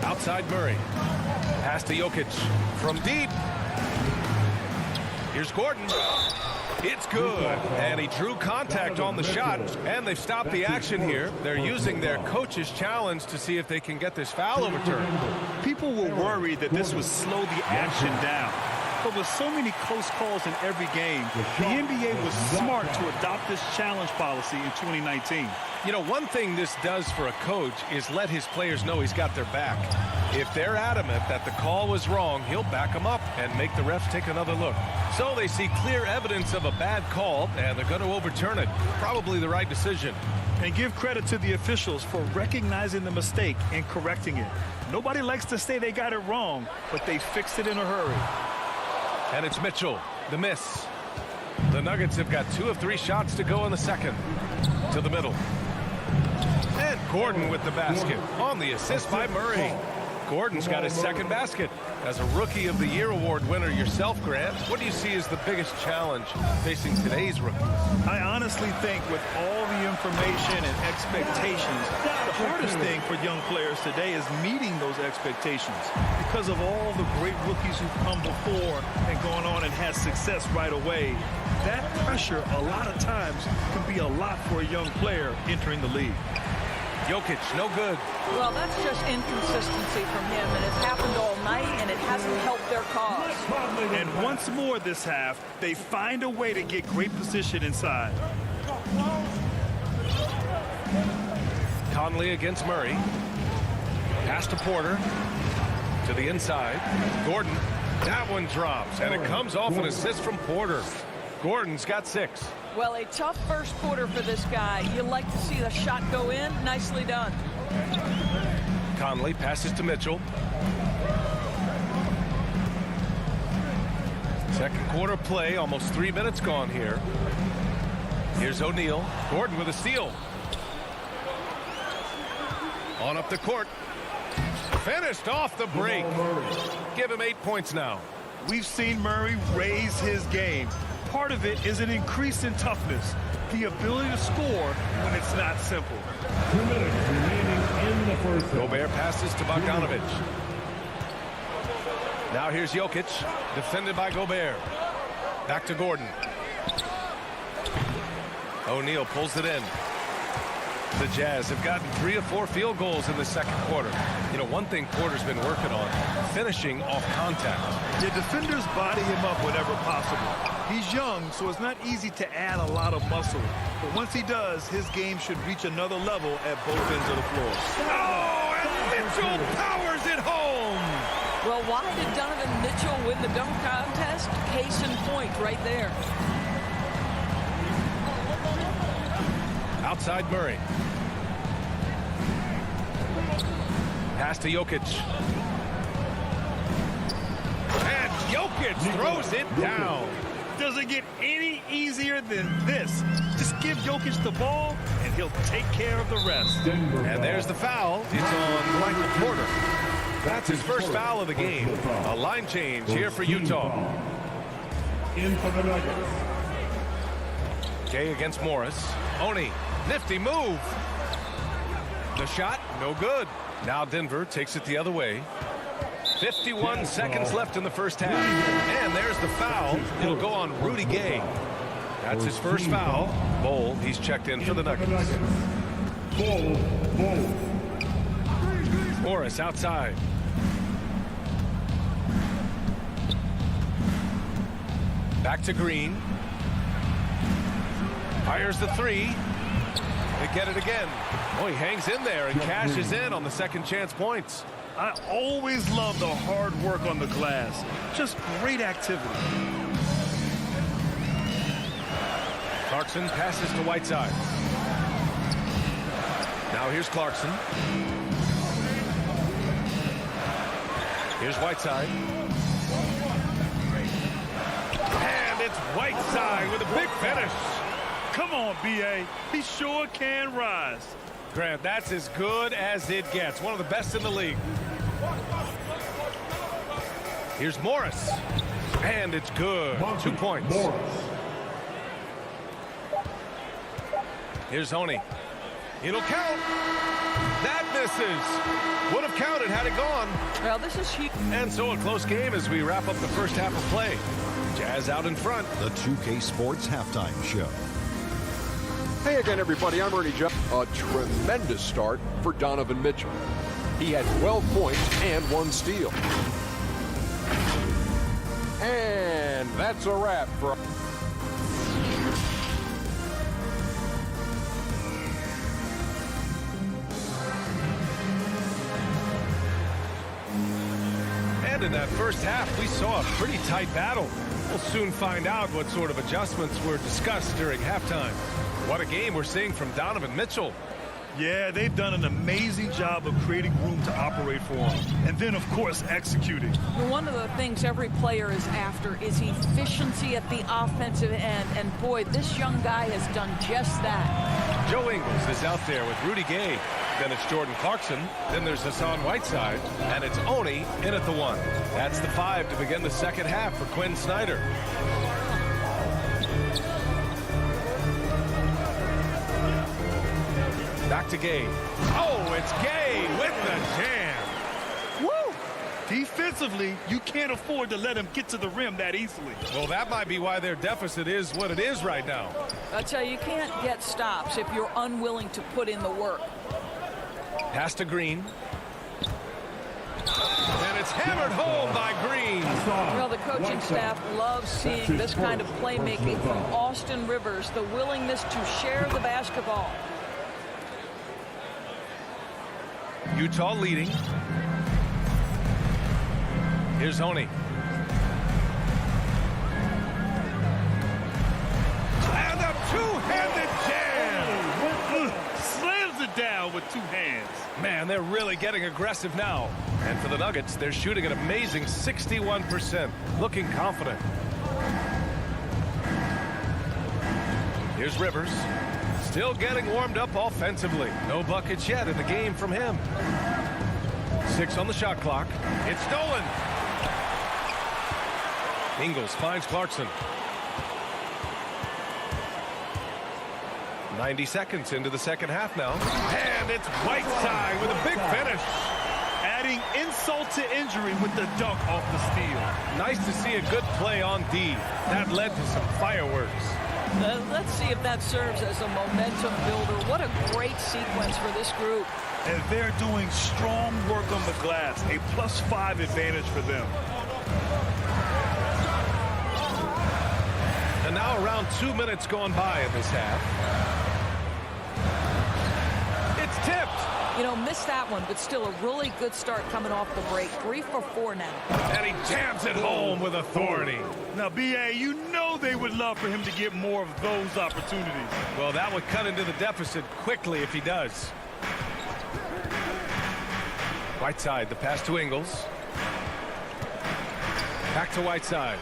Outside Murray. Pass to Jokic from deep. Here's Gordon. It's good. And he drew contact on the shot, and they've stopped the action here. They're using their coach's challenge to see if they can get this foul overturned. People were worried that this would slow the action down. But with so many close calls in every game, the NBA was smart to adopt this challenge policy in 2019. You know, one thing this does for a coach is let his players know he's got their back. If they're adamant that the call was wrong, he'll back them up and make the refs take another look. So they see clear evidence of a bad call, and they're going to overturn it. Probably the right decision. And give credit to the officials for recognizing the mistake and correcting it. Nobody likes to say they got it wrong, but they fixed it in a hurry. And it's Mitchell, the miss. The Nuggets have got 2 of 3 shots to go in the second. To the middle. And Gordon with the basket on the assist by Murray. Gordon's got his second basket. As a Rookie of the Year award winner yourself, Grant, what do you see as the biggest challenge facing today's rookies? I honestly think with all the information and expectations, the hardest thing for young players today is meeting those expectations. Because of all the great rookies who've come before and gone on and had success right away, that pressure a lot of times can be a lot for a young player entering the league. Jokic, no good. Well, that's just inconsistency from him, and it's happened all night, and it hasn't helped their cause. And once more this half, they find a way to get great position inside. Conley against Murray. Pass to Porter. To the inside. Gordon. That one drops, and it comes off an assist from Porter. Gordon's got 6. Well, a tough first quarter for this guy. You like to see the shot go in. Nicely done. Conley passes to Mitchell. Second quarter play, almost 3 minutes gone here. Here's O'Neal. Gordon with a steal. On up the court. Finished off the break. Give him 8 points now. We've seen Murray raise his game. Part of it is an increase in toughness, the ability to score when it's not simple. 2 minutes remaining in the first. Gobert passes to Bogdanovic. Now here's Jokic, defended by Gobert. Back to Gordon. O'Neal pulls it in. The Jazz have gotten 3 of 4 field goals in the second quarter. You know, one thing Porter's been working on, finishing off contact. The defenders body him up whenever possible. He's young, so it's not easy to add a lot of muscle. But once he does, his game should reach another level at both ends of the floor. Oh, and Mitchell powers it home! Well, why did Donovan Mitchell win the dunk contest? Case in point right there. Outside Murray. Pass to Jokic. And Jokic throws it down. Doesn't get any easier than this. Just give Jokic the ball, and he'll take care of the rest. And there's the foul. It's on Michael Porter. That's his first foul of the game. A line change here for Utah. In for the Nuggets. Gay against Morris. Oni, nifty move. The shot, no good. Now Denver takes it the other way. 51 seconds left in the first half. And there's the foul. It'll go on Rudy Gay. That's his first foul. Bowl, he's checked in for the Nuggets. Morris outside. Back to Green. Fires the three. They get it again. Oh, he hangs in there and cashes in on the second chance points. I always love the hard work on the glass. Just great activity. Clarkson passes to Whiteside. Now here's Clarkson. Here's Whiteside. And it's Whiteside with a big finish. Come on, B.A. He sure can rise. Grant, that's as good as it gets. One of the best in the league. Here's Morris. And it's good. 2 points. Here's Oni. It'll count. That misses. Would have counted had it gone. Well, this is huge. And so a close game as we wrap up the first half of play. Jazz out in front. The 2K Sports Halftime Show. Hey again, everybody. I'm Ernie Jeff. A tremendous start for Donovan Mitchell. He had 12 points and 1 steal. And that's a wrap for... And in that first half, we saw a pretty tight battle. We'll soon find out what sort of adjustments were discussed during halftime. What a game we're seeing from Donovan Mitchell. Yeah, they've done an amazing job of creating room to operate for him. And then, of course, executing. One of the things every player is after is efficiency at the offensive end. And, boy, this young guy has done just that. Joe Ingles is out there with Rudy Gay. Then it's Jordan Clarkson. Then there's Hassan Whiteside. And it's Oni in at the 1. That's the 5 to begin the second half for Quinn Snyder. Back to Gay. Oh, it's Gay with the jam. Woo! Defensively, you can't afford to let him get to the rim that easily. Well, that might be why their deficit is what it is right now. I tell you, you can't get stops if you're unwilling to put in the work. Pass to Green. And it's hammered home by Green. Well, the coaching staff loves seeing this kind of playmaking from Austin Rivers, the willingness to share the basketball. Utah leading. Here's Oni. And a two-handed jam. Slams it down with 2 hands. Man, they're really getting aggressive now. And for the Nuggets, they're shooting an amazing 61%. Looking confident. Here's Rivers. Still getting warmed up offensively. No buckets yet in the game from him. 6 on the shot clock. It's stolen. Ingles finds Clarkson. 90 seconds into the second half now. And it's Whiteside with a big finish. Adding insult to injury with the dunk off the steal. Nice to see a good play on D. That led to some fireworks. Let's see if that serves as a momentum builder. What a great sequence for this group. And they're doing strong work on the glass. A +5 advantage for them. And now around 2 minutes gone by in this half. It's tipped. You know, missed that one, but still a really good start coming off the break. 3 for 4 now. And he jams it home with authority. Now, B.A., you know they would love for him to get more of those opportunities. Well, that would cut into the deficit quickly if he does. Whiteside, the pass to Ingles. Back to Whiteside.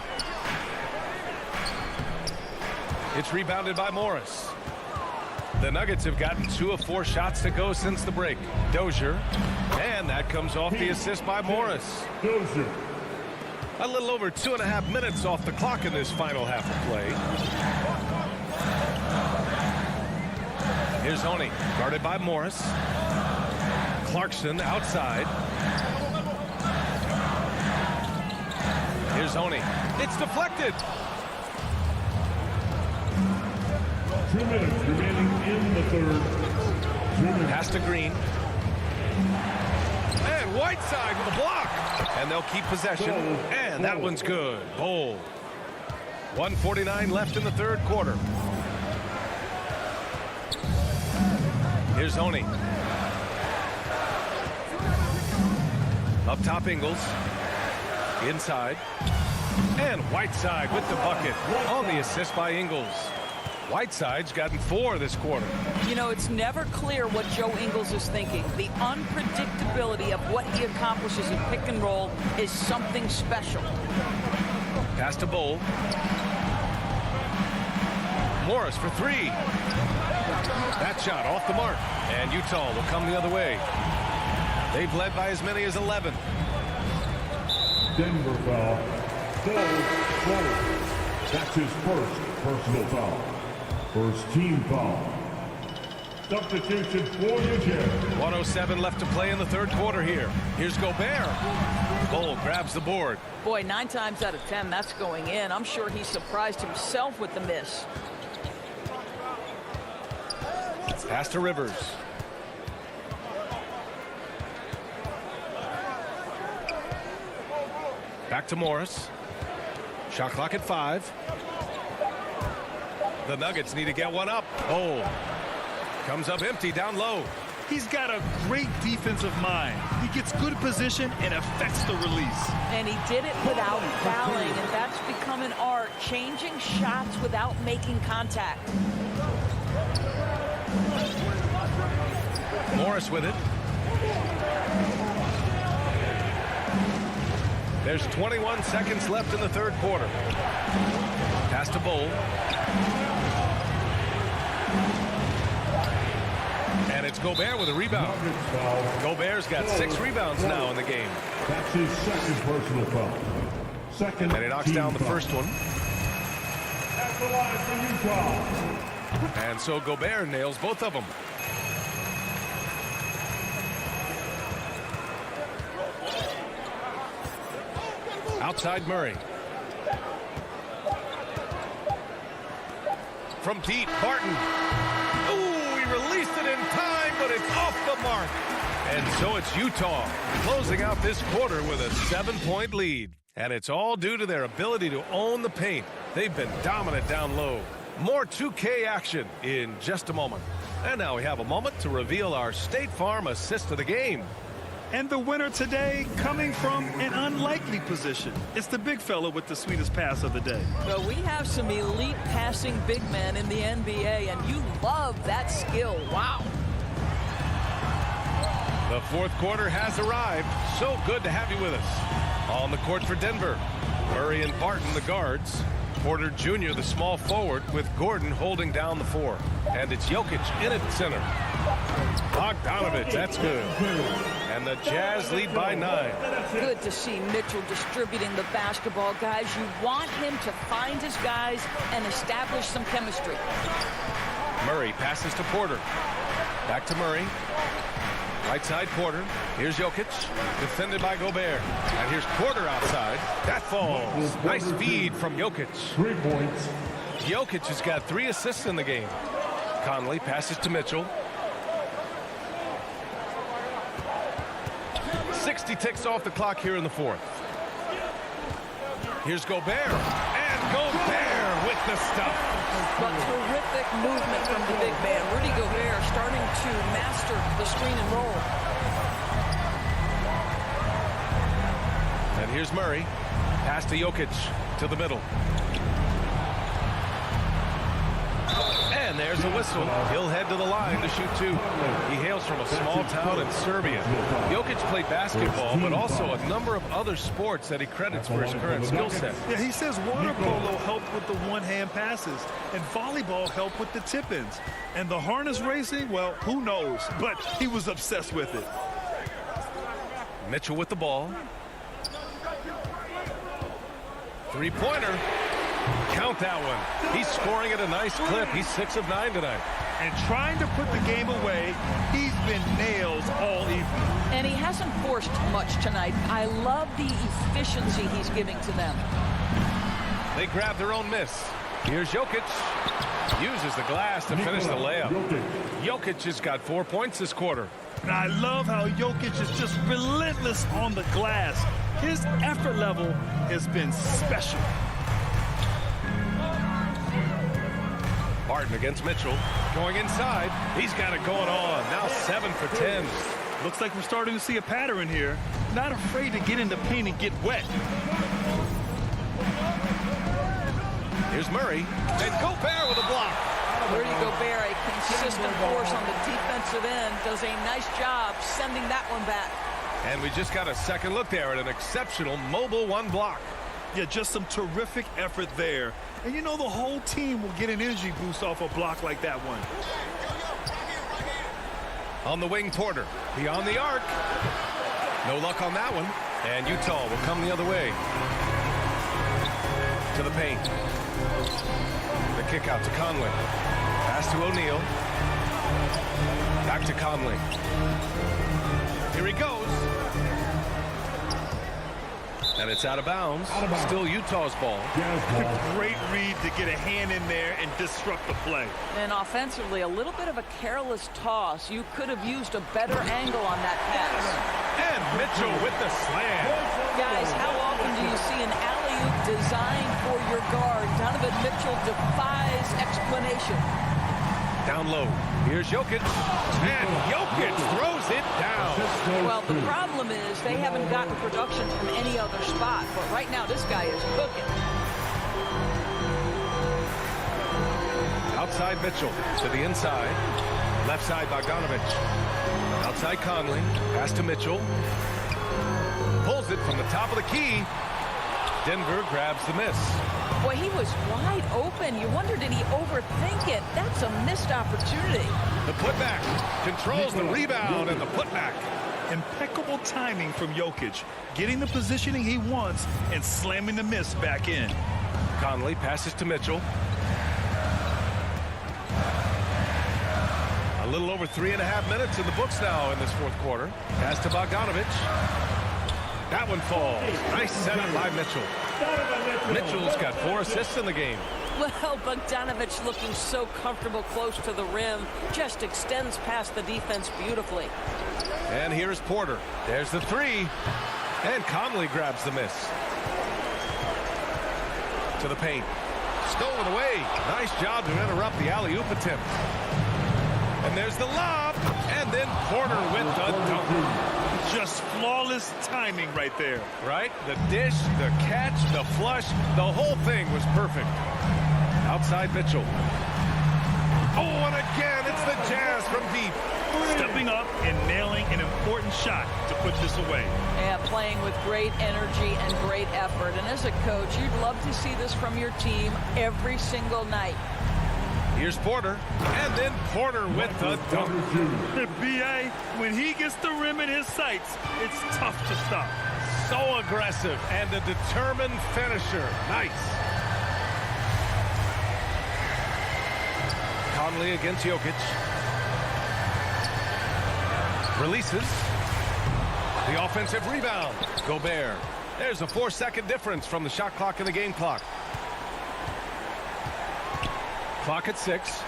It's rebounded by Morris. The Nuggets have gotten 2 of 4 shots to go since the break. Dozier And that comes off the assist by Morris. A little over 2.5 minutes off the clock in this final half of play. Here's Oni, guarded by Morris. Clarkson outside. Here's Oni. It's deflected. 2 minutes remaining in the third. Pass to Green. And Whiteside with a block. And they'll keep possession. And that one's good. Bold. 1:49 left in the third quarter. Here's Oni. Up top, Ingles. Inside. And Whiteside with the bucket on the assist by Ingles. Whiteside's gotten 4 this quarter. You know, it's never clear what Joe Ingles is thinking. The unpredictability of what he accomplishes in pick and roll is something special. Pass to Bowl. Morris for 3. That shot off the mark. And Utah will come the other way. They've led by as many as 11. Denver foul. That's his first personal foul. First team foul. Substitution for Utah. 1:07 left to play in the third quarter here. Here's Gobert. Bowl grabs the board. Boy, 9 times out of 10, that's going in. I'm sure he surprised himself with the miss. Pass to Rivers. Back to Morris. Shot clock at 5. The Nuggets need to get one up. Oh, comes up empty down low. He's got a great defensive mind. He gets good position and affects the release. And he did it without fouling, and that's become an art, changing shots without making contact. Morris with it. There's 21 seconds left in the third quarter. Pass to Bowl. And it's Gobert with a rebound. Gobert's got 6 rebounds now in the game. That's his second personal foul. Second. And he knocks down the first one. At the line for Utah. And so Gobert nails both of them. Outside Murray. From deep, Barton. Ooh, he released it in time, but it's off the mark. And so it's Utah closing out this quarter with a 7-point lead. And it's all due to their ability to own the paint. They've been dominant down low. More 2K action in just a moment. And now we have a moment to reveal our State Farm assist of the game. And the winner today coming from an unlikely position. It's the big fella with the sweetest pass of the day. Well, we have some elite passing big men in the NBA, and you love that skill. Wow. The fourth quarter has arrived. So good to have you with us. On the court for Denver, Murray and Barton, the guards. Porter Jr., the small forward, with Gordon holding down the 4. And it's Jokic in at center. Bogdanovich, that's good. And the Jazz lead by 9. Good to see Mitchell distributing the basketball, guys. You want him to find his guys and establish some chemistry. Murray passes to Porter. Back to Murray. Right side Porter. Here's Jokic. Defended by Gobert. And here's Porter outside. That falls. Nice feed from Jokic. 3 points. Jokic has got 3 assists in the game. Conley passes to Mitchell. 60 ticks off the clock here in the fourth. Here's Gobert. And Gobert with the stuff. But terrific movement from the big man. Rudy Gobert starting to master the screen and roll. And here's Murray. Pass to Jokic to the middle. And there's a whistle. He'll head to the line to shoot 2. He hails from a small town in Serbia. Jokic played basketball, but also a number of other sports that he credits for his current skill set. Yeah, he says water polo helped with the one-hand passes, and volleyball helped with the tip-ins. And the harness racing, well, who knows? But he was obsessed with it. Mitchell with the ball. Three-pointer. Count that one. He's scoring at a nice clip. He's 6 of 9 tonight. And trying to put the game away, he's been nails all evening. And he hasn't forced much tonight. I love the efficiency he's giving to them. They grab their own miss. Here's Jokic. Uses the glass to finish the layup. Jokic has got 4 points this quarter. And I love how Jokic is just relentless on the glass. His effort level has been special. Harden against Mitchell. Going inside. He's got it going on. Now 7 for 10. Looks like we're starting to see a pattern here. Not afraid to get in the paint and get wet. Here's Murray. And Gobert with a block. Rudy Gobert, a consistent force on the defensive end, does a nice job sending that one back. And we just got a second look there at an exceptional mobile one block. Yeah, just some terrific effort there. And you know the whole team will get an energy boost off a block like that one. On the wing, Porter. Beyond the arc. No luck on that one. And Utah will come the other way. To the paint. The kick out to Conley. Pass to O'Neal. Back to Conley. Here he goes. And it's out of bounds. Still Utah's ball. Great read to get a hand in there and disrupt the play. And offensively, a little bit of a careless toss. You could have used a better angle on that pass. And Mitchell with the slam. Guys, how often do you see an alley-oop designed for your guard? Donovan Mitchell defies explanation. Down low. Here's Jokic. And Jokic throws it down. Well, the problem is they haven't gotten production from any other spot. But right now, this guy is cooking. Outside Mitchell to the inside. Left side Bogdanovich. Outside Conley. Pass to Mitchell. Pulls it from the top of the key. Denver grabs the miss. Boy, he was wide open. You wonder, did he overthink it? That's a missed opportunity. The putback controls the rebound and the putback. Impeccable timing from Jokic, getting the positioning he wants and slamming the miss back in. Conley passes to Mitchell. A little over 3.5 minutes in the books now in this fourth quarter. Pass to Bogdanovich. That one falls. Nice setup by Mitchell. Mitchell's got 4 assists in the game. Well, Bogdanovich looking so comfortable close to the rim. Just extends past the defense beautifully. And here's Porter. There's the three. And Conley grabs the miss. To the paint. Stolen away. Nice job to interrupt the alley-oop attempt. And there's the lob. And then Porter with the dunk. Just flawless timing right there. Right? The dish, the catch, the flush, the whole thing was perfect. Outside Mitchell. Oh, and again, it's the Jazz from deep. Stepping up and nailing an important shot to put this away. Yeah, playing with great energy and great effort. And as a coach, you'd love to see this from your team every single night. Here's Porter, and then Porter with the dunk. B.A., when he gets the rim in his sights, it's tough to stop. So aggressive and a determined finisher. Nice. Conley against Jokic. Releases. The offensive rebound. Gobert. There's a 4-second difference from the shot clock and the game clock. Clock at 6.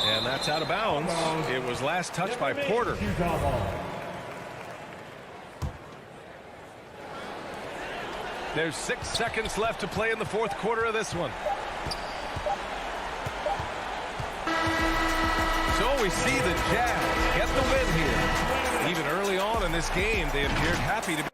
And that's out of bounds. It was last touched by Porter. There's 6 seconds left to play in the fourth quarter of this one. So we see the Jazz get the win here. Even early on in this game, they appeared happy to be.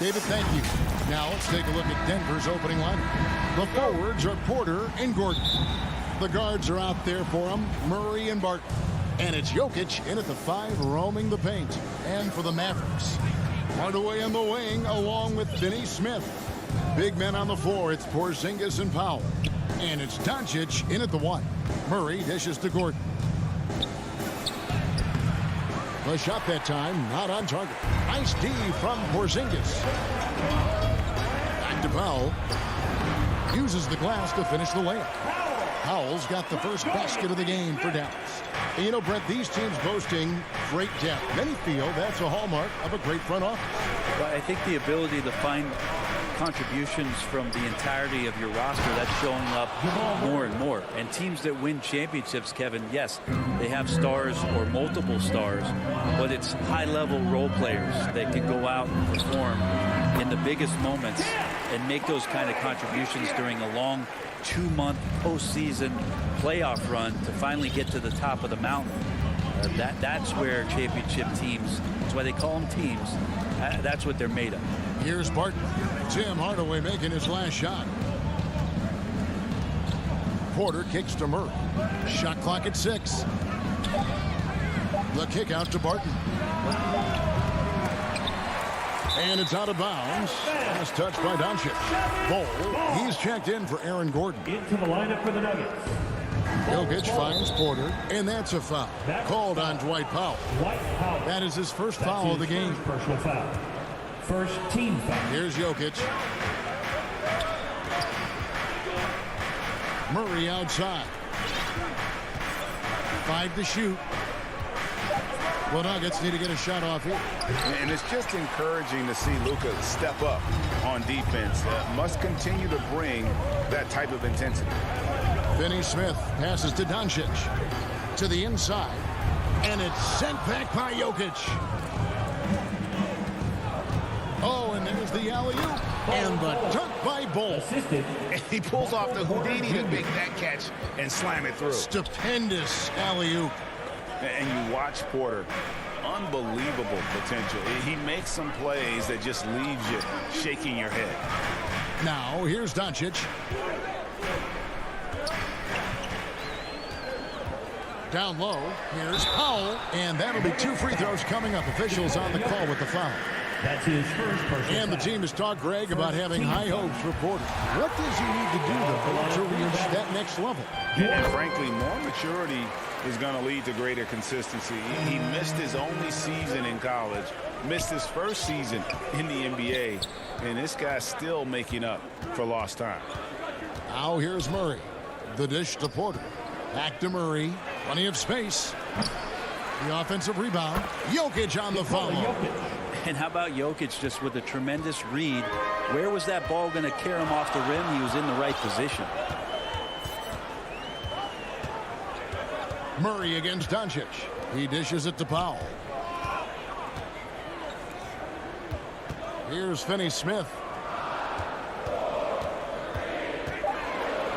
David, thank you. Now let's take a look at Denver's opening lineup. The forwards are Porter and Gordon. The guards are out there for them, Murray and Barton. And it's Jokic in at the 5, roaming the paint. And for the Mavericks, Hardaway in the wing along with Finney Smith. Big men on the floor, it's Porzingis and Powell. And it's Doncic in at the 1. Murray dishes to Gordon. The shot that time, not on target. Nice D from Porzingis. Back to Powell. Uses the glass to finish the layup. Powell's got the first basket of the game for Dallas. And you know, Brett, these teams boasting great depth. Many feel that's a hallmark of a great front office. Well, I think the ability to find contributions from the entirety of your roster, that's showing up more and more. And teams that win championships, Kevin, yes, they have stars or multiple stars, but it's high-level role players that can go out and perform in the biggest moments and make those kind of contributions during a long 2-month postseason playoff run to finally get to the top of the mountain. That's where championship teams, that's why they call them teams, that's what they're made of. Here's Barton. Tim Hardaway making his last shot. Porter kicks to Murray. Shot clock at 6. The kick out to Barton. And it's out of bounds. Last touch by Doncic. Ball. He's checked in for Aaron Gordon. Into the lineup for the Nuggets. Jokic finds Porter, and that's a foul. Called on Dwight Powell. That is his first foul of the game. Personal foul. First team foul. Here's Jokic. Murray outside. 5 to shoot. Well, Nuggets need to get a shot off here. And it's just encouraging to see Luka step up on defense. Must continue to bring that type of intensity. Finney Smith passes to Doncic. To the inside. And it's sent back by Jokic. Oh, and there's the alley-oop. And the dunk by Bol. And he pulls off the Houdini to make that catch and slam it through. Stupendous alley-oop. And you watch Porter. Unbelievable potential. He makes some plays that just leaves you shaking your head. Now, here's Doncic. Down low, here's Powell, and that'll be 2 free throws coming up. Officials on the call with the foul. That's his first personal And the team has talked, Greg, about having high hopes for Porter. What does he need to do, though, to reach that next level? And frankly, more maturity is going to lead to greater consistency. He missed his only season in college, missed his first season in the NBA, and this guy's still making up for lost time. Now here's Murray. The dish to Porter. Back to Murray. Plenty of space. The offensive rebound. Jokic on the follow. And how about Jokic just with a tremendous read? Where was that ball going to carry him off the rim? He was in the right position. Murray against Doncic. He dishes it to Powell. Here's Finney Smith.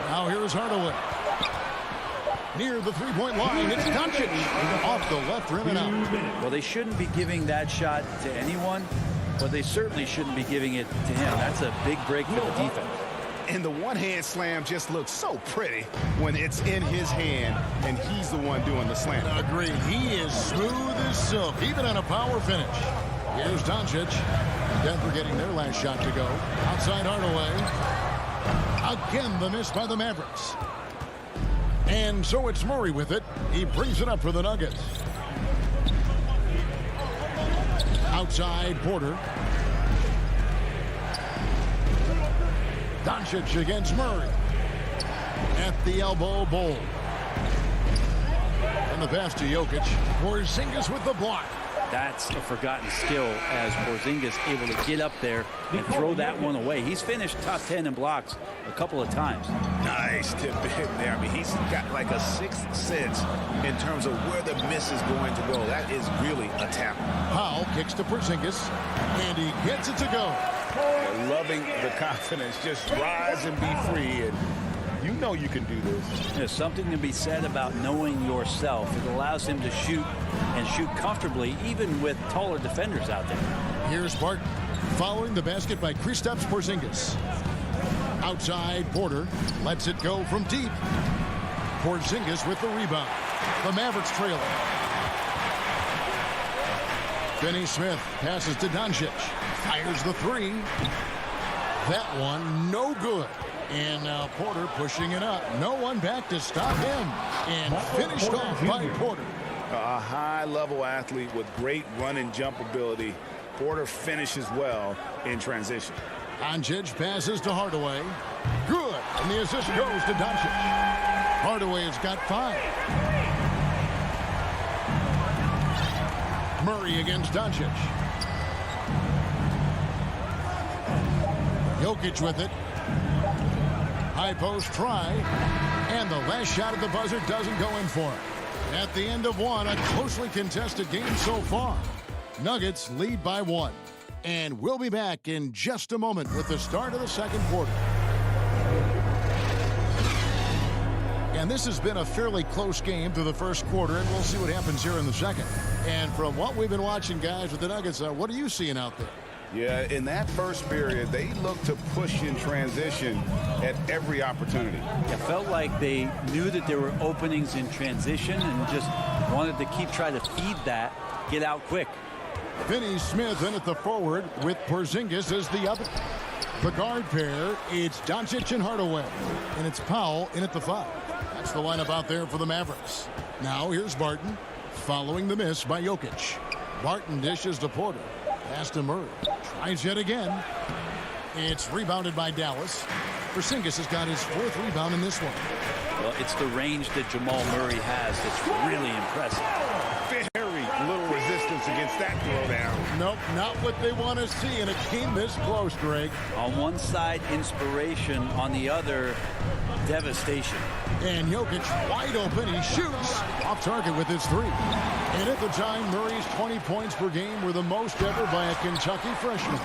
Now here's Hardaway. Near the three-point line, it's Doncic. Off the left rim and out. Well, they shouldn't be giving that shot to anyone, but they certainly shouldn't be giving it to him. That's a big break for the defense. And the one-hand slam just looks so pretty when it's in his hand and he's the one doing the slam. Agreed. He is smooth as silk, even on a power finish. Here's Doncic. Denver getting their last shot to go. Outside Hardaway. Again, the miss by the Mavericks. And so it's Murray with it. He brings it up for the Nuggets. Outside Porter. Doncic against Murray. At the elbow, Bol. And the pass to Jokic. Porzingis with the block. That's a forgotten skill as Porzingis able to get up there and throw that one away. He's finished top 10 in blocks a couple of times. Nice tip in there. I mean, he's got like a sixth sense in terms of where the miss is going to go. That is really a tap. Powell kicks to Porzingis, and he gets it to go. Loving the confidence. Just rise and be free. And you know you can do this. There's something to be said about knowing yourself. It allows him to shoot and shoot comfortably, even with taller defenders out there. Here's Barton following the basket by Kristaps Porzingis. Outside, Porter lets it go from deep. Porzingis with the rebound. The Mavericks trailing. Finney Smith passes to Doncic. Fires the three. That one no good. And now Porter pushing it up. No one back to stop him. And finished off by Porter. A high-level athlete with great run and jump ability. Porter finishes well in transition. Doncic passes to Hardaway. Good. And the assist goes to Doncic. Hardaway has got 5. Murray against Doncic. Jokic with it. High post try. And the last shot at the buzzer doesn't go in for him. At the end of one, a closely contested game so far. Nuggets lead by 1. And we'll be back in just a moment with the start of the second quarter. And this has been a fairly close game through the first quarter, and we'll see what happens here in the second. And from what we've been watching, guys, with the Nuggets, what are you seeing out there? Yeah, in that first period, they looked to push in transition at every opportunity. It felt like they knew that there were openings in transition and just wanted to keep trying to feed that, get out quick. Finney Smith in at the forward with Porzingis as the other. The guard pair, it's Doncic and Hardaway. And it's Powell in at the 5. That's the lineup out there for the Mavericks. Now here's Barton following the miss by Jokic. Barton dishes to Porter. Pass to Murray. Tries yet again. It's rebounded by Dallas. Porzingis has got his 4th rebound in this one. Well, it's the range that Jamal Murray has that's really impressive. Very little resistance against that throwdown. Nope, not what they want to see in a game this close, Greg. On one side, inspiration. On the other, devastation. And Jokic wide open. He shoots off target with his 3. And at the time, Murray's 20 points per game were the most ever by a Kentucky freshman.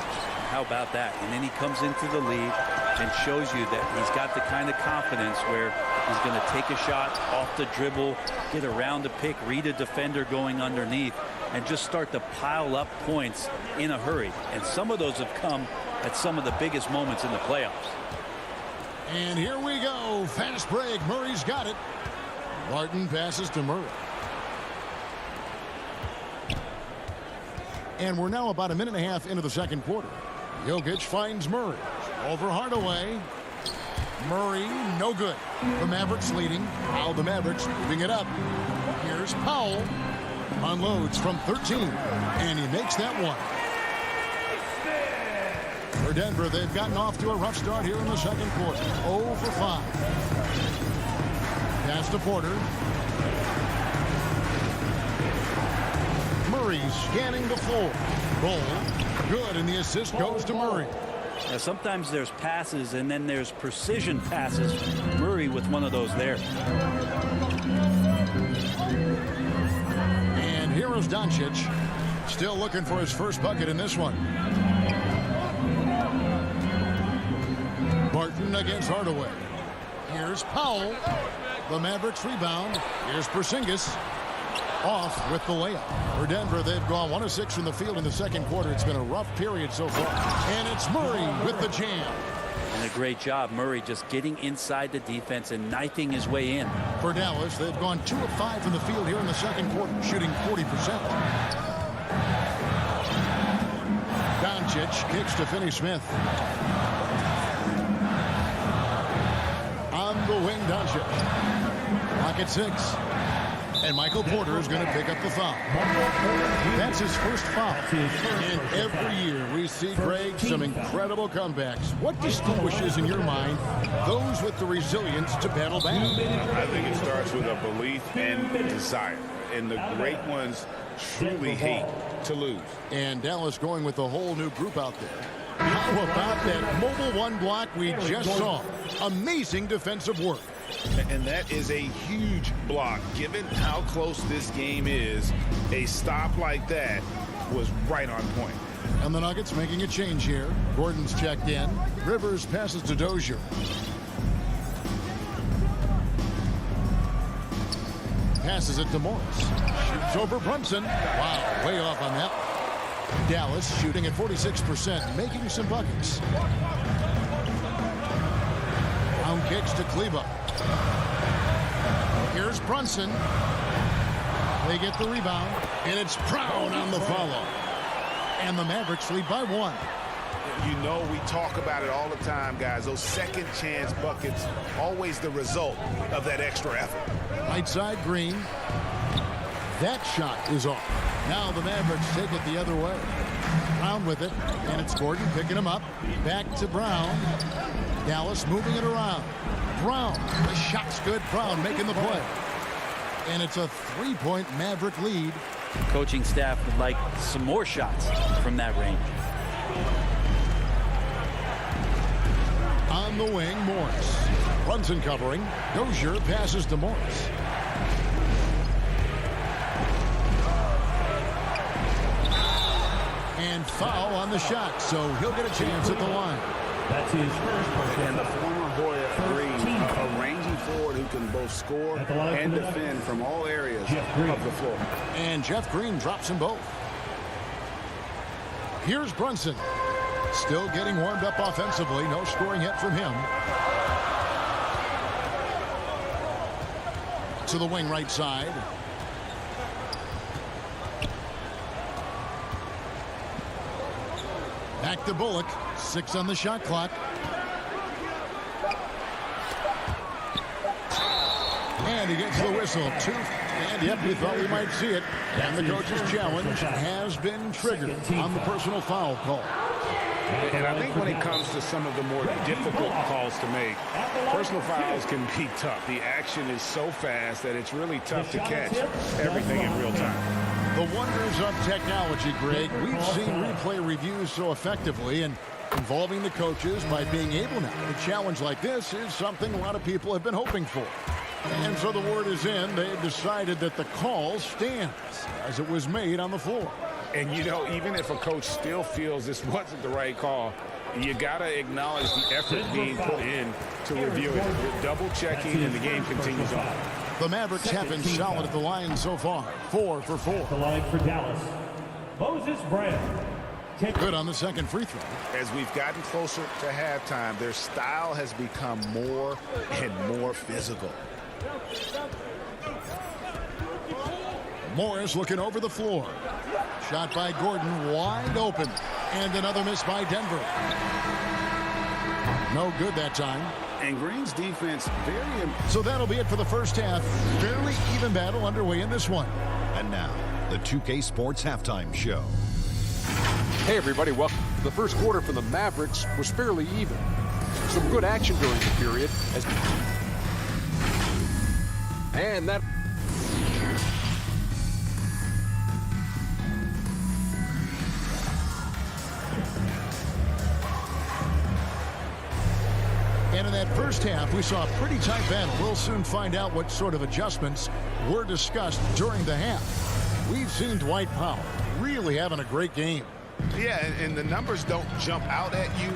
How about that? And then he comes into the league and shows you that he's got the kind of confidence where he's going to take a shot off the dribble, get around the pick, read a defender going underneath, and just start to pile up points in a hurry. And some of those have come at some of the biggest moments in the playoffs. And here we go. Fast break. Murray's got it. Barton passes to Murray. And we're now about a minute and a half into the second quarter. Jokic finds Murray. Over Hardaway. Murray, no good. The Mavericks leading. Now the Mavericks moving it up. Here's Powell. Unloads from 13. And he makes that one. For Denver, they've gotten off to a rough start here in the second quarter. 0 for 5. Pass to Porter. Murray scanning the floor. Roll. Good, and the assist goes to Murray. Now, sometimes there's passes, and then there's precision passes. Murray with one of those there. And here is Doncic. Still looking for his first bucket in this one. Barton against Hardaway. Here's Powell. The Mavericks rebound. Here's Porzingis. Off with the layup. For Denver, they've gone 1 of 6 from the field in the second quarter. It's been a rough period so far. And it's Murray with the jam. And a great job, Murray just getting inside the defense and knifing his way in. For Dallas, they've gone 2 of 5 from the field here in the second quarter, shooting 40%. Doncic kicks to Finney Smith. On the wing, Doncic. Clock at 6. And Michael Porter is going to pick up the foul. That's his first foul. And every year we see, Greg, some incredible comebacks. What distinguishes, in your mind, those with the resilience to battle back? I think it starts with a belief and desire. And the great ones truly hate to lose. And Dallas going with a whole new group out there. How about that mobile 1 block we just saw? Amazing defensive work. And that is a huge block. Given how close this game is, a stop like that was right on point. And the Nuggets making a change here. Gordon's checked in. Rivers passes to Dozier. Passes it to Morris. Shoots over Brunson. Wow, way off on that. Dallas shooting at 46%, making some buckets. Brown kicks to Kleba. Here's Brunson. They get the rebound, and it's Brown on the follow. And the Mavericks lead by 1. You know, we talk about it all the time, guys. Those second chance buckets, always the result of that extra effort. Right side, Green. That shot is off. Now the Mavericks take it the other way. Brown with it, and it's Gordon picking him up. Back to Brown. Dallas moving it around. Brown, the shot's good. Brown making the play. And it's a 3-point Maverick lead. The coaching staff would like some more shots from that range. On the wing, Morris. Brunson covering. Dozier passes to Morris. And foul on the shot, so he'll get a chance at the line. That's his first person. And the former Hoya Green, a rangy forward who can both score and defend from all areas of the floor. And Jeff Green drops them both. Here's Brunson. Still getting warmed up offensively. No scoring yet from him. To the wing right side. Back to Bullock. 6 on the shot clock. And he gets the whistle. 2. And yep, we thought we might see it. And the coach's challenge has been triggered on the personal foul call. And I think when it comes to some of the more difficult calls to make, personal fouls can be tough. The action is so fast that it's really tough to catch everything in real time. The wonders of technology, Greg. We've seen replay reviews so effectively, and involving the coaches by being able now to challenge like this is something a lot of people have been hoping for. And so the word is in. They've decided that the call stands as it was made on the floor. And, you know, even if a coach still feels this wasn't the right call, you got to acknowledge the effort being put in to review it. You're double-checking, and the game continues on. The Mavericks have been solid at the line so far. 4 for 4. The line for Dallas, Moses Brown. Good on the second free throw. As we've gotten closer to halftime, their style has become more and more physical. Morris looking over the floor. Shot by Gordon, wide open. And another miss by Denver. No good that time. And Green's defense very... So that'll be it for the first half. Fairly even battle underway in this one. And now, the 2K Sports Halftime Show. Hey everybody, welcome. The first quarter for the Mavericks was fairly even. Some good action during the period. And that... And in that first half, we saw a pretty tight battle. We'll soon find out what sort of adjustments were discussed during the half. We've seen Dwight Powell really having a great game. Yeah, and the numbers don't jump out at you,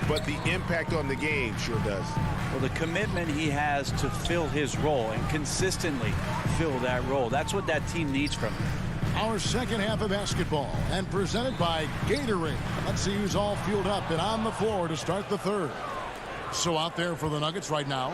but the impact on the game sure does. Well, the commitment he has to fill his role and consistently fill that role, that's what that team needs from him. Our second half of basketball, and presented by Gatorade. Let's see who's all fueled up and on the floor to start the third. So out there for the Nuggets right now,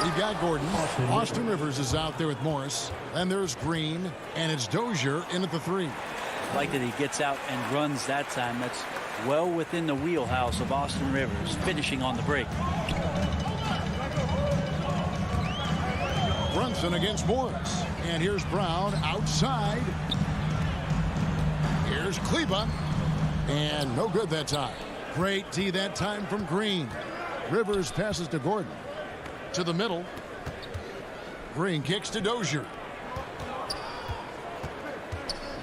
we've got Gordon. Austin Rivers is out there with Morris. And there's Green, and it's Dozier in at the 3. I like that he gets out and runs that time. That's well within the wheelhouse of Austin Rivers, finishing on the break. Brunson against Morris. And here's Brown outside. Here's Kleba. And no good that time. Great D that time from Green. Rivers passes to Gordon. To the middle. Green kicks to Dozier.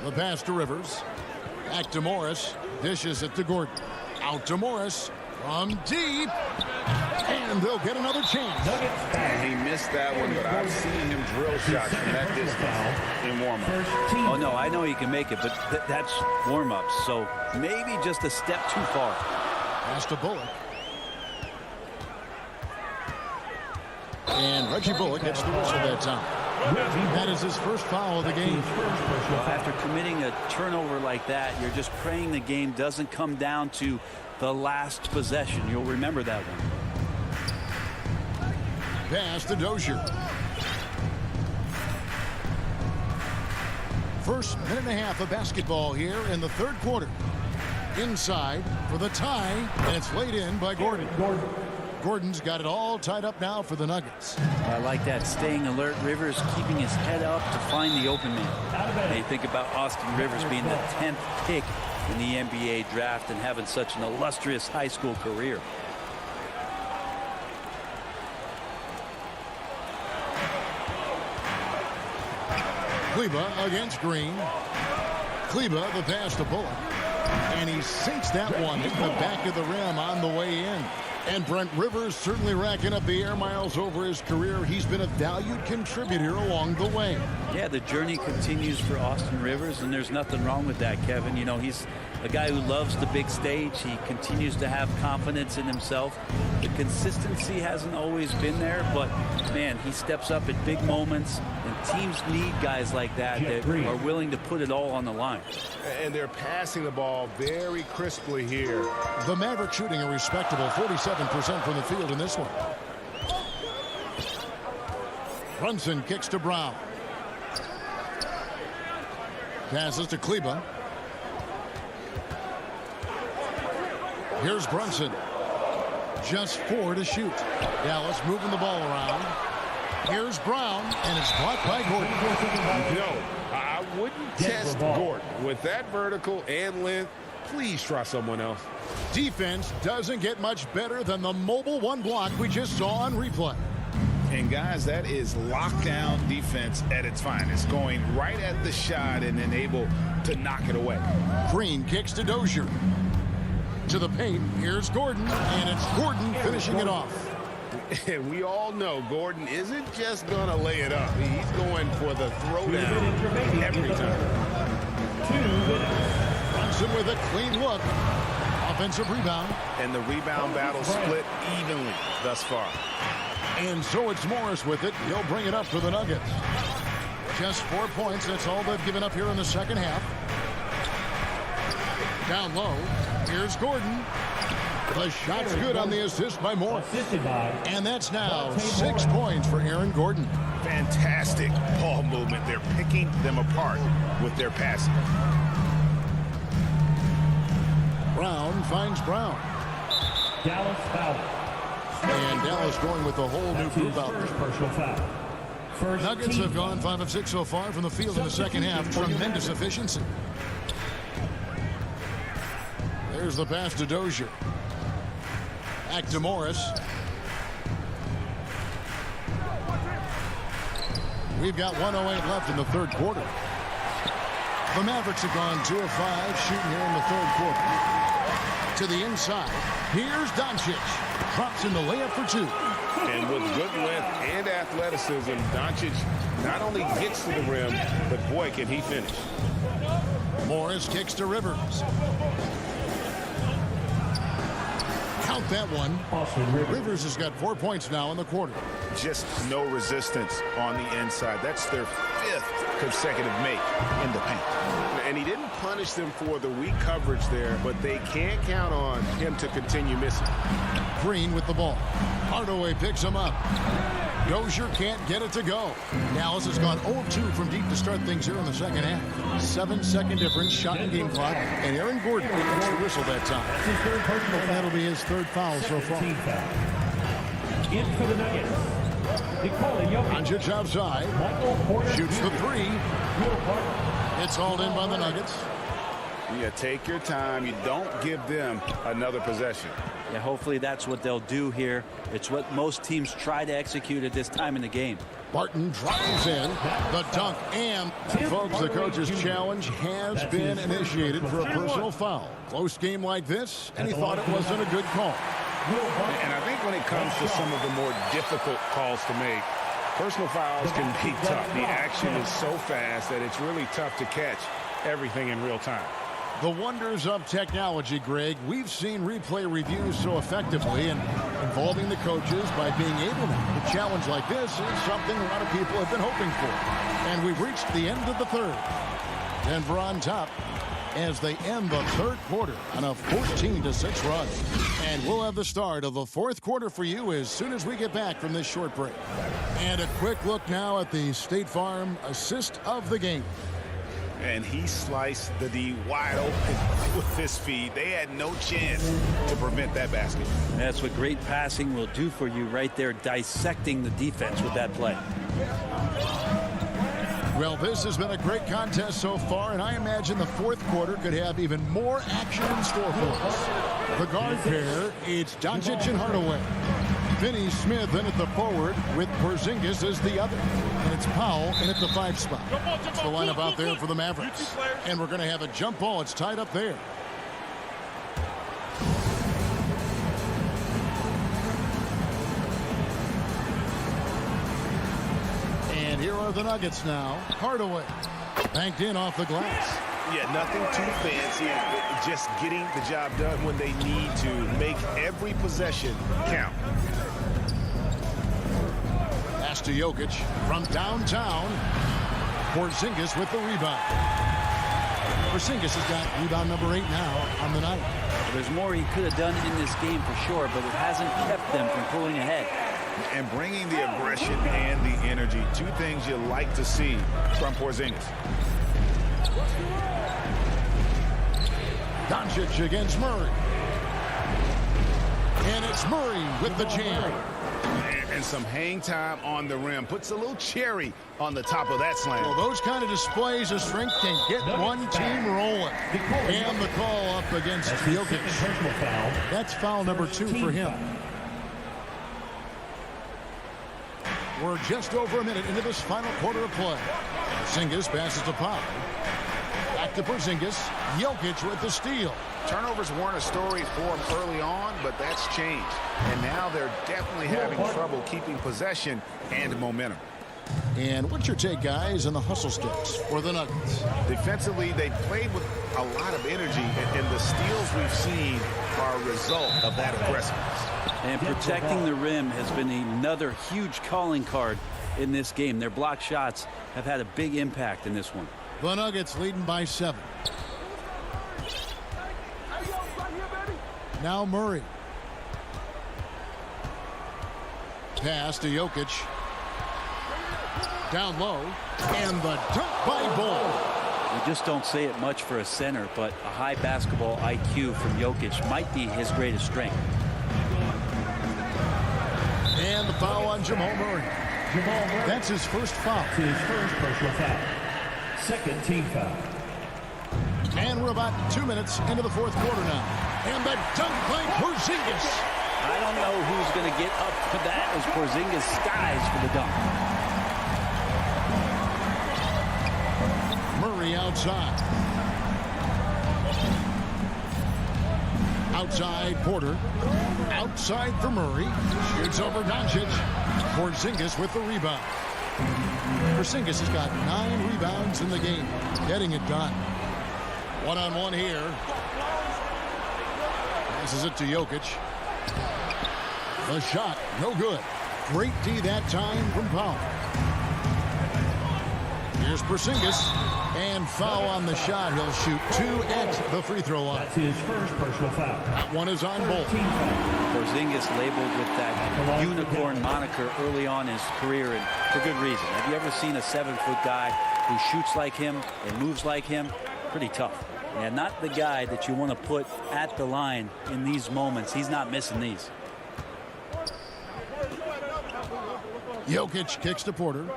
The pass to Rivers. Back to Morris. Dishes it to Gordon. Out to Morris. From deep. And they'll get another chance. And he missed that one, but I've seen him drill shots from that distance in warm-up. Oh, no, I know he can make it, but that's warm-ups. So maybe just a step too far. Pass to Bullock. And Reggie Bullock gets the whistle that time. That is his first foul of the game. Well, after committing a turnover like that, you're just praying the game doesn't come down to the last possession. You'll remember that one. Pass to Dozier. First minute and a half of basketball here in the third quarter. Inside for the tie, and it's laid in by Gordon. Gordon's got it all tied up now for the Nuggets. I like that, staying alert. Rivers keeping his head up to find the open man. They think about Austin Rivers being the 10th pick in the NBA draft and having such an illustrious high school career. Kleba against Green. Kleba, the pass to Bullock. And he sinks that one in the back of the rim on the way in. And Brent Rivers certainly racking up the air miles over his career. He's been a valued contributor along the way. Yeah, the journey continues for Austin Rivers, and there's nothing wrong with that, Kevin. You know, he's a guy who loves the big stage. He continues to have confidence in himself. The consistency hasn't always been there, but, man, he steps up at big moments, and teams need guys like that that are willing to put it all on the line. And they're passing the ball very crisply here. The Mavericks shooting a respectable 47% from the field in this one. Brunson kicks to Brown. Passes to Kleba. Here's Brunson. Just 4 to shoot. Dallas moving the ball around. Here's Brown, and it's blocked by Gordon. No, I wouldn't test Gordon. With that vertical and length, please try someone else. Defense doesn't get much better than the mobile one block we just saw on replay. And guys, that is lockdown defense at its finest, going right at the shot and then able to knock it away. Green kicks to Dozier. To the paint, here's Gordon, and it's Gordon finishing it off. And we all know Gordon isn't just going to lay it up. He's going for the throwdown every time. Brunson with a clean look. Offensive rebound. And the rebound battle split evenly thus far. And so it's Morris with it. He'll bring it up for the Nuggets. Just 4 points. That's all they've given up here in the second half. Down low. Here's Gordon. The shot's good on the assist by Morris. And that's now 6 points for Aaron Gordon. Fantastic ball movement. They're picking them apart with their passing. Brown finds Brown. Dallas foul. And Dallas going with a whole new group out there. Nuggets have gone 5 of 6 so far from the field in the second half. Tremendous efficiency. There's the pass to Dozier. Back to Morris. We've got 1:08 left in the third quarter. The Mavericks have gone 2 of 5 shooting here in the third quarter. To the inside. Here's Doncic. Drops in the layup for 2. And with good length and athleticism, Doncic not only gets to the rim, but boy, can he finish. Morris kicks to Rivers. Count that one. Rivers has got 4 points now in the quarter. Just no resistance on the inside. That's their 5th consecutive make in the paint. And he didn't punish them for the weak coverage there, but they can't count on him to continue missing. Green with the ball. Hardaway picks him up. Dozier can't get it to go. Dallas has gone 0-2 from deep to start things here in the second half. 7-second difference, shot and game clock, and Aaron Gordon gets the whistle that time. And that'll be his 3rd foul so far. In for the Nuggets. Doncic outside. Shoots the 3. It's hauled in by the Nuggets. Yeah, take your time. You don't give them another possession. Yeah, hopefully that's what they'll do here. It's what most teams try to execute at this time in the game. Barton drives in the dunk, and folks, the coach's challenge has been initiated for a personal foul. Close game like this, and he thought it wasn't a good call. And I think when it comes to some of the more difficult calls to make, personal fouls can be tough. The action is so fast that it's really tough to catch everything in real time. The wonders of technology, Greg. We've seen replay reviews so effectively, and involving the coaches by being able to have a challenge like this is something a lot of people have been hoping for. And we've reached the end of the third. Denver on top as they end the third quarter on a 14-6 run. And we'll have the start of the fourth quarter for you as soon as we get back from this short break. And a quick look now at the State Farm assist of the game. And he sliced the D wide open with his feet. They had no chance to prevent that basket. That's what great passing will do for you right there, dissecting the defense with that play. Well, this has been a great contest so far, and I imagine the fourth quarter could have even more action in store for us. The guard pair, it's Doncic and Hardaway. Finney Smith in at the forward with Porzingis as the other. And it's Powell in at the 5 spot. It's the lineup out there for the Mavericks. And we're going to have a jump ball. It's tied up there. And here are the Nuggets now. Hardaway banked in off the glass. Yeah, nothing too fancy. Just getting the job done when they need to. Make every possession count. Pass to Jokic from downtown. Porzingis with the rebound. Porzingis has got rebound number 8 now on the night. There's more he could have done in this game for sure, but it hasn't kept them from pulling ahead. And bringing the aggression and the energy. 2 things you like to see from Porzingis. Doncic against Murray. And it's Murray with the jam. And some hang time on the rim. Puts a little cherry on the top of that slam. Well, those kind of displays of strength can get one team rolling. And the call up against Jokic. That's foul number 2 for him. We're just over a minute into this final quarter of play. Porzingis passes to Powell. Back to Porzingis. Jokic with the steal. Turnovers weren't a story for him early on, but that's changed. And now they're definitely having trouble keeping possession and momentum. And what's your take, guys, on the hustle sticks for the Nuggets? Defensively, they played with a lot of energy, and the steals we've seen are a result of that aggressiveness. And protecting the rim has been another huge calling card in this game. Their block shots have had a big impact in this one. The Nuggets leading by 7. Now Murray. Pass to Jokic. Down low. And the dunk by Ball. You just don't say it much for a center, but a high basketball IQ from Jokic might be his greatest strength. And the foul on Jamal Murray. That's his first foul. His first personal foul. Second team foul. And we're about 2 minutes into the fourth quarter now. And the dunk by Porzingis. I don't know who's going to get up for that as Porzingis skies for the dunk. Murray outside. Outside Porter. Outside for Murray. Shoots over Doncic. Porzingis with the rebound. Porzingis has got 9 rebounds in the game. Getting it done. One-on-one here. Passes it to Jokic. The shot, no good. Great D that time from Powell. Here's Porzingis. And foul on the shot. He'll shoot 2 at the free throw line. That's his first personal foul. That one is on Bolt. Porzingis labeled with that unicorn moniker early on in his career, and for good reason. Have you ever seen a 7-foot guy who shoots like him and moves like him? Pretty tough. And not the guy that you want to put at the line in these moments. He's not missing these. Jokic kicks to Porter.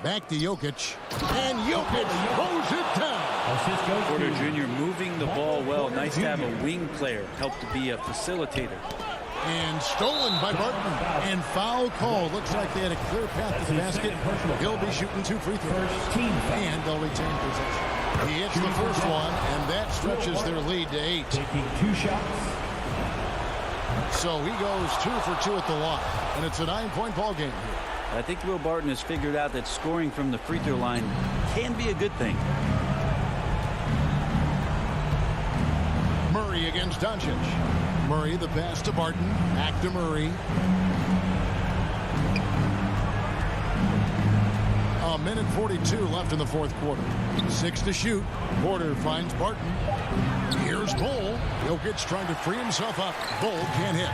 Back to Jokic. And Jokic throws it down. Porter Jr. moving the ball well. Nice to have a wing player help to be a facilitator. And stolen by Barton. And foul call. Looks like they had a clear path to the basket. He'll be shooting 2 free throws. And they'll retain possession. He hits the first one, and that stretches their lead to 8. Taking 2 shots. So he goes 2 for 2 at the line. And it's a 9-point ball game here. I think Will Barton has figured out that scoring from the free throw line can be a good thing. Murray against Doncic. Murray, the pass to Barton. Back to Murray. A minute 42 left in the fourth quarter. 6 to shoot. Porter finds Barton. Here's Bull. Jokic trying to free himself up. Bull can't hit.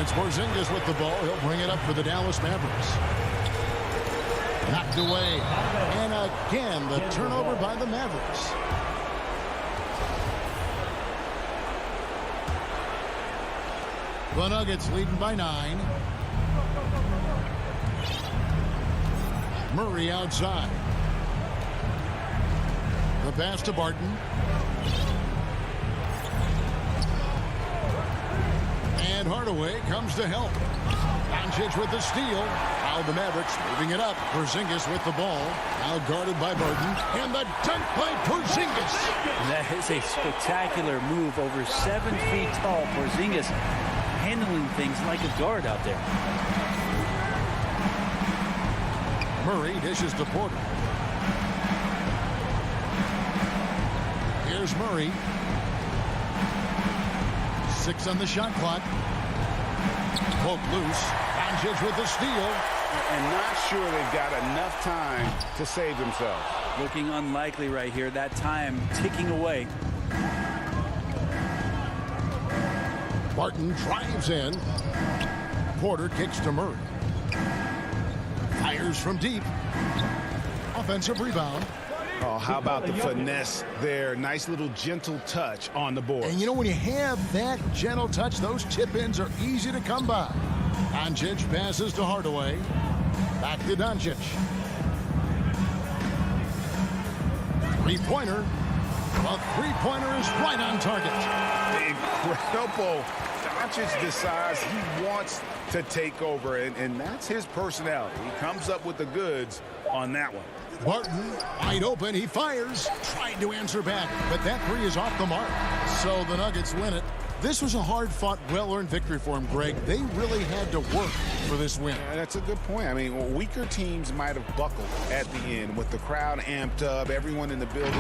It's Porzingis with the ball. He'll bring it up for the Dallas Mavericks. Knocked away. And again, the turnover by the Mavericks. The Nuggets leading by 9. Murray outside. The pass to Barton. And Hardaway comes to help. Doncic with the steal. Now the Mavericks moving it up. Porzingis with the ball. Now guarded by Barton. And the dunk by Porzingis. That is a spectacular move. Over 7 feet tall. Porzingis handling things like a guard out there. Murray dishes to Porter. Here's Murray. 6 on the shot clock. Poke loose. Doncic with the steal. And not sure they've got enough time to save themselves. Looking unlikely right here. That time ticking away. Barton drives in. Porter kicks to Murray. Fires from deep. Offensive rebound. Oh, how about the finesse there? Nice little gentle touch on the board. And you know, when you have that gentle touch, those tip-ins are easy to come by. Doncic passes to Hardaway. Back to Doncic. Three-pointer. The three-pointer is right on target. Incredible. Doncic decides he wants to take over, and that's his personality. He comes up with the goods on that one. Barton, wide open, he fires. Tried to answer back, but that three is off the mark. So the Nuggets win it. This was a hard-fought, well-earned victory for him, Greg. They really had to work for this win. Yeah, that's a good point. I mean, weaker teams might have buckled at the end with the crowd amped up, everyone in the building.